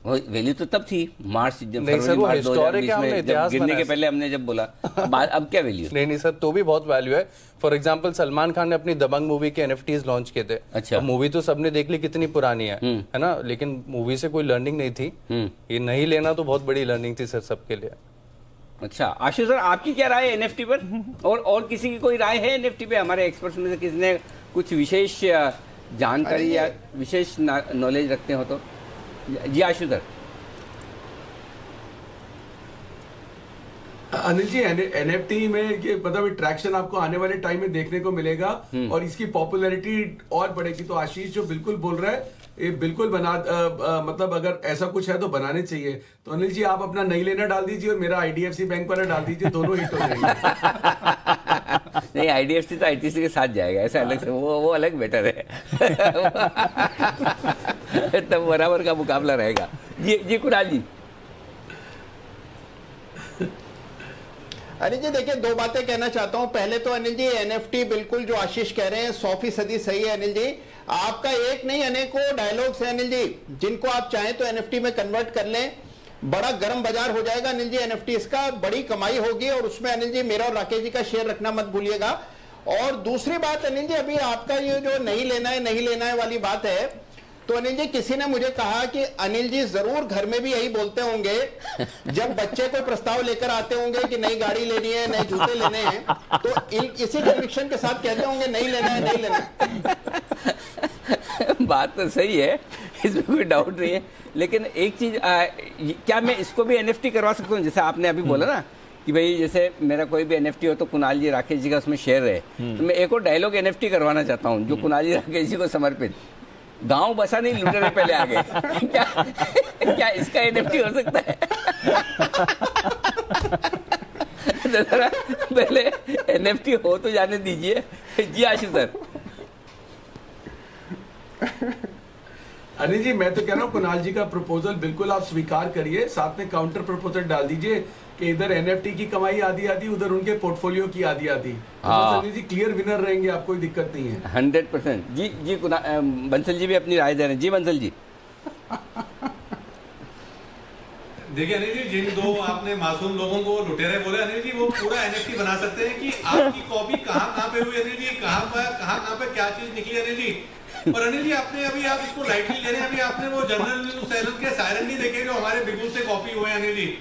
S2: वैल्यू तो तब थी मार्च
S15: नहीं सर, वो हिस्टोरिक है, हमने इतिहास
S2: गिरने के पहले हमने जब बोला, अब क्या वैल्यू?
S15: नहीं सर, तो भी बहुत वैल्यू है। फॉर एग्जांपल सलमान खान ने अपनी दबंग मूवी के NFTs लॉन्च किए थे।
S2: अच्छा,
S15: मूवी तो सबने देख ली कितनी पुरानी है ना, लेकिन मूवी से कोई लर्निंग नहीं थी। ये नहीं लेना तो बहुत बड़ी लर्निंग थी सर सबके लिए।
S2: अच्छा आशीष सर, आपकी क्या राय है एनएफटी पर? और किसी की कोई राय है एनएफटी पे? हमारे एक्सपर्ट्स में से किसी ने कुछ विशेष जानकारी या विशेष नॉलेज रखते हो तो? जी आशीष सर।
S10: अनिल जी, एनएफटी में ये मतलब ट्रैक्शन आपको आने वाले टाइम में देखने को मिलेगा और इसकी पॉपुलैरिटी और बढ़ेगी। तो आशीष जो बिल्कुल बोल रहा है ये बिल्कुल मतलब अगर ऐसा कुछ है तो बनाने चाहिए। तो अनिल जी आप अपना नहीं लेना डाल दीजिए और मेरा आईडीएफसी बैंक वाला डाल दीजिए, दोनों हिट हो जाएंगे।
S2: नहीं, आईडीएफसी तो आईटीसी के साथ जाएगा, ऐसा अलग से वो अलग बेटर है। तब बराबर का मुकाबला रहेगा। जी कुणाल जी।
S7: अनिल जी देखिए, दो बातें कहना चाहता हूं। पहले तो अनिल जी एनएफटी बिल्कुल जो आशीष कह रहे हैं 100% सही है अनिल जी। आपका एक नहीं अनेकों डायलॉग्स है अनिल जी, जिनको आप चाहें तो एनएफटी में कन्वर्ट कर लें। बड़ा गर्म बाजार हो जाएगा अनिल जी एनएफटी, इसका बड़ी कमाई होगी और उसमें अनिल जी मेरा और राकेश जी का शेयर रखना मत भूलिएगा। और दूसरी बात अनिल जी, अभी आपका ये जो नहीं लेना है वाली बात है, तो अनिल जी किसी ने मुझे कहा कि अनिल जी जरूर घर में भी यही बोलते होंगे जब बच्चे को प्रस्ताव लेकर आते होंगे कि नई गाड़ी लेनी है, नए जूते लेने हैं, तो इसी कन्विक्शन के साथ कहते होंगे नहीं लेना है, नहीं लेना है।
S2: बात तो सही है, इसमें कोई डाउट नहीं है। लेकिन एक चीज, क्या मैं इसको भी एनएफटी करवा सकता हूँ? जैसे आपने अभी बोला ना कि भाई जैसे मेरा कोई भी एनएफटी हो तो कुणाल जी राकेश जी का उसमें शेयर है, तो मैं एक और डायलॉग एनएफटी करवाना चाहता हूँ जो कुणाल जी राकेश जी को समर्पित। गांव बसा नहीं, लुटेरे पहले आ गए। क्या इसका एनएफटी हो सकता है? जरा पहले एनएफटी हो तो जाने दीजिए। जी आशीष सर।
S10: अनिल जी मैं तो कह रहा हूँ कुणाल जी का प्रपोजल बिल्कुल आप स्वीकार करिए, साथ में काउंटर प्रपोजल डाल दीजिए कि इधर एनएफटी की कमाई आधी आधी, उधर उनके पोर्टफोलियो की आधी आधी। अनिल जी क्लियर विनर रहेंगे, आप कोई दिक्कत नहीं है।
S2: 100%। जी बंसल जी भी अपनी राय दे रहे हैं। जी बंसल जी।
S6: देखिए अनिल जी, जिन दो आपने मासूम लोगों को लुटेरे बोले अनिल जी, वो पूरा एनएफटी बना सकते हैं कि आपकी कॉपी कहाँ पे हुई अनिल जी, कहाँ पे क्या चीज निकली अनिल जी। और अनिल जी आपने अभी आप इसको लाइटली ले रहे हैं, अभी आपने वो जनरल न्यूज चैनल के सायरन नहीं देखे जो हमारे बिगुल से कॉपी हुए अनिल जी।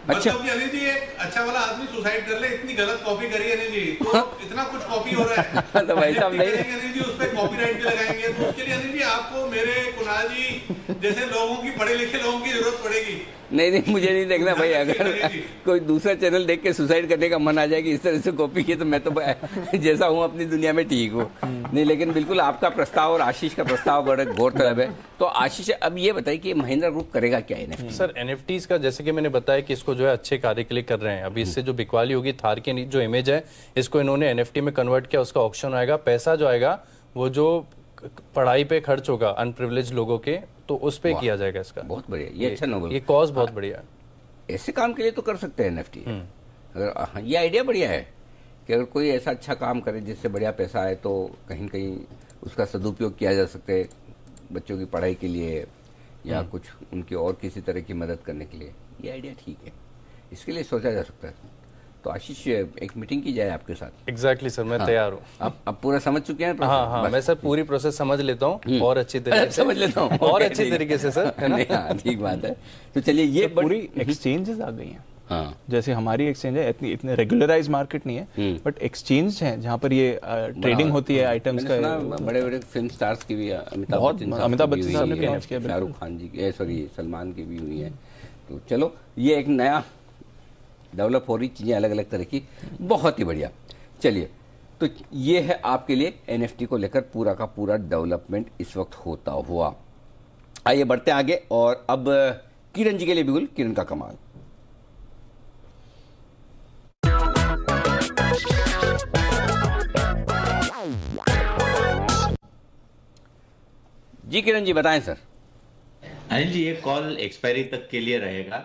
S6: मतलब कि अनिल जी एक अच्छा वाला आदमी सुसाइड कर ले, इतनी गलत कॉपी करी अनिल जी, तो इतना कुछ कॉपी हो रहा है।
S2: तो भाई साहब नहीं
S6: अनिल जी उस पर कॉपीराइट भी लगाएंगे, तो उसके लिए अनिल जी आपको मेरे कुणाल जी जैसे लोगों की, पढ़े लिखे लोगों की जरूरत पड़ेगी।
S2: नहीं मुझे नहीं देखना भाई, अगर कोई दूसरा चैनल देख के सुसाइड करने का मन आ जाए कि इस तरह से कॉपी की, तो मैं तो जैसा हूँ अपनी दुनिया में ठीक हूँ। नहीं, लेकिन बिल्कुल आपका प्रस्ताव और आशीष का प्रस्ताव बड़ा गौरतलब है। तो आशीष अब ये बताइए कि महिंद्रा ग्रुप करेगा क्या एनएफटी?
S15: सर एनएफटीज का जैसे कि मैंने बताया कि इसको जो है अच्छे कार्य के लिए कर रहे हैं। अभी इससे जो बिकवाली होगी, थार की जो इमेज है इसको इन्होंने एनएफटी में कन्वर्ट किया, उसका ऑक्शन आएगा, पैसा जो आएगा वो जो पढ़ाई पे खर्च होगा अनप्रिविलेज लोगों के, तो उस पे किया जाएगा इसका।
S2: बहुत बढ़िया, ये अच्छा नोबल,
S15: ये कॉज बहुत बढ़िया है।
S2: ऐसे काम के लिए तो कर सकते हैं एनएफटी। अगर ये आइडिया बढ़िया है कि अगर कोई ऐसा अच्छा काम करे जिससे बढ़िया पैसा आए, तो कहीं न कहीं उसका सदुपयोग किया जा सकता है बच्चों की पढ़ाई के लिए या कुछ उनकी और किसी तरह की मदद करने के लिए। ये आइडिया ठीक है, इसके लिए सोचा जा सकता है। तो आशीष एक मीटिंग की जाए आपके साथ।
S15: एग्जैक्टली सर, मैं तैयार हूँ।
S2: आप पूरा समझ चुके हैं?
S15: हाँ, मैं सर पूरी प्रोसेस समझ लेता हूँ और अच्छी तरीके से
S2: समझ लेता हूँ
S15: और अच्छी तरीके से सर, है ना?
S2: ठीक बात है। तो चलिए, ये
S1: पूरी एक्सचेंजेस आ गई हैं। हाँ, जैसे हमारी एक्सचेंज है, इतने रेगुलराइज मार्केट नहीं है, बट एक्सचेंज है जहाँ पर ये ट्रेडिंग होती है आइटम्स का।
S2: बड़े बड़े फिल्म स्टार्स की भी, अमिताभ बच्चन साहब ने लॉन्च किया, शाहरुख खान जी, सॉरी सलमान की भी हुई है। तो चलो, ये एक नया डेवलप हो रही चीजें अलग अलग तरह की, बहुत ही बढ़िया। चलिए, तो ये है आपके लिए एनएफटी को लेकर पूरा का पूरा डेवलपमेंट इस वक्त होता हुआ। आइए बढ़ते आगे, और अब किरण जी के लिए बिल्कुल किरण का कमाल। जी किरण जी बताएं सर।
S11: अनिल जी, ये कॉल एक्सपायरी तक के लिए रहेगा,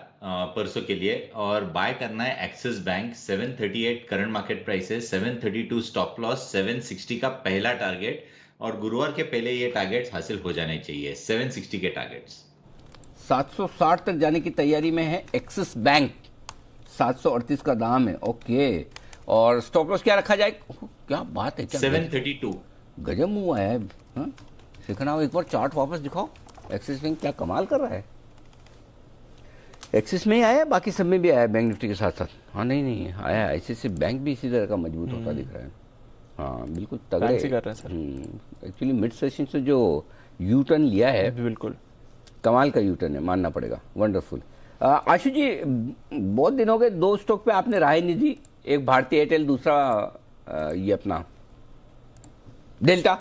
S11: परसों के लिए, और बाय करना है axis bank 738 current market price है, 732 स्टॉप लॉस, 760 का पहला टारगेट, और गुरुवार के पहले ये टारगेट्स हासिल हो जाने चाहिए, 760 के टारगेट्स।
S2: 760 तक जाने की तैयारी में है एक्सिस बैंक, 738 का दाम है। ओके, और स्टॉप लॉस क्या रखा जाए? क्या बात है, क्या
S11: 732
S2: गजब हुआ है। सीखना हो, एक बार चार्ट वापस दिखाओ। एक्सिस बैंक क्या कमाल कर रहा है। एक्सिस में ही आया, बाकी सब में भी आया बैंक निफ्टी के साथ साथ। हाँ नहीं आया, ICICI बैंक भी इसी तरह का मजबूत होता दिख रहा है। हाँ बिल्कुल तगड़े
S1: कर रहे हैं सर।
S2: एक्चुअली मिड सेशन से जो यू टर्न लिया है
S1: बिल्कुल
S2: कमाल का यू टर्न है, मानना पड़ेगा, वंडरफुल। आशु जी, बहुत दिन हो गए 2 स्टॉक पे आपने राय नहीं दी, एक भारती एयरटेल, दूसरा ये अपना डेल्टा।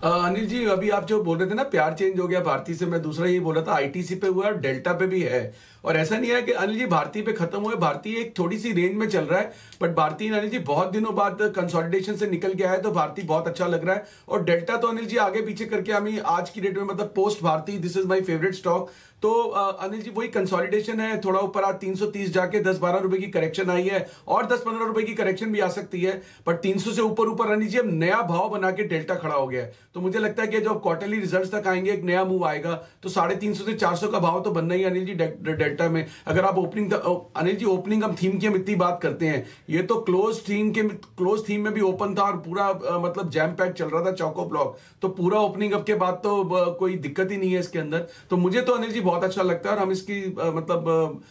S10: अनिल जी, अभी आप जो बोल रहे थे ना प्यार चेंज हो गया भारती से, मैं दूसरा यही बोल रहा था, ITC पे हुआ है और डेल्टा पे भी है। और ऐसा नहीं है कि अनिल जी भारती पे खत्म हुए, भारती एक थोड़ी सी रेंज में चल रहा है, बट भारती अनिल जी बहुत दिनों बाद कंसोलिडेशन से निकल के आया है, तो भारती बहुत अच्छा लग रहा है। और डेल्टा तो अनिल जी आगे पीछे करके हमें आज की डेट में मतलब post Bharti this is my favourite stock. तो अनिल जी वही कंसोलिडेशन है, थोड़ा ऊपर आज 330 जाके 10-12 रुपए की करेक्शन आई है और 10-15 रुपए की करेक्शन भी आ सकती है, बट 300 से ऊपर अनिल जी अब नया भाव बना के डेल्टा खड़ा हो गया है। तो मुझे लगता है कि जब क्वार्टरली रिजल्ट्स तक आएंगे एक नया मूव आएगा, तो 350 से 400 का भाव तो बनना ही अनिल जी डेल्टा में। अगर आप ओपनिंग अनिल जी ओपनिंग हम थीम की हम इतनी बात करते हैं, ये तो क्लोज थीम में भी ओपन था और पूरा मतलब जैम पैक चल रहा था चौको ब्लॉक, तो पूरा ओपनिंग अप के बाद तो कोई दिक्कत ही नहीं है इसके अंदर। तो मुझे तो अनिल जी बहुत अच्छा लगता है और हम इसकी मतलब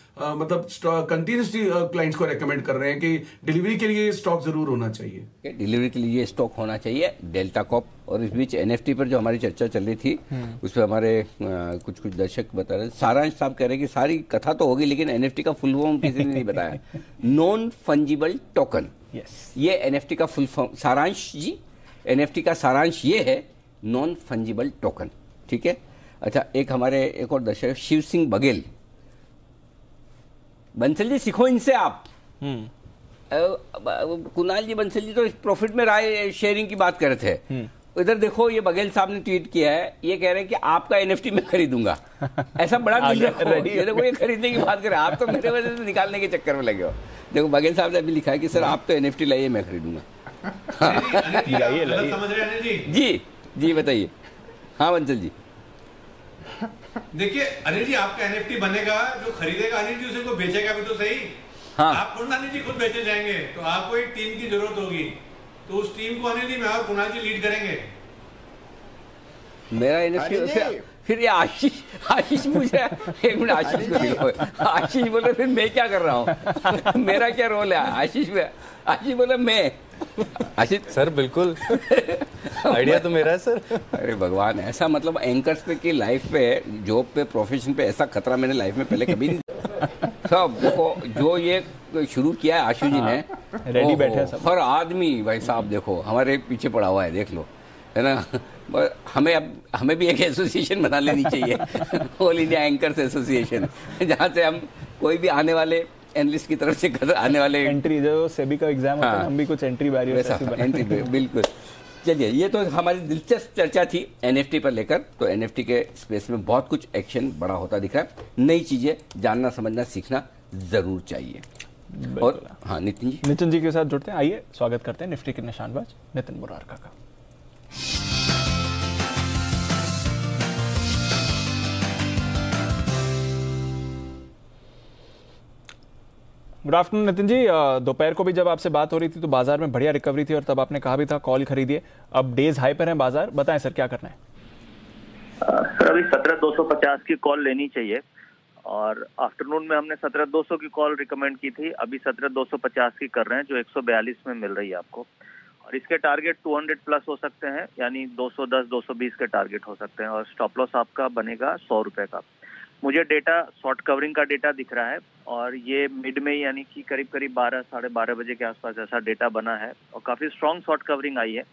S10: कंटिन्यूसली क्लाइंट्स को रेकमेंड कर रहे हैं कि डिलीवरी के लिए स्टॉक जरूर होना चाहिए।
S2: डिलीवरी के लिए स्टॉक होना चाहिए डेल्टा कॉप। और इस बीच NFT पर जो हमारी चर्चा चल रही थी उस पर हमारे कुछ दर्शक बता रहे, सारांश साहब कह रहे हैं कि सारी कथा तो होगी लेकिन NFT का फुल फॉर्म किसी ने नहीं बताया। नॉन फंजिबल टोकन, ये NFT का फुल फॉर्म। सारांश जी, NFT का सारांश ये है नॉन फंजिबल टोकन, ठीक है। अच्छा, एक हमारे एक और दर्शक शिव सिंह बघेल, बंसल जी सीखो इनसे आप। कुणाल जी बंसल जी तो प्रॉफिट में राय शेयरिंग की बात कर रहे थे, इधर देखो ये बघेल साहब ने ट्वीट किया है, ये कह रहे हैं कि आपका NFT में खरीदूंगा। ऐसा बड़ा दिल रखो, ये देखो ये खरीदने की बात करें, आप तो मेरे वजह से निकालने के चक्कर में लगे हो। देखो बघेल साहब ने अभी लिखा है कि सर आप तो NFT लाइए, मैं खरीदूंगा। जी बताइए। हाँ बंसल जी,
S6: देखिए अनिल जी आपका NFT बनेगा, जो खरीदेगा अनिल जी उसे को बेचेगा भी तो सही।
S2: हाँ।
S6: आप अनिल जी खुद बेचे जाएंगे तो आपको एक टीम की जरूरत होगी, तो उस टीम को अनिल जी मैं और कुणाल जी लीड करेंगे।
S2: मेरा NFT फिर ये आशीष मुझे एक मिनट, आशीष बोले फिर मैं क्या कर रहा हूँ, मेरा क्या रोल है? आशीष बोले मैं। आशीष
S15: सर बिल्कुल आइडिया तो मेरा है सर।
S2: अरे भगवान, ऐसा मतलब एंकर्स पे की लाइफ पे, जॉब पे, प्रोफेशन पे ऐसा खतरा मैंने लाइफ में पहले कभी नहीं। सब देखो जो ये शुरू किया है आशु जी ने,
S1: रेडी बैठे सब,
S2: हर आदमी भाई साहब देखो हमारे पीछे पड़ा हुआ है, देख लो, है ना। हमें भी एक एसोसिएशन बना लेनी चाहिए, ऑल इंडिया एंकर्स एसोसिएशन, जहाँ से हम कोई भी आने वाले एनालिस्ट की तरफ से आने वाले
S1: एंट्री जो सेबी का एग्जाम होता है, हम भी कुछ एंट्री बैरियर
S2: एंट्री बिल्कुल। चलिए, ये तो हमारी दिलचस्प चर्चा थी NFT पर लेकर। तो NFT के स्पेस में बहुत कुछ एक्शन बड़ा होता दिख रहा है, नई चीजें जानना समझना सीखना जरूर चाहिए। और हाँ नितिन जी
S1: के साथ जुड़ते हैं, आइए स्वागत करते हैं निफ्टी के निशानबाज नितिन मुरारका का। Good afternoon Nitin ji. दोपहर को भी जब आपसे बात हो रही थी तो बाजार में बढ़िया रिकवरी थी और तब आपने कहा भी था कॉल खरीदिए। अब डेज हाई पर है बाजार, बताएं सर क्या करना है?
S16: सर अभी 17,250 की कॉल लेनी चाहिए और आफ्टरनून में हमने 17,200 की कॉल रिकमेंड की थी, अभी 17,250 की कर रहे हैं जो 142 में मिल रही है आपको। और इसके टारगेट 200 प्लस हो सकते हैं, यानी 210 220 के टारगेट हो सकते हैं और स्टॉप लॉस आपका बनेगा 100 रुपए का। मुझे डेटा शॉर्ट कवरिंग का डेटा दिख रहा है और ये मिड में यानी कि करीब 12 साढ़े 12 बजे के आसपास ऐसा डेटा बना है और काफी स्ट्रॉन्ग शॉर्ट कवरिंग आई है।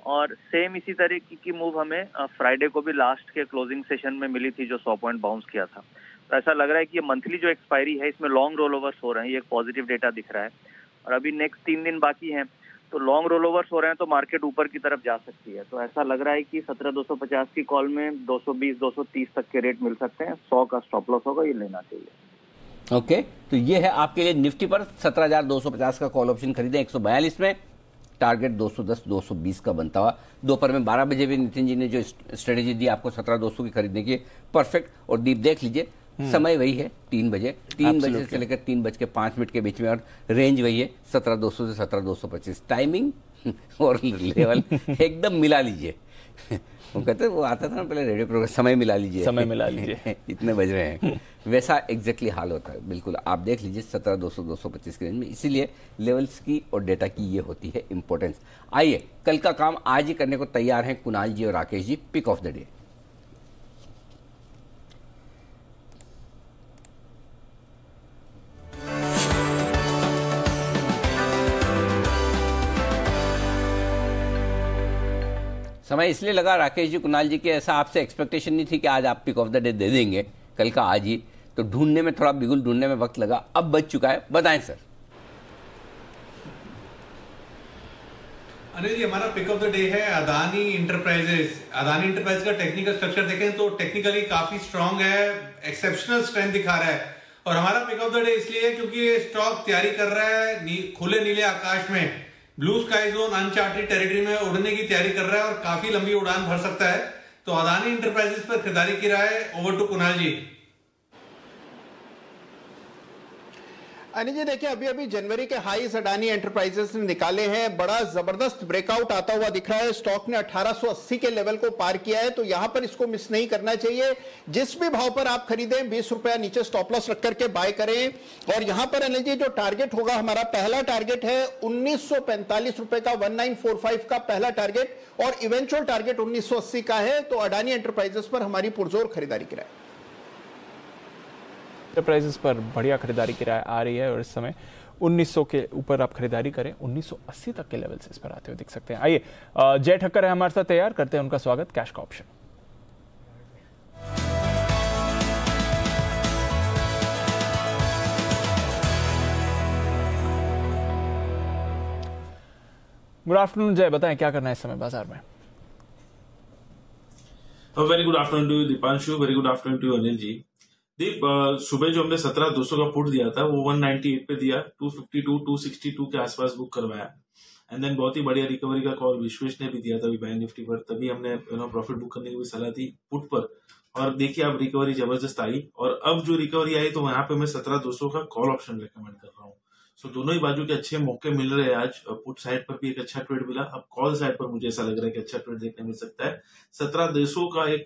S16: और सेम इसी तरीके की मूव हमें फ्राइडे को भी लास्ट के क्लोजिंग सेशन में मिली थी जो 100 पॉइंट बाउंस किया था। तो ऐसा लग रहा है कि ये मंथली जो एक्सपायरी है इसमें लॉन्ग रोल ओवर्स हो रहे हैं, ये एक पॉजिटिव डेटा दिख रहा है। और अभी नेक्स्ट 3 दिन बाकी हैं तो लॉन्ग रोल ओवर्स हो रहे हैं तो मार्केट ऊपर की तरफ जा सकती है। तो ऐसा लग रहा है कि 17,250 की कॉल में 220 230 तक के रेट मिल सकते हैं, 100 का स्टॉप लॉस होगा, ये लेना चाहिए।
S2: ओके, तो ये है आपके लिए निफ्टी पर 17,250 का कॉल ऑप्शन खरीदे 142 में, टारगेट 210 220 का बनता हुआ। दोपहर में 12 बजे भी नितिन जी ने जो स्ट्रेटेजी दी आपको 17,200 की खरीदने की, परफेक्ट। और दीप देख लीजिए समय वही है 3 बजे, 3 बजे से लेकर 3:05 के बीच में, और रेंज वही है 17,200 से 17,225। टाइमिंग और लेवल एकदम मिला लीजिए। वो कहते हैं, वो आता था ना पहले रेडियो प्रोग्राम, समय मिला लीजिए,
S1: समय मिला लीजिए
S2: इतने बज रहे हैं, वैसा एग्जैक्टली हाल होता है। बिल्कुल आप देख लीजिए 17,200 225 की रेंज में। इसीलिए लेवल्स की और डेटा की ये होती है इंपॉर्टेंस। आइए, कल का काम आज ही करने को तैयार हैं कुणाल जी और Rakesh ji. Pick of the day. समय इसलिए लगा राकेश जी, कुणाल जी के ऐसा आपसे एक्सपेक्टेशन नहीं थी कि आज आप पिक ऑफ द डे दे देंगे, कल का आज ही, तो ढूंढने में थोड़ा बिगुल ढूंढने में वक्त लगा, अब बच चुका है, बताएं सर।
S6: अनिल जी, हमारा पिक ऑफ द डे है अदानी इंटरप्राइजेस। अदानी इंटरप्राइजेस का टेक्निकल स्ट्रक्चर देखें तो टेक्निकली काफी स्ट्रांग है, एक्सेप्शनल स्ट्रेंथ दिखा रहा है, और हमारा पिक ऑफ द डे इसलिए है क्योंकि ये स्टॉक तैयारी कर रहा है खुले नीले आकाश में, blue sky zone, uncharted territory में उड़ने की तैयारी कर रहा है और काफी लंबी उड़ान भर सकता है। तो अदानी इंटरप्राइजेस पर खरीदारी की राय। ओवर टू कुणाल जी।
S7: अनिल जी देखिए, अभी अभी जनवरी के हाईज अडानी एंटरप्राइजेस ने निकाले हैं, बड़ा जबरदस्त ब्रेकआउट आता हुआ दिख रहा है। स्टॉक ने 1880 के लेवल को पार किया है, तो यहां पर इसको मिस नहीं करना चाहिए। जिस भी भाव पर आप खरीदें 20 रुपया नीचे स्टॉप लॉस रख करके बाय करें। और यहां पर अनिल जी जो टारगेट होगा, हमारा पहला टारगेट है 1945 रुपए का, 1945 का पहला टारगेट, और इवेंचुअल टारगेट 1980 का है। तो अडानी एंटरप्राइजेस पर हमारी पुरजोर खरीदारी की राय।
S1: एंटरप्राइजेस पर बढ़िया खरीदारी की राय आ रही है, और इस समय 1900 के ऊपर आप खरीदारी करें, 1980 तक के लेवल से इस पर आते हुए दिख सकते हैं। आइए, जय ठक्कर है हमारे साथ तैयार, करते हैं उनका स्वागत। कैश का ऑप्शन। गुड आफ्टरनून जय, बताएं क्या करना है इस समय बाजार में।
S17: Very good afternoon to Deepanshu, very good afternoon to Anil ji. Deep, सुबह जो हमने 17,200 का पुट दिया था वो 198 पे दिया, 252 262 के आसपास बुक करवाया, एंड देन बहुत ही बढ़िया रिकवरी का कॉल विश्वेश ने भी दिया था बैंक निफ्टी पर, तभी हमने प्रॉफिट बुक करने की भी सलाह दी पुट पर, और देखिए अब रिकवरी जबरदस्त आई, और अब जो रिकवरी आई तो वहां पे मैं 17,200 का कॉल ऑप्शन रिकमेंड कर रहा हूँ। सो दोनों ही बाजू के अच्छे मौके मिल रहे हैं आज। पुट साइड पर भी एक अच्छा ट्रेड मिला, अब कॉल साइड पर मुझे ऐसा लग रहा है कि अच्छा ट्रेड देखने मिल सकता है। 17,200 का एक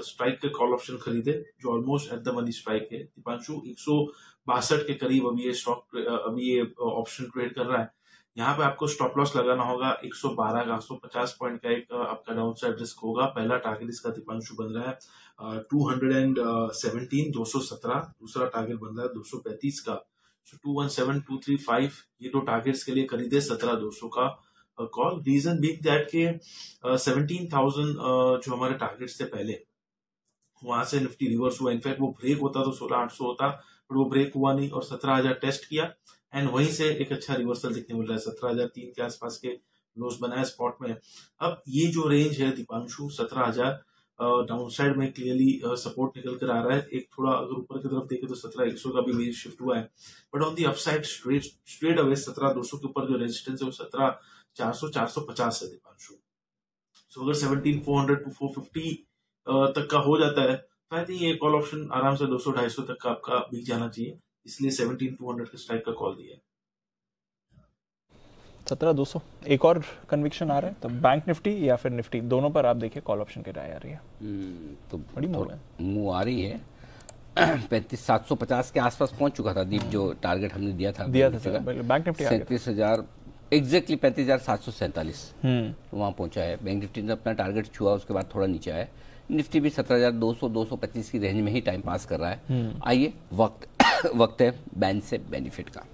S17: स्ट्राइक का कॉल ऑप्शन खरीदे, जो almost at the money strike है। दीपांशु 162 के करीब अभी ये स्टॉक, अभी ये ऑप्शन ट्रेड कर रहा है। यहाँ पे आपको स्टॉप लॉस लगाना होगा 112 का, 150 पॉइंट का एक आपका डाउन साइड रिस्क होगा। पहला टारगेट इसका दीपांशु बन रहा है 217 217, दूसरा टारगेट बन रहा है 235 का, 217 235, ये दो टारगेट्स के लिए खरीदे 17,200 का कॉल। रीजन बीइंग दैट के 17,000 जो हमारे टारगेट्स थे पहले, वहां से निफ्टी रिवर्स हुआ। इनफैक्ट वो ब्रेक होता तो 16,800 होता, पर वो ब्रेक हुआ नहीं और 17,000 टेस्ट किया, एंड वहीं से एक अच्छा रिवर्सल देखने मिल रहा है। 17,003 के आसपास के लोस बनाया स्पॉट में। अब ये जो रेंज है दीपांशु 17,000, डाउन साइड में क्लियरली सपोर्ट निकल कर आ रहा है। एक थोड़ा अगर ऊपर की तरफ देखें तो 17,100 का भी बेस शिफ्ट हुआ है, but on the upside straight away 17,200 के ऊपर जो रेजिस्टेंस है वो 17,400 450 है दीपांशु। सो अगर 17,400 to 450 तक का हो जाता है तो आई थिंक ये कॉल ऑप्शन आराम से 200-250 तक का आपका बिक जाना चाहिए, इसलिए 17,200 के स्ट्राइक का कॉल दिया है।
S1: 17,200 एक और कन्विक्शन आ रहा है, तो बैंक निफ्टी या फिर निफ्टी, दोनों पर आप देखिए कॉल ऑप्शन की राय आ रही है।
S2: तो
S1: बड़ी मूव है,
S2: मूव आ रही है। 35,750 के आसपास पहुंच चुका था दीप, जो टारगेट हमने दिया था
S1: बैंक निफ्टी
S2: 37,000 एग्जैक्टली 35,747 वहां पहुंचा है। बैंक निफ्टी ने अपना टारगेट छुआ, उसके बाद थोड़ा नीचे आया। निफ्टी भी 17,200 225 की रेंज में ही टाइम पास कर रहा है। आइए, वक्त है बैंक से बेनिफिट का।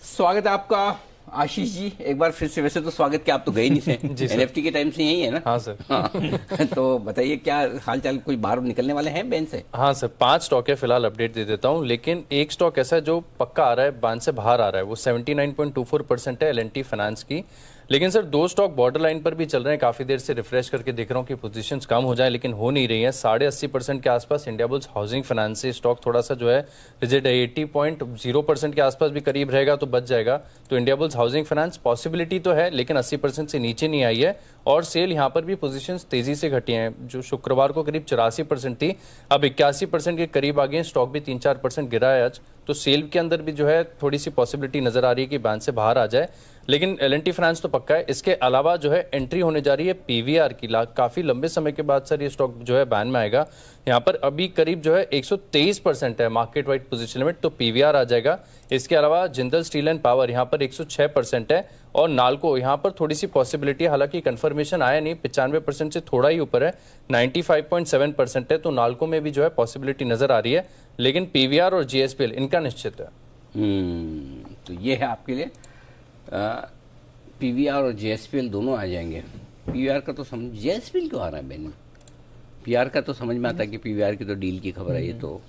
S2: स्वागत है आपका आशीष जी एक बार फिर से। वैसे तो स्वागत क्या, आप तो गए नहीं थे एनएफटी के टाइम से यही है ना?
S15: हाँ सर।
S2: हाँ। तो बताइए क्या हाल चाल, कोई बाहर निकलने वाले हैं बैंक से?
S15: हाँ सर, 5 स्टॉक है फिलहाल, अपडेट दे देता हूँ, लेकिन एक स्टॉक ऐसा है जो पक्का आ रहा है, बांध से बाहर आ रहा है, वो 79.24% है, L&T फाइनेंस की। लेकिन सर 2 स्टॉक बॉर्डर लाइन पर भी चल रहे हैं, काफी देर से रिफ्रेश करके देख रहा हूँ कि पोजीशंस कम हो जाए, लेकिन हो नहीं रही है। 80.5% के आसपास इंडिया बुल्स हाउसिंग फाइनेंस से स्टॉक थोड़ा सा जो है रिजिड है, 80.0% के आसपास भी करीब रहेगा तो बच जाएगा। तो India bulls housing finance possibility तो है, लेकिन 80% से नीचे नहीं आई है और सेल यहाँ पर भी पोजीशंस तेजी से घटी हैं। जो शुक्रवार को करीब 84% थी, अब 81% के करीब आ गई है। स्टॉक भी 3-4% गिरा है आज, तो सेल के अंदर भी जो है थोड़ी सी पॉसिबिलिटी नजर आ रही है कि बैंड से बाहर आ जाए, लेकिन L&T फाइनेंस तो पक्का है। इसके अलावा जो है एंट्री होने जा रही है PVR की, काफी लंबे समय के बाद सर ये स्टॉक जो है बैन में आएगा। यहाँ पर अभी करीब जो है 123% है मार्केट वाइड पोजीशन लिमिट, तो PVR आ जाएगा। इसके अलावा जिंदल स्टील एंड पावर यहाँ पर 106% है और नाल्को यहाँ पर थोड़ी सी पॉसिबिलिटी है, हालांकि कंफर्मेशन आया नहीं, 95% से थोड़ा ही ऊपर है, 95.7% है, तो नाल्को में भी जो है पॉसिबिलिटी नजर आ रही है, लेकिन PVR और GSPL इनका निश्चित है।
S2: तो ये है आपके लिए PVR और GSPL दोनों आ जाएंगे। PVR का तो समझ, GSPL क्यों आ रहा है मैंने? PR का तो समझ में आता है कि PVR की तो डील की खबर है ये तो,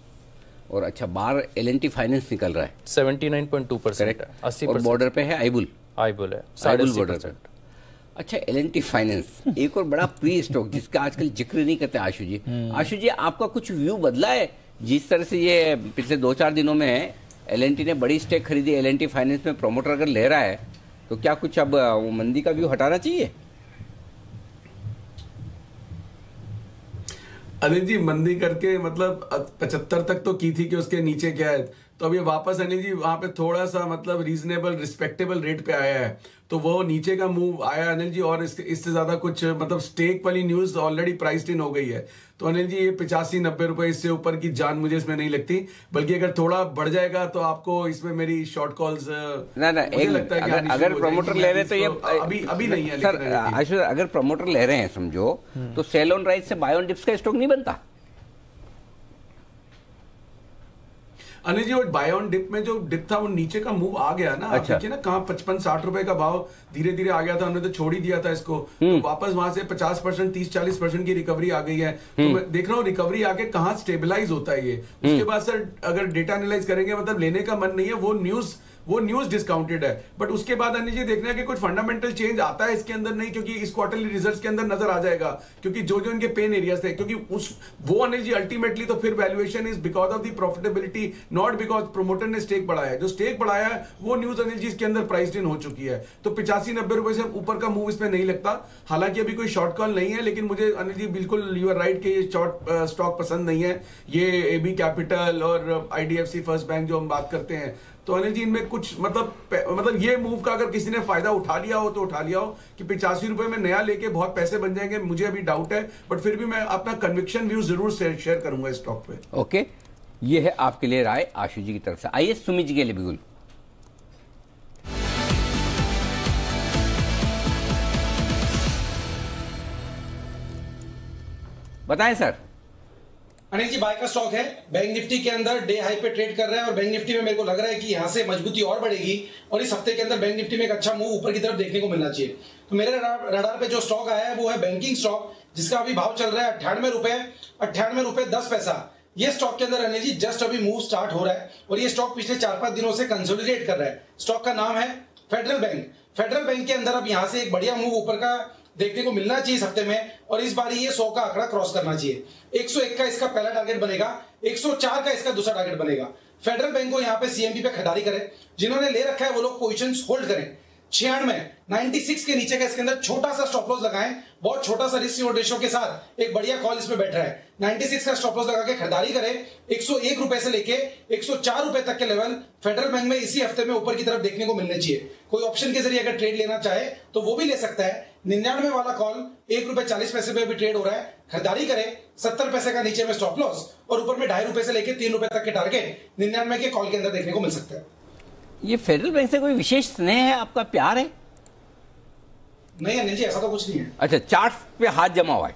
S2: और अच्छा बाहर L&T फाइनेंस निकल रहा है
S15: 79.2%, 80%,
S2: और बॉर्डर पे है आईबुल
S15: है
S2: आईबुल बॉर्डर पे। अच्छा L&T फाइनेंस एक और बड़ा प्री स्टॉक जिसका आजकल जिक्र नहीं करते। आशु जी आपका कुछ व्यू बदला है? जिस तरह से ये पिछले 2-4 दिनों में L&T ने बड़ी स्टेक खरीदी, L&T फाइनेंस में प्रमोटर अगर ले रहा है तो क्या कुछ अब वो मंदी का व्यू हटाना चाहिए?
S10: अनिल जी मंदी करके मतलब 75 तक तो की थी कि उसके नीचे क्या है, तो अब ये वापस अनिल जी वहां पे थोड़ा सा मतलब रीजनेबल रिस्पेक्टेबल रेट पे आया है, तो वो नीचे का मूव आया अनिल जी। और इससे ज्यादा कुछ मतलब स्टेक वाली न्यूज ऑलरेडी प्राइस्ड इन हो गई है, तो अनिल जी ये 85-90 रुपए इससे ऊपर की जान मुझे इसमें नहीं लगती, बल्कि अगर थोड़ा बढ़ जाएगा तो आपको इसमें मेरी शॉर्ट कॉल्स
S2: ना एक लगता है कि अगर प्रमोटर ले रहे हैं तो ये
S10: अभी नहीं है
S2: सर। आशु अगर प्रमोटर ले रहे हैं समझो तो सेल ऑन राइट से बाय ऑन डिप्स का स्टॉक नहीं बनता।
S10: अनिल जी वो बाय ऑन डिप में जो डिप था वो नीचे का मूव आ गया ना। अच्छा। देखिए ना कहाँ 55-60 रुपए का भाव धीरे धीरे आ गया था, हमने तो छोड़ ही दिया था इसको, तो वापस वहां से 50%, 30-40% की रिकवरी आ गई है। तो मैं देख रहा हूँ रिकवरी आके कहाँ स्टेबलाइज होता है ये। उसके बाद सर अगर डेटा एनालाइज करेंगे मतलब लेने का मन नहीं है, वो न्यूज डिस्काउंटेड है, बट उसके बाद अनिल जी देखना है कि कुछ फंडामेंटल चेंज आता है इसके अंदर नहीं, क्योंकि इस क्वार्टरली रिजल्ट्स के अंदर नजर आ जाएगा, क्योंकि जो जो इनके पेन एरियाज थे, क्योंकि वो अनिल जी अल्टीमेटली तो फिर valuation is because of the profitability, not because promoter ने स्टेक बढ़ाया है। जो स्टेक बढ़ाया है वो न्यूज अनिल जी इसके अंदर प्राइस्ड इन हो चुकी है, तो 85-90 रुपए से ऊपर का मूव इसमें नहीं लगता। हालांकि अभी कोई शॉर्ट कॉल नहीं है, लेकिन मुझे अनिल जी बिल्कुल यू आर राइट कि ये शॉर्ट स्टॉक पसंद नहीं है। ये AB कैपिटल और IDFC फर्स्ट बैंक जो हम बात करते हैं, तो अनिल जी इनमें कुछ मतलब ये मूव का अगर किसी ने फायदा उठा लिया हो तो उठा लिया हो कि 85 रुपए में नया लेके बहुत पैसे बन जाएंगे, मुझे अभी डाउट है, बट फिर भी मैं अपना कन्विक्शन व्यू जरूर शेयर करूंगा इस स्टॉक पे।
S2: ओके, ये है आपके लिए राय आशु जी की तरफ से। आइए सुमित जी के लिए बिल्कुल बताएं सर।
S8: अनिल जी बाय का स्टॉक है, बैंक निफ्टी के अंदर डे हाई पे ट्रेड कर रहा है और बैंक निफ्टी में मेरे को लग रहा है कि यहाँ से मजबूती और बढ़ेगी और इस हफ्ते के अंदर बैंक निफ्टी में एक अच्छा मूव ऊपर की तरफ देखने को मिलना चाहिए। तो मेरे रडार पे जो स्टॉक आया है वो है बैंकिंग स्टॉक, जिसका अभी भाव चल रहा है 98 रुपए 10 पैसा। ये स्टॉक के अंदर अनिल जी जस्ट अभी मूव स्टार्ट हो रहा है और ये स्टॉक पिछले 4-5 दिनों से कंसोलिडेट कर रहा है। स्टॉक का नाम है फेडरल बैंक। फेडरल बैंक के अंदर अब यहाँ से एक बढ़िया मूव ऊपर का देखने को मिलना चाहिए इस हफ्ते में, और इस बार ये 100 का आंकड़ा क्रॉस करना चाहिए। 101 का इसका पहला टारगेट बनेगा, 104 का इसका दूसरा टारगेट बनेगा। फेडरल बैंक को यहाँ पे CMB पे खरीदारी करें, जिन्होंने ले रखा है वो लोग पोजीशंस होल्ड करें। 96 के नीचे का इसके अंदर छोटा सा स्टॉप लॉस लगाएं, बहुत छोटा सा रिस्क रिवॉर्ड रेशियो के साथ एक बढ़िया कॉल इसमें बैठ रहा है। 96 का स्टॉप लॉस लगा के खरीदारी करें। 101 रुपए से लेके 104 रुपए तक के लेवल फेडरल बैंक में इसी हफ्ते में ऊपर की तरफ देखने को मिलने चाहिए। कोई ऑप्शन के जरिए अगर ट्रेड लेना चाहे तो वो भी ले सकता है। 99 वाला कॉल 1 रुपए 40 पैसे पे भी ट्रेड हो रहा है, खरीदारी करें। 70 पैसे का नीचे में स्टॉप लॉस और ऊपर में 2.5 रुपए से लेके 3 रुपए तक के टारगेट 99 के कॉल के अंदर देखने को मिल सकता है।
S2: ये फेडरल बैंक से कोई विशेष स्नेह है, आपका प्यार है?
S8: नहीं अनिल जी ऐसा तो कुछ नहीं है।
S2: अच्छा, चार्ट पे हाथ जमा हुआ है?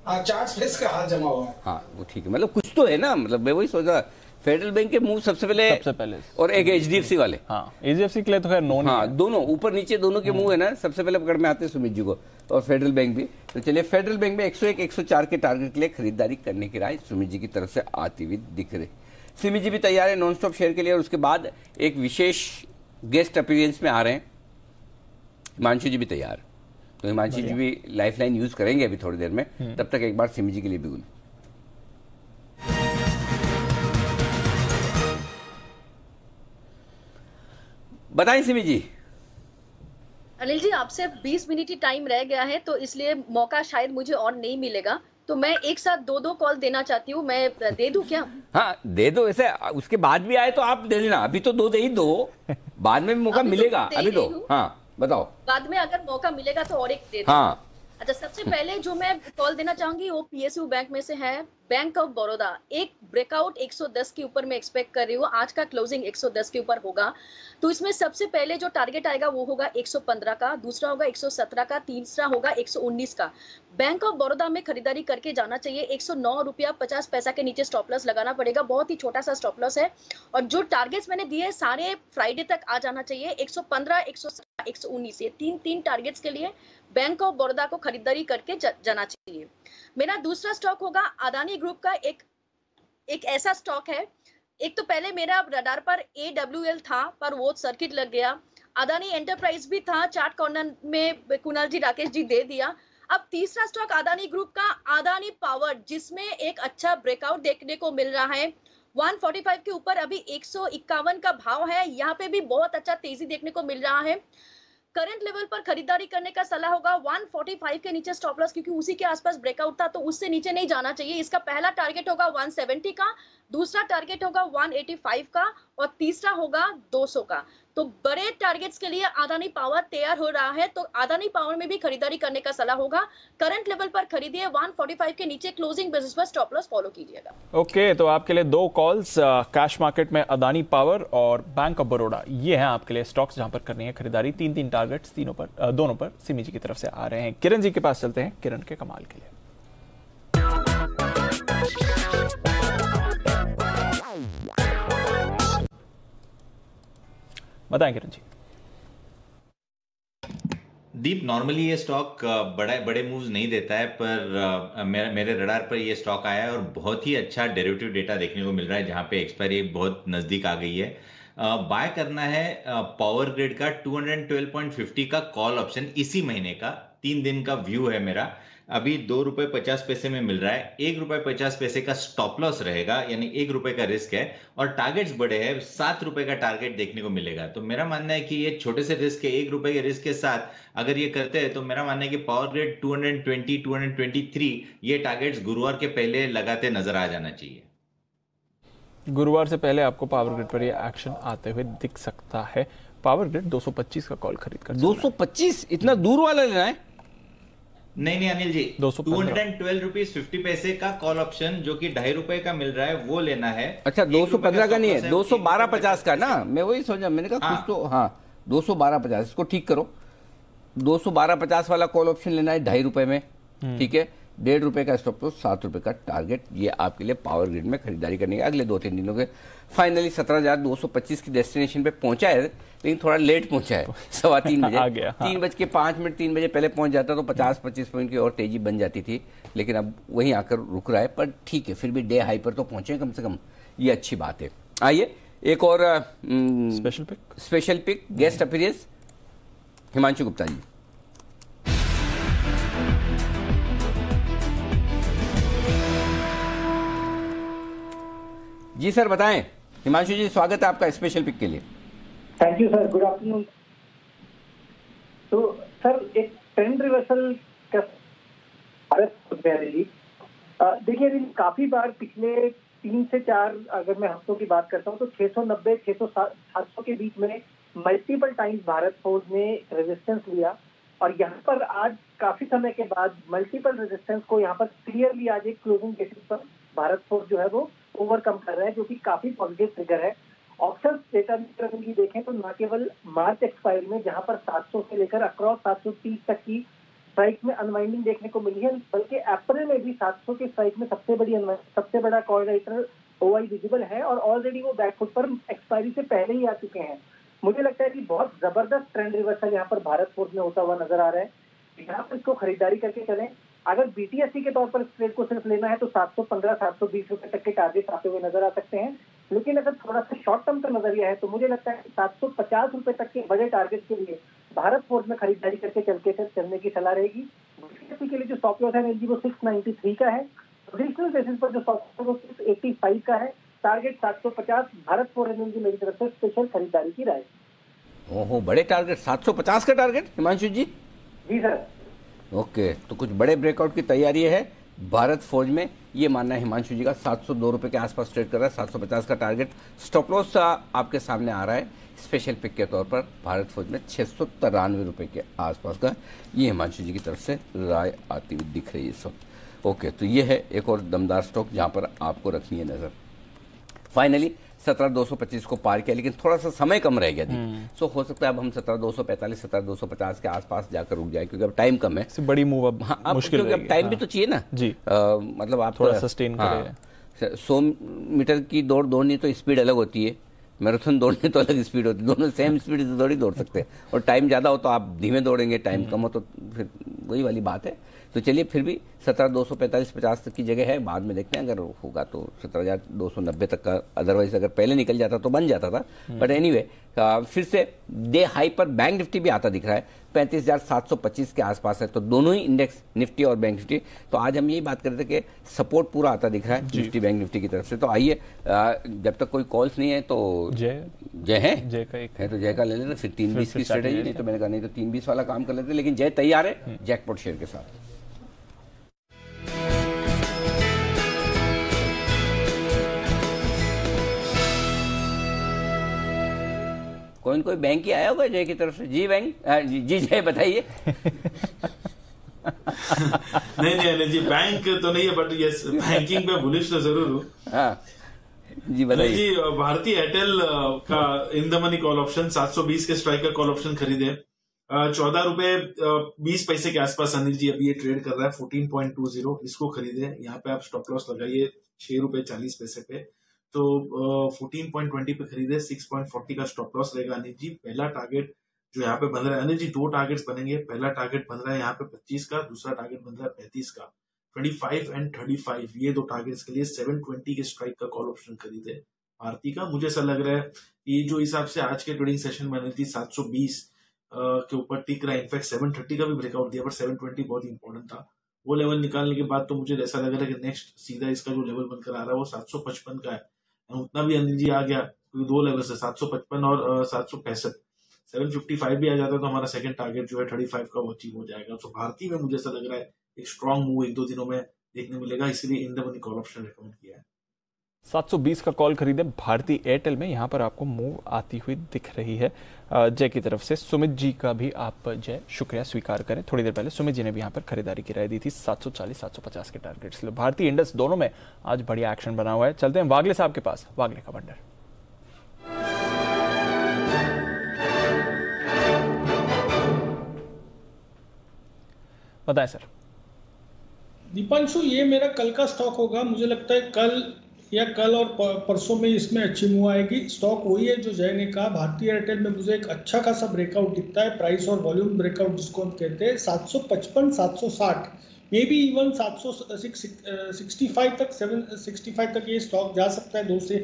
S8: हाँ, चार्ट पे इसका हाथ जमा हुआ है।
S2: हाँ वो ठीक है, मतलब कुछ तो है ना, मतलब मैं वही सोचा फेडरल बैंक के मूव सबसे पहले और एक HDFC वाले।
S1: हाँ, HDFC के लिए तो खैर नोन।
S2: हाँ, दोनों ऊपर नीचे दोनों के मूव है ना, सबसे पहले पकड़ में आते हैं सुमित जी को, और फेडरल बैंक भी। तो चलिए फेडरल बैंक में 101, 104 के टारगेट के लिए खरीदारी करने की राय सुमित जी की तरफ से आती हुई दिख रही। सुमित जी भी तैयार है नॉन स्टॉप शेयर के लिए, और उसके बाद एक विशेष गेस्ट अपीयरेंस में आ रहे हैं हिमांशु जी भी तैयार, तो हिमांशु जी भी लाइफलाइन यूज करेंगे अभी थोड़ी देर में। तब तक एक बार सिमी जी के लिए बिगुल। बताएं सिमी जी।
S9: अनिल जी, आपसे 20 मिनट ही टाइम रह गया है, तो इसलिए मौका शायद मुझे और नहीं मिलेगा, तो मैं एक साथ दो कॉल देना चाहती हूँ। मैं दे दूं क्या?
S2: हाँ दे दो, ऐसे उसके बाद भी आए तो आप दे देना। अभी तो दो दे ही दो, बाद में भी मौका मिलेगा। अभी तो हाँ बताओ,
S9: बाद में अगर मौका मिलेगा तो और एक दे दूं।
S2: हाँ
S9: अच्छा, सबसे पहले जो मैं कॉल देना चाहूंगी वो पीएसयू बैंक में से है, बैंक ऑफ बड़ौदा। एक ब्रेकआउट 110 के ऊपर मैं एक्सपेक्ट कर रही हूँ, आज का क्लोजिंग 110 के ऊपर होगा, तो इसमें सबसे पहले जो टारगेट आएगा वो होगा 115 का, दूसरा होगा 117 का, तीसरा होगा 119 का। बैंक ऑफ बड़ौदा में खरीदारी करके जाना चाहिए। 109 रुपया 50 पैसा के नीचे स्टॉप लॉस लगाना पड़ेगा, बहुत ही छोटा सा स्टॉप लॉस है। और जो टारगेट्स मैंने दिए सारे फ्राइडे तक आ जाना चाहिए। 115, 117, 119, ये तीन टारगेट्स के लिए बैंक ऑफ बड़ौदा को खरीदारी करके जाना चाहिए। मेरा दूसरा स्टॉक होगा अदानी ग्रुप का। एक ऐसा स्टॉक है, एक तो पहले मेरा रडार पर AWL था, पर वो सर्किट लग गया। अदानी एंटरप्राइज भी था, चार्ट कॉर्नर में कुणाल जी, राकेश जी दे दिया। अब तीसरा स्टॉक अदानी ग्रुप का अदानी पावर, जिसमें एक अच्छा ब्रेकआउट देखने को मिल रहा है। 145 के ऊपर अभी 151 का भाव है, यहाँ पे भी बहुत अच्छा तेजी देखने को मिल रहा है। करंट लेवल पर खरीदारी करने का सलाह होगा। 145 के नीचे स्टॉप लॉस, क्योंकि उसी के आसपास ब्रेकआउट था, तो उससे नीचे नहीं जाना चाहिए। इसका पहला टारगेट होगा 170 का, दूसरा टारगेट होगा 185 का, और तीसरा होगा 200 का। तो बड़े टारगेट्स के लिए अदानी पावर तैयार हो रहा है, तो अदानी पावर में भी खरीदारी करने का सलाह होगा। करंट लेवल पर खरीदिए, 145 के नीचे क्लोजिंग बेसिस पर स्टॉप लॉस फॉलो कीजिएगा।
S1: ओके, तो आपके लिए दो कॉल्स कैश मार्केट में अदानी पावर और बैंक ऑफ बड़ौदा, ये हैं आपके लिए स्टॉक्स जहां पर करनी है खरीदारी। तीन टारगेट्स दोनों पर सिमी जी की तरफ से आ रहे हैं। किरण जी के पास चलते हैं, किरण के कमाल के लिए। बताएं किरण जी।
S11: दीप, नॉर्मली ये स्टॉक बड़े मूव्स नहीं देता है, पर मेरे रडार पर ये स्टॉक आया है और बहुत ही अच्छा डेरिवेटिव डेटा देखने को मिल रहा है, जहां पे एक्सपायरी बहुत नजदीक आ गई है। बाय करना है पावर ग्रिड का 212.50 का कॉल ऑप्शन, इसी महीने का 3 दिन का व्यू है मेरा। अभी ₹2.50 में मिल रहा है। ₹1.50 का स्टॉप लॉस रहेगा, यानी ₹1 का रिस्क है, और टारगेट्स बड़े हैं। ₹7 का टारगेट देखने को मिलेगा। तो मेरा मानना है कि ये छोटे से रिस्क है, ₹1 के रिस्क के साथ अगर ये करते हैं, तो मेरा मानना है कि पावर ग्रिड 220, 223 ये टारगेट्स गुरुवार के पहले लगाते नजर आ जाना चाहिए।
S1: गुरुवार से पहले आपको पावर ग्रिड पर ये एक्शन आते हुए दिख सकता है। पावर ग्रिड 225 का कॉल खरीद कर।
S2: 225 इतना दूर वाला लेना है?
S11: नहीं अनिल जी, 212.50 का कॉल ऑप्शन जो कि ₹2.5 का मिल रहा है, वो लेना है।
S2: अच्छा, 215 का नहीं है, 212.50 का ना। मैं वही सोचा, मैंने कहा कुछ तो। हाँ 212.50, इसको ठीक करो। 212.50 वाला कॉल ऑप्शन लेना है ₹2.5 में, ठीक है। ₹1.5 का स्टॉप लॉस, ₹7 का टारगेट, ये आपके लिए पावर ग्रिड में खरीदारी करने के अगले 2-3 दिनों के। फाइनली 17,225 की डेस्टिनेशन पे पहुंचा है, लेकिन थोड़ा लेट पहुंचा है। 3:15 बजे
S1: आ गया।
S2: 3:05, 3 बजे पहले पहुंच जाता तो 50-25 पॉइंट की और तेजी बन जाती थी, लेकिन अब वहीं आकर रुक रहा है। पर ठीक है, फिर भी डे हाई पर तो पहुंचे कम से कम, ये अच्छी बात है। आइए एक और special pick guest appearance, Himanshu Gupta ji. जी सर बताएं। हिमांशु जी, स्वागत है आपका स्पेशल पिक के लिए।
S12: Thank you sir, good afternoon. तो सर, एक ट्रेंड रिवर्सल का देखिए, काफी बार पिछले 3 से 4 अगर मैं हफ्तों की बात करता हूँ, तो 690, 600-700 के बीच में मल्टीपल टाइम्स भारत फोर्स ने रेजिस्टेंस लिया, और यहाँ पर आज काफी समय के बाद मल्टीपल रेजिस्टेंस को यहाँ पर क्लियरली आज एक क्लोजिंग बेसिस पर भारत फोर्स जो है वो ओवरकम कर रहा है, जो कि काफी पॉजिटिव ट्रिगर है। ऑप्शंस डेटा की देखें तो न केवल मार्च एक्सपायरी में जहां पर 700 से लेकर अक्रॉस 730 तक की स्ट्राइक में अनवाइंडिंग देखने को मिली है, बल्कि अप्रैल में भी 700 के स्ट्राइक में सबसे बड़ा कॉर्डिनेटर ओआई विजिबल है, और ऑलरेडी वो बैकफुट पर एक्सपायरी से पहले ही आ चुके हैं। मुझे लगता है कि बहुत जबरदस्त ट्रेंड रिवर्सल यहाँ पर भारत फोर्स में होता हुआ नजर आ रहा है। यहाँ पर इसको खरीदारी करके चलें। अगर बीटीएससी के तौर पर इस ट्रेड को सिर्फ लेना है तो 715, 720 रुपए तक के टारगेट आते हुए नजर आ सकते हैं, लेकिन अगर थोड़ा सा शॉर्ट टर्म का नजरिया है तो मुझे लगता है कि 750 रुपए तक के बड़े टारगेट के लिए भारत फोर्ज में खरीदारी करके चलने की सलाह रहेगी। BSE के लिए जो स्टॉप लॉस है अनिल जी वो 693 का है। पोजिशनल बेसिस पर जो स्टॉप लॉस वो 685 का है। टारगेट 750। भारत फोर्ज अनिल जी मेरी तरफ से स्पेशल खरीदारी की राय।
S2: ओहो, बड़े टारगेट, 750 का टारगेट हिमांशु जी?
S12: जी सर।
S2: ओके, तो कुछ बड़े ब्रेकआउट की तैयारी है भारत फौज में, ये मानना है हिमांशु जी का। 702 रुपए के आसपास ट्रेड कर रहा है। 750 का टारगेट स्टॉप लॉस आपके सामने आ रहा है स्पेशल पिक के तौर पर भारत फौज में 693 रुपए के आसपास का, ये हिमांशु जी की तरफ से राय आती हुई दिख रही है इस वक्त। ओके, तो ये है एक और दमदार स्टॉक जहां पर आपको रखनी है नजर। फाइनली 17,225 को पार किया, लेकिन थोड़ा सा समय कम रह गया सो हो सकता है अब हम 17,245 17,250 के आसपास जाकर रुक जाए, क्योंकि अब टाइम कम है।
S1: बड़ी मूव अब मुश्किल,
S2: क्योंकि अब टाइम भी तो चाहिए ना
S1: जी।
S2: मतलब आप
S1: थोड़ा सस्टेन करें।
S2: 100 मीटर की दौड़ दौड़नी तो स्पीड अलग होती है, मैराथन दौड़ने तो अलग स्पीड होती है, दोनों सेम स्पीड से थोड़ी दौड़ सकते हैं। और टाइम ज़्यादा हो तो आप धीमे दौड़ेंगे, टाइम कम हो तो फिर वही वाली बात है। तो चलिए फिर भी 17,245-50 तक की जगह है, बाद में देखते हैं अगर होगा तो 17,290 तक का, अदरवाइज अगर पहले निकल जाता तो बन जाता था। बट एनीवे फिर से डे हाई पर बैंक निफ्टी भी आता दिख रहा है, 35,725 के आसपास है। तो दोनों ही इंडेक्स निफ्टी और बैंक निफ्टी, तो आज हम यही बात कर रहे थे कि सपोर्ट पूरा आता दिख रहा है निफ्टी बैंक निफ्टी की तरफ से। तो आइए, जब तक कोई कॉल्स नहीं है तो जय है, जय का एक है तो जय का ले लेते, फिर 320 की स्ट्रेटेजी, नहीं तो मैंने कहा नहीं तो 320 वाला काम कर लेते, लेकिन जय तैयार है जैकपॉट शेयर के साथ। कोई बैंक ही आया होगा जय की तरफ से? जी बैंक, जी जय बताइए।
S17: नहीं अनिल जी, बैंक तो नहीं है, बट यस बैंकिंग पे बुलिश तो जरूर हूँ।
S2: हाँ जी बताइए
S17: जी। भारतीय एयरटेल का in the money call option 720 के स्ट्राइक का कॉल ऑप्शन खरीदे 14 रुपए 20 पैसे के आसपास अनिल जी अभी ये ट्रेड कर रहा है 14.20, इसको खरीदे। यहाँ पे आप स्टॉप लॉस लगाइए 6 रुपए 40 पैसे पे, तो 14.20 पे खरीदे, 6.40 का स्टॉप लॉस रहेगा अनिल जी। पहला टारगेट जो यहाँ पे बन रहा है अनिल जी, 2 टारगेट्स बनेंगे। पहला टारगेट बन रहा है यहाँ पे 25 का, दूसरा टारगेट बन रहा है 35 का। 25 एंड 35 ये 2 टारगेट्स के लिए 720 के स्ट्राइक का कॉल ऑप्शन खरीदे भारती का। मुझे ऐसा लग रहा है ये जो हिसाब से आज के ट्रेडिंग सेशन में अनिल जी 720 के ऊपर टिक रहा है। इनफैक्ट 730 का भी ब्रेकआउट दिया, बट 720 बहुत इंपॉर्टेंट था। वो लेवल निकालने के बाद तो मुझे ऐसा लग रहा है कि नेक्स्ट सीधा इसका जो लेवल बनकर आ रहा है वो 755 का है। उतना भी अनिल जी आ गया, क्योंकि 2 लेवल से 755 और 765, 755 भी आ जाता तो हमारा सेकंड टारगेट जो है 35 का वो अचीव हो जाएगा। तो भारतीय में मुझे ऐसा लग रहा है एक स्ट्रॉन्ग मूव 1-2 दिनों में देखने मिलेगा, इसलिए in the money call option recommend किया है।
S1: 720 का कॉल खरीदे भारतीय एयरटेल में, यहाँ पर आपको मूव आती हुई दिख रही है जय की तरफ से। सुमित जी का भी आप जय शुक्रिया स्वीकार करें। थोड़ी देर पहले सुमित जी ने भी यहाँ पर खरीदारी की राय दी थी 740-750 के टारगेट्स। भारतीय इंडस दोनों में आज बढ़िया एक्शन बना हुआ है। चलते हैं वागले साहब के पास, वागले का बंडर। बताएं सर।
S5: दीपांशु, ये मेरा कल का स्टॉक होगा। मुझे लगता है कल और परसों में इसमें अच्छी मूव आएगी। स्टॉक वही है जो जय ने कहा। भारतीय एयरटेल में मुझे एक अच्छा खासा ब्रेकआउट दिखता है, प्राइस और वॉल्यूम ब्रेकआउट जिसको हम कहते हैं। 755 760 मे बी इवन 765 तक 765 तक ये स्टॉक जा सकता है 2 से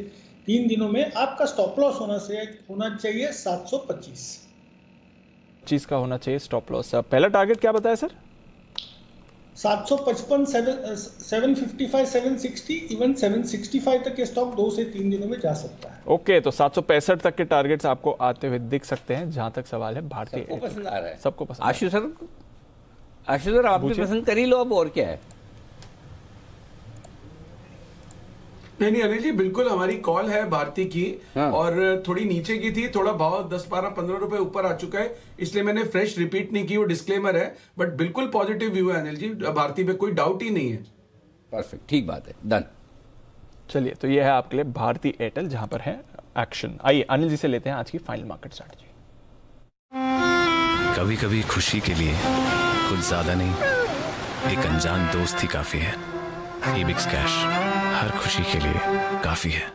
S5: 3 दिनों में। आपका स्टॉप लॉस होना चाहिए 725
S1: का होना चाहिए स्टॉप लॉस। पहला टारगेट क्या बताया सर?
S5: 755 755 760 इवन 765 तक के स्टॉक 2 से 3 दिनों में जा सकता है।
S1: ओके, तो 765 तक के टारगेट्स आपको आते हुए दिख सकते हैं। जहां तक सवाल है भारतीय
S2: सबको पसंद आ रहा है,
S1: सबको पसंद।
S2: आशु सर आप भी पसंद कर ही लो अब, और क्या है।
S10: नहीं अनिल जी, बिल्कुल हमारी कॉल है भारती की। और थोड़ी नीचे की थी, थोड़ा भाव 10, 12, 15 रुपए ऊपर आ चुका है, इसलिए मैंने फ्रेश रिपीट नहीं की, वो डिस्क्लेमर है। बट बिल्कुल पॉजिटिव व्यू है अनिल जी, भारती पे कोई डाउट ही नहीं है।
S2: परफेक्ट, ठीक बात है, डन।
S1: चलिए, तो ये है आपके लिए भारतीय एयरटेल जहां पर है एक्शन। आइए अनिल जी से लेते हैं आज की फाइनल मार्केट स्ट्रैटेजी।
S13: कभी कभी खुशी के लिए कुछ ज्यादा नहीं, एक अनजान दोस्त ही काफी है। Ebix कैश हर खुशी के लिए काफी है।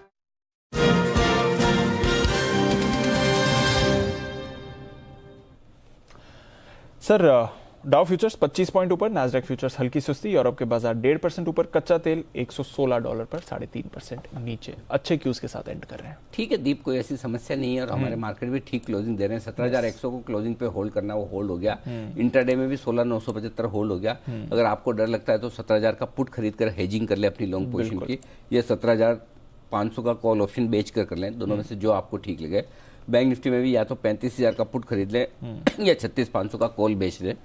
S1: सर, डाउ फ्यूचर्स 25 पॉइंट ऊपर, नास्डैक फ्यूचर्स हल्की सुस्ती, यूरोप के बाजार 1.5% ऊपर, कच्चा तेल $116 पर 3.5% नीचे। अच्छे क्यूज के साथ एंड कर रहे हैं।
S2: ठीक है दीप, कोई ऐसी समस्या नहीं है और हमारे मार्केट भी ठीक क्लोजिंग दे रहे हैं। 17,100 को क्लोजिंग पे होल्ड करना, वो होल्ड हो गया। इंट्राडे में भी 16,975 होल्ड हो गया। अगर आपको डर लगता है तो 17,000 का पुट खरीद कर हेजिंग कर ले अपनी लॉन्ग पोजीशन की, ये 17,500 का कॉल ऑप्शन बेच कर लें, दोनों में से जो आपको ठीक लगे। बैंक निफ्टी में भी या तो 35,000 का पुट खरीद ले या 36,500 का कॉल बेच ले,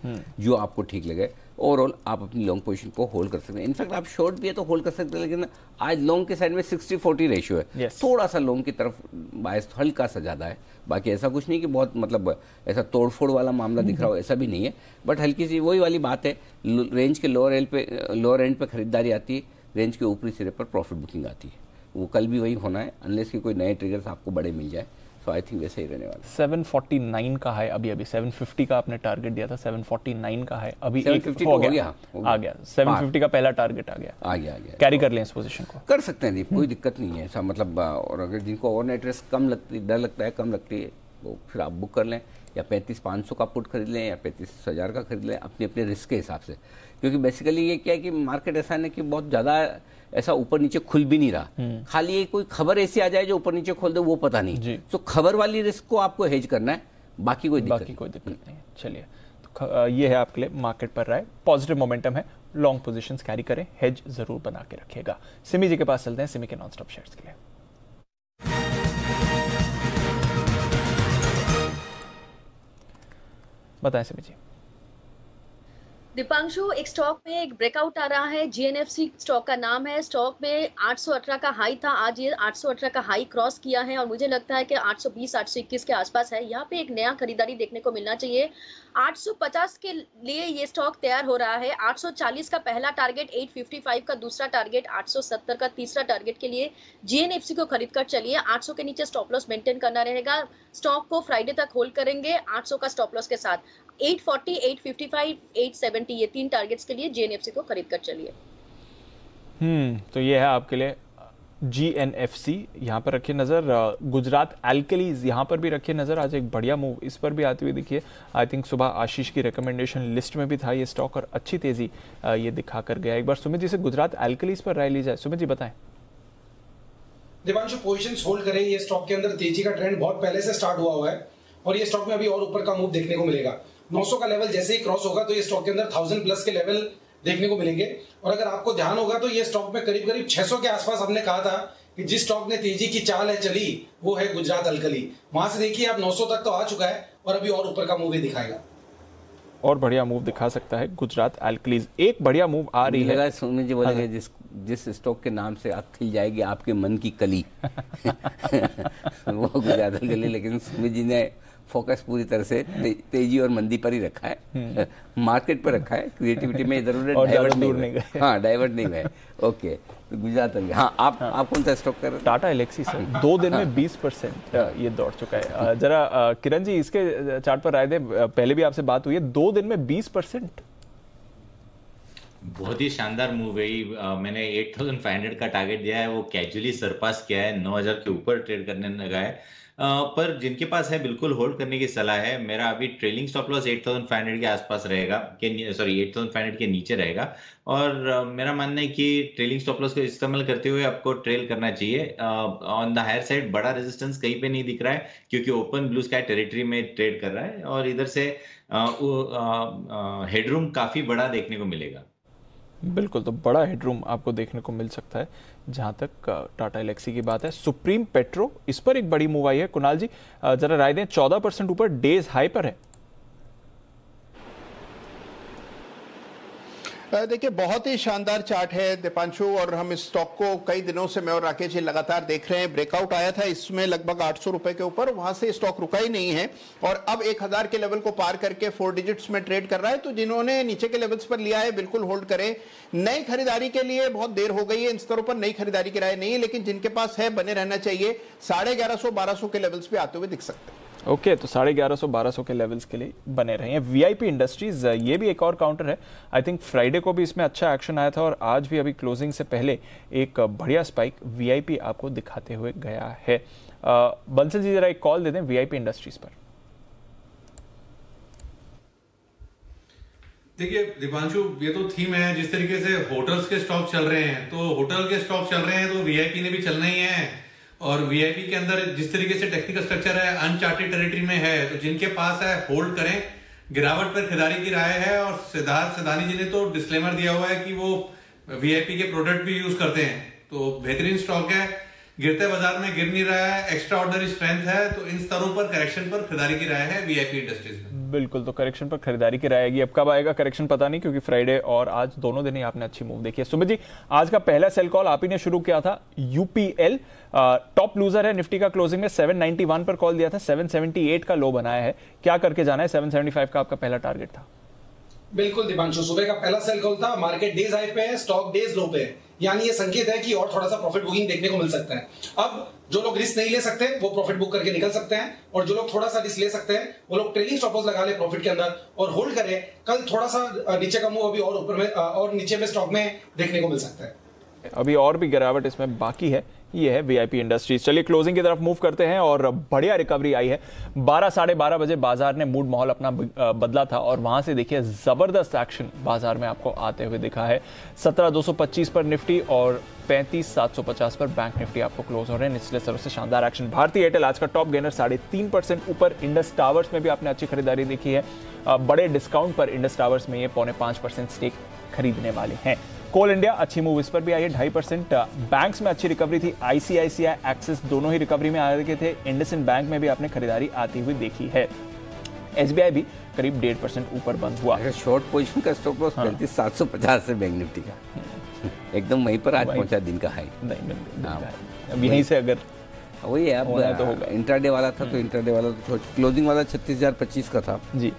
S2: जो आपको ठीक लगे। ओवरऑल आप अपनी लॉन्ग पोजीशन को होल्ड कर सकते हैं। इनफैक्ट आप शॉर्ट भी है तो होल्ड कर सकते हैं, लेकिन आज लॉन्ग के साइड में 60-40 रेशियो है। थोड़ा सा लॉन्ग की तरफ बायस हल्का सा ज्यादा है। बाकी ऐसा कुछ नहीं कि बहुत मतलब ऐसा तोड़फोड़ वाला मामला दिख रहा हो, ऐसा भी नहीं है। बट हल्की सी वही वाली बात है, रेंज के लोअर एंड पे खरीदारी आती है, रेंज के ऊपरी सिरे पर प्रॉफिट बुकिंग आती है। वो कल भी वही होना है, अनलेस कि कोई नए ट्रिगर्स आपको बड़े मिल जाए। सो आई थिंक वैसे ही रहने वाला।
S1: 749 का है अभी 750 का आपने टारगेट दिया था, 749 का है अभी।
S2: 750
S1: हो गया। 750 का पहला टारगेट आ गया। कैरी कर लें इस पोजीशन को।
S2: कर सकते हैं दीप, कोई दिक्कत नहीं है ऐसा मतलब। और अगर जिनको ओवरनाइट रिस्क कम लगती, डर लगता है, कम लगती है, वो फिर आप बुक कर लें, या 35,500 का पुट खरीद लें या 35,000 का खरीद लें, अपने अपने रिस्क के हिसाब से। क्योंकि बेसिकली ये क्या है कि मार्केट ऐसा है कि बहुत ज्यादा ऐसा ऊपर नीचे खुल भी नहीं रहा। खाली ये कोई खबर ऐसी आ जाए जो ऊपर नीचे खोल दे, वो पता नहीं। तो खबर वाली रिस्क को आपको हेज करना है, बाकी कोई दिक्कत
S1: नहीं। चलिए, तो ये है आपके लिए मार्केट पर राय। पॉजिटिव मोमेंटम है, लॉन्ग पोजीशंस कैरी करें, हेज जरूर बना के रखिएगा। सिमी जी के पास चलते हैं, सिमी के नॉन स्टॉप शेयर्स के लिए। बताएं सिमी जी।
S9: दीपांशु, एक स्टॉक में एक ब्रेकआउट आ रहा है, जीएनएफसी स्टॉक का नाम है। स्टॉक में 818 का हाई था, आज ये 818 का हाई क्रॉस किया है और मुझे लगता है कि 820 821 के आसपास है। यहाँ पे एक नया खरीदारी देखने को मिलना चाहिए। 850 के लिए ये स्टॉक तैयार हो रहा है। 840 का पहला टारगेट, 855 का दूसरा टारगेट, 870 का तीसरा टारगेट के लिए जीएनएफसी को खरीद कर चलिए। 800 के नीचे स्टॉप लॉस मेंटेन करना रहेगा। स्टॉक को फ्राइडे तक होल्ड करेंगे 800 का स्टॉप लॉस के साथ। 840, 855, 870 ये 3 टारगेट्स के लिए जीएनएफसी को खरीद कर चलिए।
S1: तो ये है आपके लिए जीएनएफसी। यहाँ पर रखिए नजर। गुजरात एल्कलीज यहाँ पर भी रखिए नजर। आज एक बढ़िया मूव इस पर भी आती हुई दिखिए। आई थिंक सुबह आशीष की रिकमेंडेशन लिस्ट में भी था ये स्टॉक और अच्छी तेजी ये दिखा कर गया। एक बार सुमित जी से गुजरात एल्कलीज पर राय ली जाए। सुमित जी बताएं।
S8: दिवांशु, पोजीशंस होल्ड करें। ये स्टॉक के अंदर तेजी का ट्रेंड बहुत पहले से स्टार्ट हुआ है और ये स्टॉक में अभी और ऊपर का मूव देखने को मिलेगा। 900 का लेवल जैसे ही क्रॉस होगा तो ये स्टॉक के अंदर 1000 प्लस के लेवल देखने को मिलेंगे। और अगर आपको ध्यान होगा तो ये स्टॉक में करीब करीब 600 के आसपास हमने कहा था कि जिस स्टॉक ने तेजी की चाल है चली वो है गुजरात अल्कली। वहां से देखिए आप 900 तक तो आ चुका है और अभी और ऊपर का मूव ही दिखाएगा
S1: और बढ़िया मूव दिखा सकता है गुजरात एल्कलीज। एक बढ़िया मूव आ रही है।
S2: सुमित जी बोलेंगे जिस स्टॉक के नाम से आप खिल जाएगी आपके मन की कली वो गुजरात एल्कली। लेकिन सुमित जी ने फोकस पूरी तरह से तेजी और मंदी पर ही रखा है, मार्केट पर रखा है। क्रिएटिविटी में इधर उधर डाइवर्ट नहीं गए। हाँ, डाइवर्ट नहीं गए। ओके, तो गुजरात। हाँ, आप कौन सा स्टॉक कर रहे हैं?
S1: टाटा एलेक्सी सर 2 दिन में 20% ये दौड़ चुका है। जरा किरण जी इसके चार्ट पर राय दे। पहले भी आपसे बात हुई है, 2 दिन में 20%।
S11: बहुत ही शानदार मूव है। मैंने 8500 का टारगेट दिया है, वो कैजुअली सरपास किया है, 9000 के ऊपर ट्रेड करने लगा है। पर जिनके पास है बिल्कुल होल्ड करने की सलाह है। मेरा अभी ट्रेलिंग स्टॉप लॉस 8500 के आसपास रहेगा, 8500 के नीचे रहेगा। और मेरा मानना है कि ट्रेलिंग स्टॉप लॉस को इस्तेमाल करते हुए आपको ट्रेल करना चाहिए। ऑन द हायर साइड बड़ा रेजिस्टेंस कहीं पे नहीं दिख रहा है क्योंकि ओपन ब्लू स्काई टेरिटरी में ट्रेड कर रहा है और इधर से हेडरूम काफी बड़ा देखने को मिलेगा।
S1: बिल्कुल, तो बड़ा हेडरूम आपको देखने को मिल सकता है जहां तक टाटा एलेक्सी की बात है। सुप्रीम पेट्रो, इस पर एक बड़ी मूव आई है। कुणाल जी जरा राय दें। 14% ऊपर, डेज हाई पर है।
S7: देखिए, बहुत ही शानदार चार्ट है दीपांशु, और हम इस स्टॉक को कई दिनों से मैं और राकेश जी लगातार देख रहे हैं। ब्रेकआउट आया था इसमें लगभग 800 रुपए के ऊपर, वहां से स्टॉक रुका ही नहीं है और अब 1000 के लेवल को पार करके 4 डिजिट्स में ट्रेड कर रहा है। तो जिन्होंने नीचे के लेवल्स पर लिया है बिल्कुल होल्ड करें। नई खरीदारी के लिए बहुत देर हो गई है, इन स्तरों पर नई खरीदारी की राय नहीं है, लेकिन जिनके पास है बने रहना चाहिए। 1150-1200 के लेवल्स पे आते हुए दिख सकते हैं।
S1: ओके, तो 1150-1200 के लेवल्स के लिए बने रहे हैं। वीआईपी इंडस्ट्रीज, ये भी एक और काउंटर है। आई थिंक फ्राइडे को भी इसमें अच्छा एक्शन आया था और आज भी अभी क्लोजिंग से पहले एक बढ़िया स्पाइक वीआईपी आपको दिखाते हुए गया है। बंसल जी जरा एक कॉल दे दें वीआईपी इंडस्ट्रीज पर।
S6: देखिए दीपांशु, ये तो थीम है, जिस तरीके से होटल्स के स्टॉक चल रहे हैं तो होटल के स्टॉक चल रहे हैं तो वीआईपी ने भी चलना ही है। और वीआईपी के अंदर जिस तरीके से टेक्निकल स्ट्रक्चर है, अनचार्टेड टेरिटरी में है, तो जिनके पास है होल्ड करें। गिरावट पर खरीदारी की राय है और सिद्धार्थ सदानी जी ने तो डिस्क्लेमर दिया हुआ है कि वो वीआईपी के प्रोडक्ट भी यूज करते हैं, तो बेहतरीन स्टॉक है। गिरते बाजार में गिर नहीं रहा है, एक्स्ट्रा ऑर्डिनरी स्ट्रेंथ है, तो इन स्तरों पर करेक्शन पर खरीदारी की राय है वीआईपी इंडस्ट्रीज में।
S1: बिल्कुल, तो करेक्शन पर खरीदारी की राय आएगी। अब कब आएगा करेक्शन पता नहीं, क्योंकि फ्राइडे और आज दोनों दिन ही आपने अच्छी मूव देखी है। सुमित जी, आज का पहला सेल कॉल आप ही ने शुरू किया था। यूपीएल टॉप लूजर है, निफ्टी का क्लोजिंग में 791 पर कॉल दिया था, 778 का लो बनाया है। क्या करके जाना है? 775 का आपका पहला टारगेट था।
S8: बिल्कुल दीपांशु, सुबह का पहला सेल कॉल था। मार्केट डेज हाई पे है, स्टॉक डेज लो पे है, यानी ये संकेत है कि और थोड़ा सा प्रॉफिट बुकिंग देखने को मिल सकता है। अब जो लोग रिस्क नहीं ले सकते वो प्रॉफिट बुक करके निकल सकते हैं, और जो लोग थोड़ा सा रिस्क ले सकते हैं वो लोग ट्रेलिंग स्टॉप लॉस लगा ले प्रॉफिट के अंदर और होल्ड करें। कल थोड़ा सा नीचे का मूव अभी और ऊपर में और नीचे में स्टॉक में देखने को मिल सकता है।
S1: अभी और भी गिरावट इसमें बाकी है। ये है वीआईपी इंडस्ट्रीज। चलिए क्लोजिंग की तरफ मूव करते हैं, और बढ़िया रिकवरी आई है। 12 साढ़े 12 बजे बाजार ने मूड माहौल अपना बदला था, और वहां से देखिए जबरदस्त एक्शन बाजार में आपको आते हुए दिखा है। 17,225 पर निफ्टी और 35,750 पर बैंक निफ्टी आपको क्लोज हो रहे हैं। निचले स्तरों से शानदार एक्शन। भारती एयरटेल आज का टॉप गेनर 3.5% ऊपर। इंडस टावर्स में भी आपने अच्छी खरीदारी देखी है। बड़े डिस्काउंट पर इंडस टावर्स में ये 0.5% स्टेक खरीदने वाले हैं। कोल इंडिया अच्छी मूव इस पर भी आई है, 2.5%। बैंक्स में अच्छी रिकवरी थी। आईसीआईसीआई एक्सिस दोनों ही रिकवरी में आ रहे थे। इंडसइंड बैंक में भी आपने खरीदारी आती हुई देखी है। एसबीआई भी करीब 1.5% ऊपर बंद हुआ।
S2: शॉर्ट पोजीशन का स्टॉप लॉस 35,750 है बैंक निफ्टी का, एकदम वहीं पर आज पहुंचा दिन का हाई।
S1: अब यहीं से अगर
S2: वही है, अब तो होगा। इंट्राडे वाला था तो इंट्राडे वाला तो क्लोजिंग वाला 36,025 का था
S1: जी,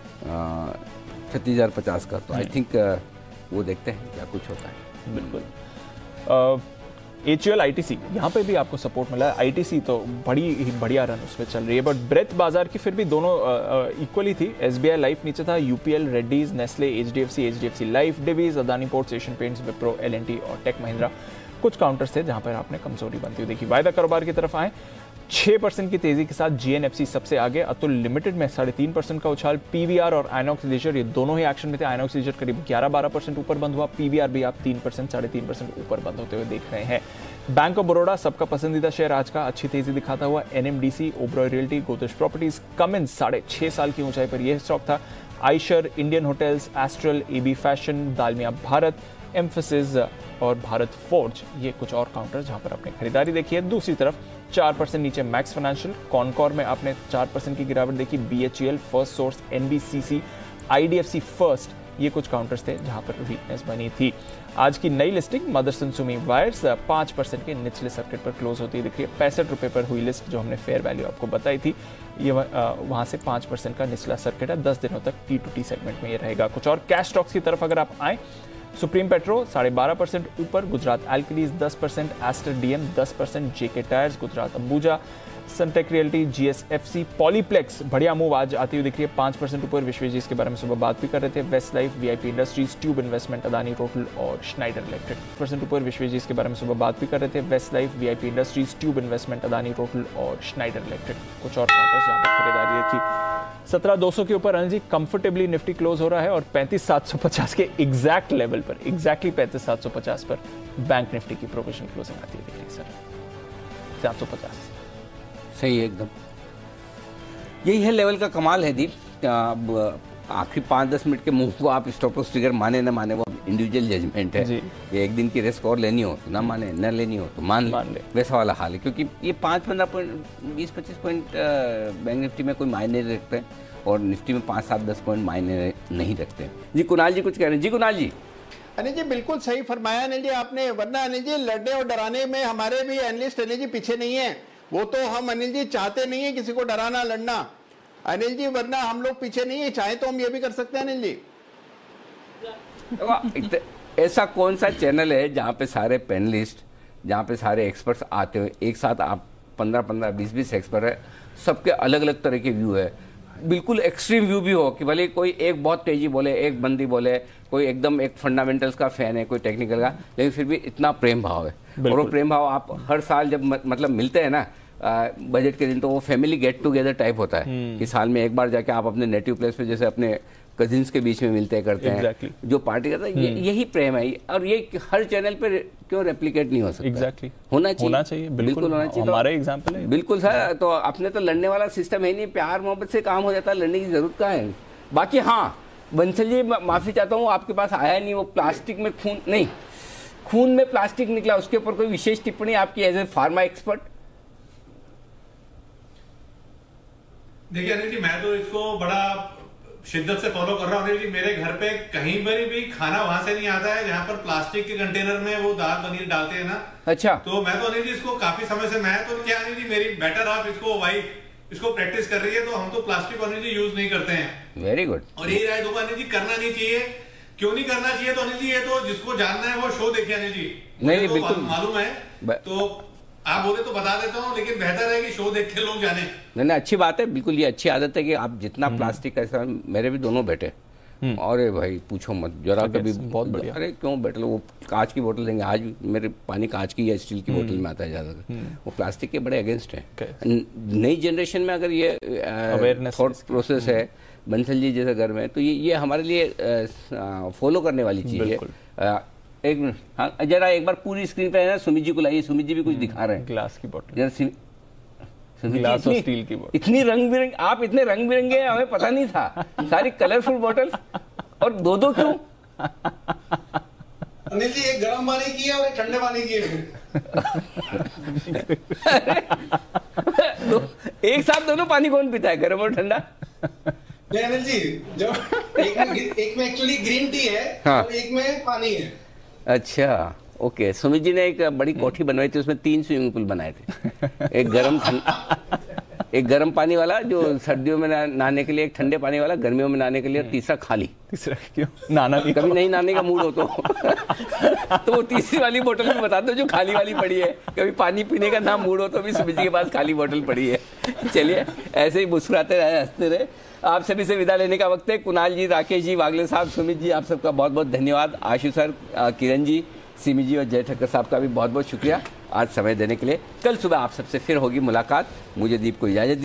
S2: 36,050 का। तो आई थिंक वो देखते हैं क्या कुछ होता है।
S1: बिल्कुल। एचयूएल आईटीसी यहाँ पे भी आपको सपोर्ट मिला है। आईटीसी तो बड़ी ही बढ़िया रन उसमें चल रही है, बट ब्रेथ बाजार की फिर भी दोनों इक्वली थी। एसबीआई लाइफ नीचे था, UPL, Reddy's, Nestle, HDFC life, Divi's, Adani ports, Asian paints, Wipro, LNT और टेक महिंद्रा कुछ काउंटर्स थे जहां पर आपने कमजोरी बनती हुई देखी। वायदा कारोबार की तरफ आए, 6% की तेजी के साथ जीएनएफसी सबसे आगे। अतुल लिमिटेड में 3.5% का उछाल। पीवीआर और आइनॉक्स लीजर ये दोनों ही एक्शन में थे। आइनॉक्स लीजर करीब 11-12% ऊपर बंद हुआ। पीवीआर भी आप 3%, 3.5% ऊपर बंद होते हुए देख रहे हैं। बैंक ऑफ बड़ौदा सबका पसंदीदा शेयर आज का अच्छी तेजी दिखाता हुआ। NMDC, Oberoi realty, Godrej properties, Cummins 6.5 साल की ऊंचाई पर यह स्टॉक था। Eicher, Indian hotels, Astral, AB fashion, Dalmia Bharat, Mphasis और भारत फोर्ज ये कुछ और काउंटर जहां पर आपने खरीदारी देखी है। दूसरी तरफ 4% नीचे मैक्स फाइनेंशियल, कॉनकॉर में आपने 4% की गिरावट देखी। BHEL, first source, NBCC, IDFC first ये कुछ काउंटर्स थे जहां पर वीकनेस बनी थी। आज की नई लिस्टिंग मदरसन सुमी वायर्स 5% के निचले सर्किट पर क्लोज होती है दिख रही है। 65 रुपए पर हुई लिस्ट जो हमने फेयर वैल्यू आपको बताई थी, ये वहां से 5% का निचला सर्किट है। 10 दिनों तक T2T सेगमेंट में ये रहेगा। कुछ और कैश स्टॉक्स की तरफ अगर आप आए, सुप्रीम पेट्रो 12.5% ऊपर, Gujarat Alkalies 10%, Aster DM 10%, JK Tyres, Gujarat Ambuja, Suntek Realty, GSFC, Polyplex बढ़िया मूव आज आती हुई दिख रही है 5% ऊपर। विश्वेजी इसके बारे में सुबह बात भी कर रहे थे। West life, VIP industries, tube investment, Adani total और श्नाइडर इलेक्ट्रिक 5% ऊपर। विश्वेजी इसके बारे में सुबह बात भी कर रहे थे। West life, VIP industries, tube investment, Adani total और श्नाइडर इलेक्ट्रिक कुछ और काउंटर्स जहां पर खरीदारी रखी। 17,200 के ऊपर जी कंफर्टेबली निफ्टी क्लोज हो रहा है, और 35,750 के एग्जैक्ट लेवल पर, एग्जैक्टली 35,750 पर बैंक निफ्टी की प्रोविजन क्लोजिंग आती है दिख रही है सर। 750
S2: सही है एकदम, यही है लेवल का कमाल है दीप। अब आखिरी 5-10 मिनट के मूव को आप स्टॉप लॉस ट्रिगर माने ना माने वो इंडिविजुअल जजमेंट है। ये एक दिन की रिस्क और लेनी हो तो ना माने, न लेनी हो तो मान ले, वैसा वाला हाल है। क्योंकि ये 5-15 पॉइंट, 20-25 पॉइंट बैंक निफ्टी में कोई मायने नहीं रखते, और निफ्टी में 5-7-10 पॉइंट मायने नहीं रखते। जी कुणाल जी कुछ कह रहे हैं। जी कुणाल जी।
S7: अनिल जी बिल्कुल सही फरमाया अनिल जी आपने, वरना अनिल जी लड़ने और डराने में हमारे भी एनालिस्ट अनिल जी पीछे नहीं है। वो तो हम अनिल जी चाहते नहीं है किसी को डराना लड़ना अनिल जी, वरना हम लोग पीछे नहीं है। चाहे तो हम ये भी कर सकते हैं अनिल जी।
S2: ऐसा कौन सा चैनल है जहाँ पे सारे पैनलिस्ट, जहाँ पे सारे एक्सपर्ट्स आते हुए एक साथ, आप 15-15, 20-20 एक्सपर्ट है, सबके अलग अलग तरह के व्यू है, बिल्कुल एक्सट्रीम व्यू भी हो कि भले कोई एक बहुत तेजी बोले, एक बंदी बोले, कोई एकदम एक फंडामेंटल्स का फैन है, कोई टेक्निकल का, लेकिन फिर भी इतना प्रेम भाव है। और वो प्रेम भाव आप हर साल जब मतलब मिलते हैं ना बजट के दिन, तो वो फैमिली गेट टुगेदर टाइप होता है कि साल में एक बार जाके आप अपने नेटिव प्लेस पे, जैसे अपने कजिन्स के बीच में मिलते करते हैं, जो पार्टी करता है, यही प्रेम है। और ये हर चैनल पे क्यों रेप्लिकेट नहीं हो सकता? होना चाहिए, बिल्कुल होना चाहिए।
S1: हमारे एग्जाम्पल है,
S2: बिल्कुल सर। तो अपने तो लड़ने वाला सिस्टम है नहीं, प्यार मोहब्बत से काम हो जाता है, लड़ने की जरूरत कहाँ है? बाकी हाँ, बंसल जी माफी चाहता हूँ, आपके पास आया नहीं वो प्लास्टिक में खून में प्लास्टिक निकला, उसके ऊपर कोई विशेष टिप्पणी आपकी एज ए फार्मा एक्सपर्ट?
S6: देखिए अनिल जी, मैं तो इसको बड़ा शिद्दत से फॉलो कर रहा हूँ अनिल जी। मेरे घर पे कहीं पर भी खाना वहां से नहीं आता है जहाँ पर प्लास्टिक के कंटेनर में वो दाल पनीर डालते हैं ना।
S2: अच्छा।
S6: तो मैं तो अनिल जी इसको काफी समय से, मैं तो क्या अनिल जी, मेरी बेटर हाफ इसको वाइफ इसको प्रैक्टिस कर रही है, तो हम तो प्लास्टिक अनिल जी यूज नहीं करते हैं।
S2: Very good.
S6: और यही राय दूंगा अनिल जी, करना नहीं चाहिए। क्यों नहीं करना चाहिए? तो अनिल जी ये तो जिसको जानना है वो शो देखे अनिल जी।
S2: नहीं,
S6: तो
S2: बिल्कुल
S6: मालूम है, तो आप बोले तो बता देता हूँ, लेकिन बेहतर है कि शो देख के लोग जाने।
S2: नहीं, अच्छी बात है, बिल्कुल ये अच्छी आदत है कि आप जितना प्लास्टिक का, मेरे भी दोनों बेटे, अरे भाई पूछो मत, जरा कभी बहुत बढ़िया, अरे क्यों बेटे, वो कांच की बोतल देंगे। आज मेरे पानी कांच की या स्टील की बोतल में आता है ज्यादातर, वो प्लास्टिक के बड़े अगेंस्ट है। नई जनरेशन में अगर ये थॉट प्रोसेस है बंसल जी जैसे घर में, तो ये हमारे लिए फॉलो करने वाली चीज है। एक मिनट, हाँ जरा एक बार पूरी स्क्रीन पे है ना, सुमित जी को लाइए, सुमित जी भी कुछ दिखा रहे हैं।
S1: ग्लास की बोतल,
S2: जरा
S1: ग्लास और स्टील की बोतल,
S2: इतनी रंग बिरंगी, आप इतने रंग बिरंगे, हमें पता नहीं था। सारी कलरफुल बोतल, और दो क्यों?
S8: अनिल जी, एक गर्म पानी की है और एक ठंडे पानी की है।
S2: एक साथ दोनों पानी कौन पीता है, गर्म और ठंडा?
S8: नहीं अनिल जी, जो एक में एक्चुअली ग्रीन टी है,
S2: हाँ,
S8: और एक में पानी है।
S2: अच्छा, ओके। सुमित जी ने एक बड़ी कोठी बनवाई थी, उसमें 3 स्विमिंग पूल बनाए थे, एक गर्म पानी वाला जो सर्दियों में नहाने के लिए, एक ठंडे पानी वाला गर्मियों में नहाने के लिए, तीसरा खाली।
S1: तीसरा क्यों? नहाना नहीं,
S2: कभी नहीं नहाने का मूड हो तो वो तीसरी वाली बोतल भी बता दो जो खाली वाली पड़ी है। कभी पानी पीने का ना मूड हो तो भी सुमित जी के पास खाली बोतल पड़ी है। चलिए, ऐसे ही मुस्कुराते रहे, हंसते रहे। आप सभी से विदा लेने का वक्त है। कुणाल जी, राकेश जी, वागले साहब, सुमित जी, आप सबका बहुत बहुत धन्यवाद। आशु सर, किरण जी, सिमी जी और जय ठक्कर साहब का भी बहुत बहुत शुक्रिया आज समय देने के लिए। कल सुबह आप सबसे फिर होगी मुलाकात। मुझे दीप को इजाजत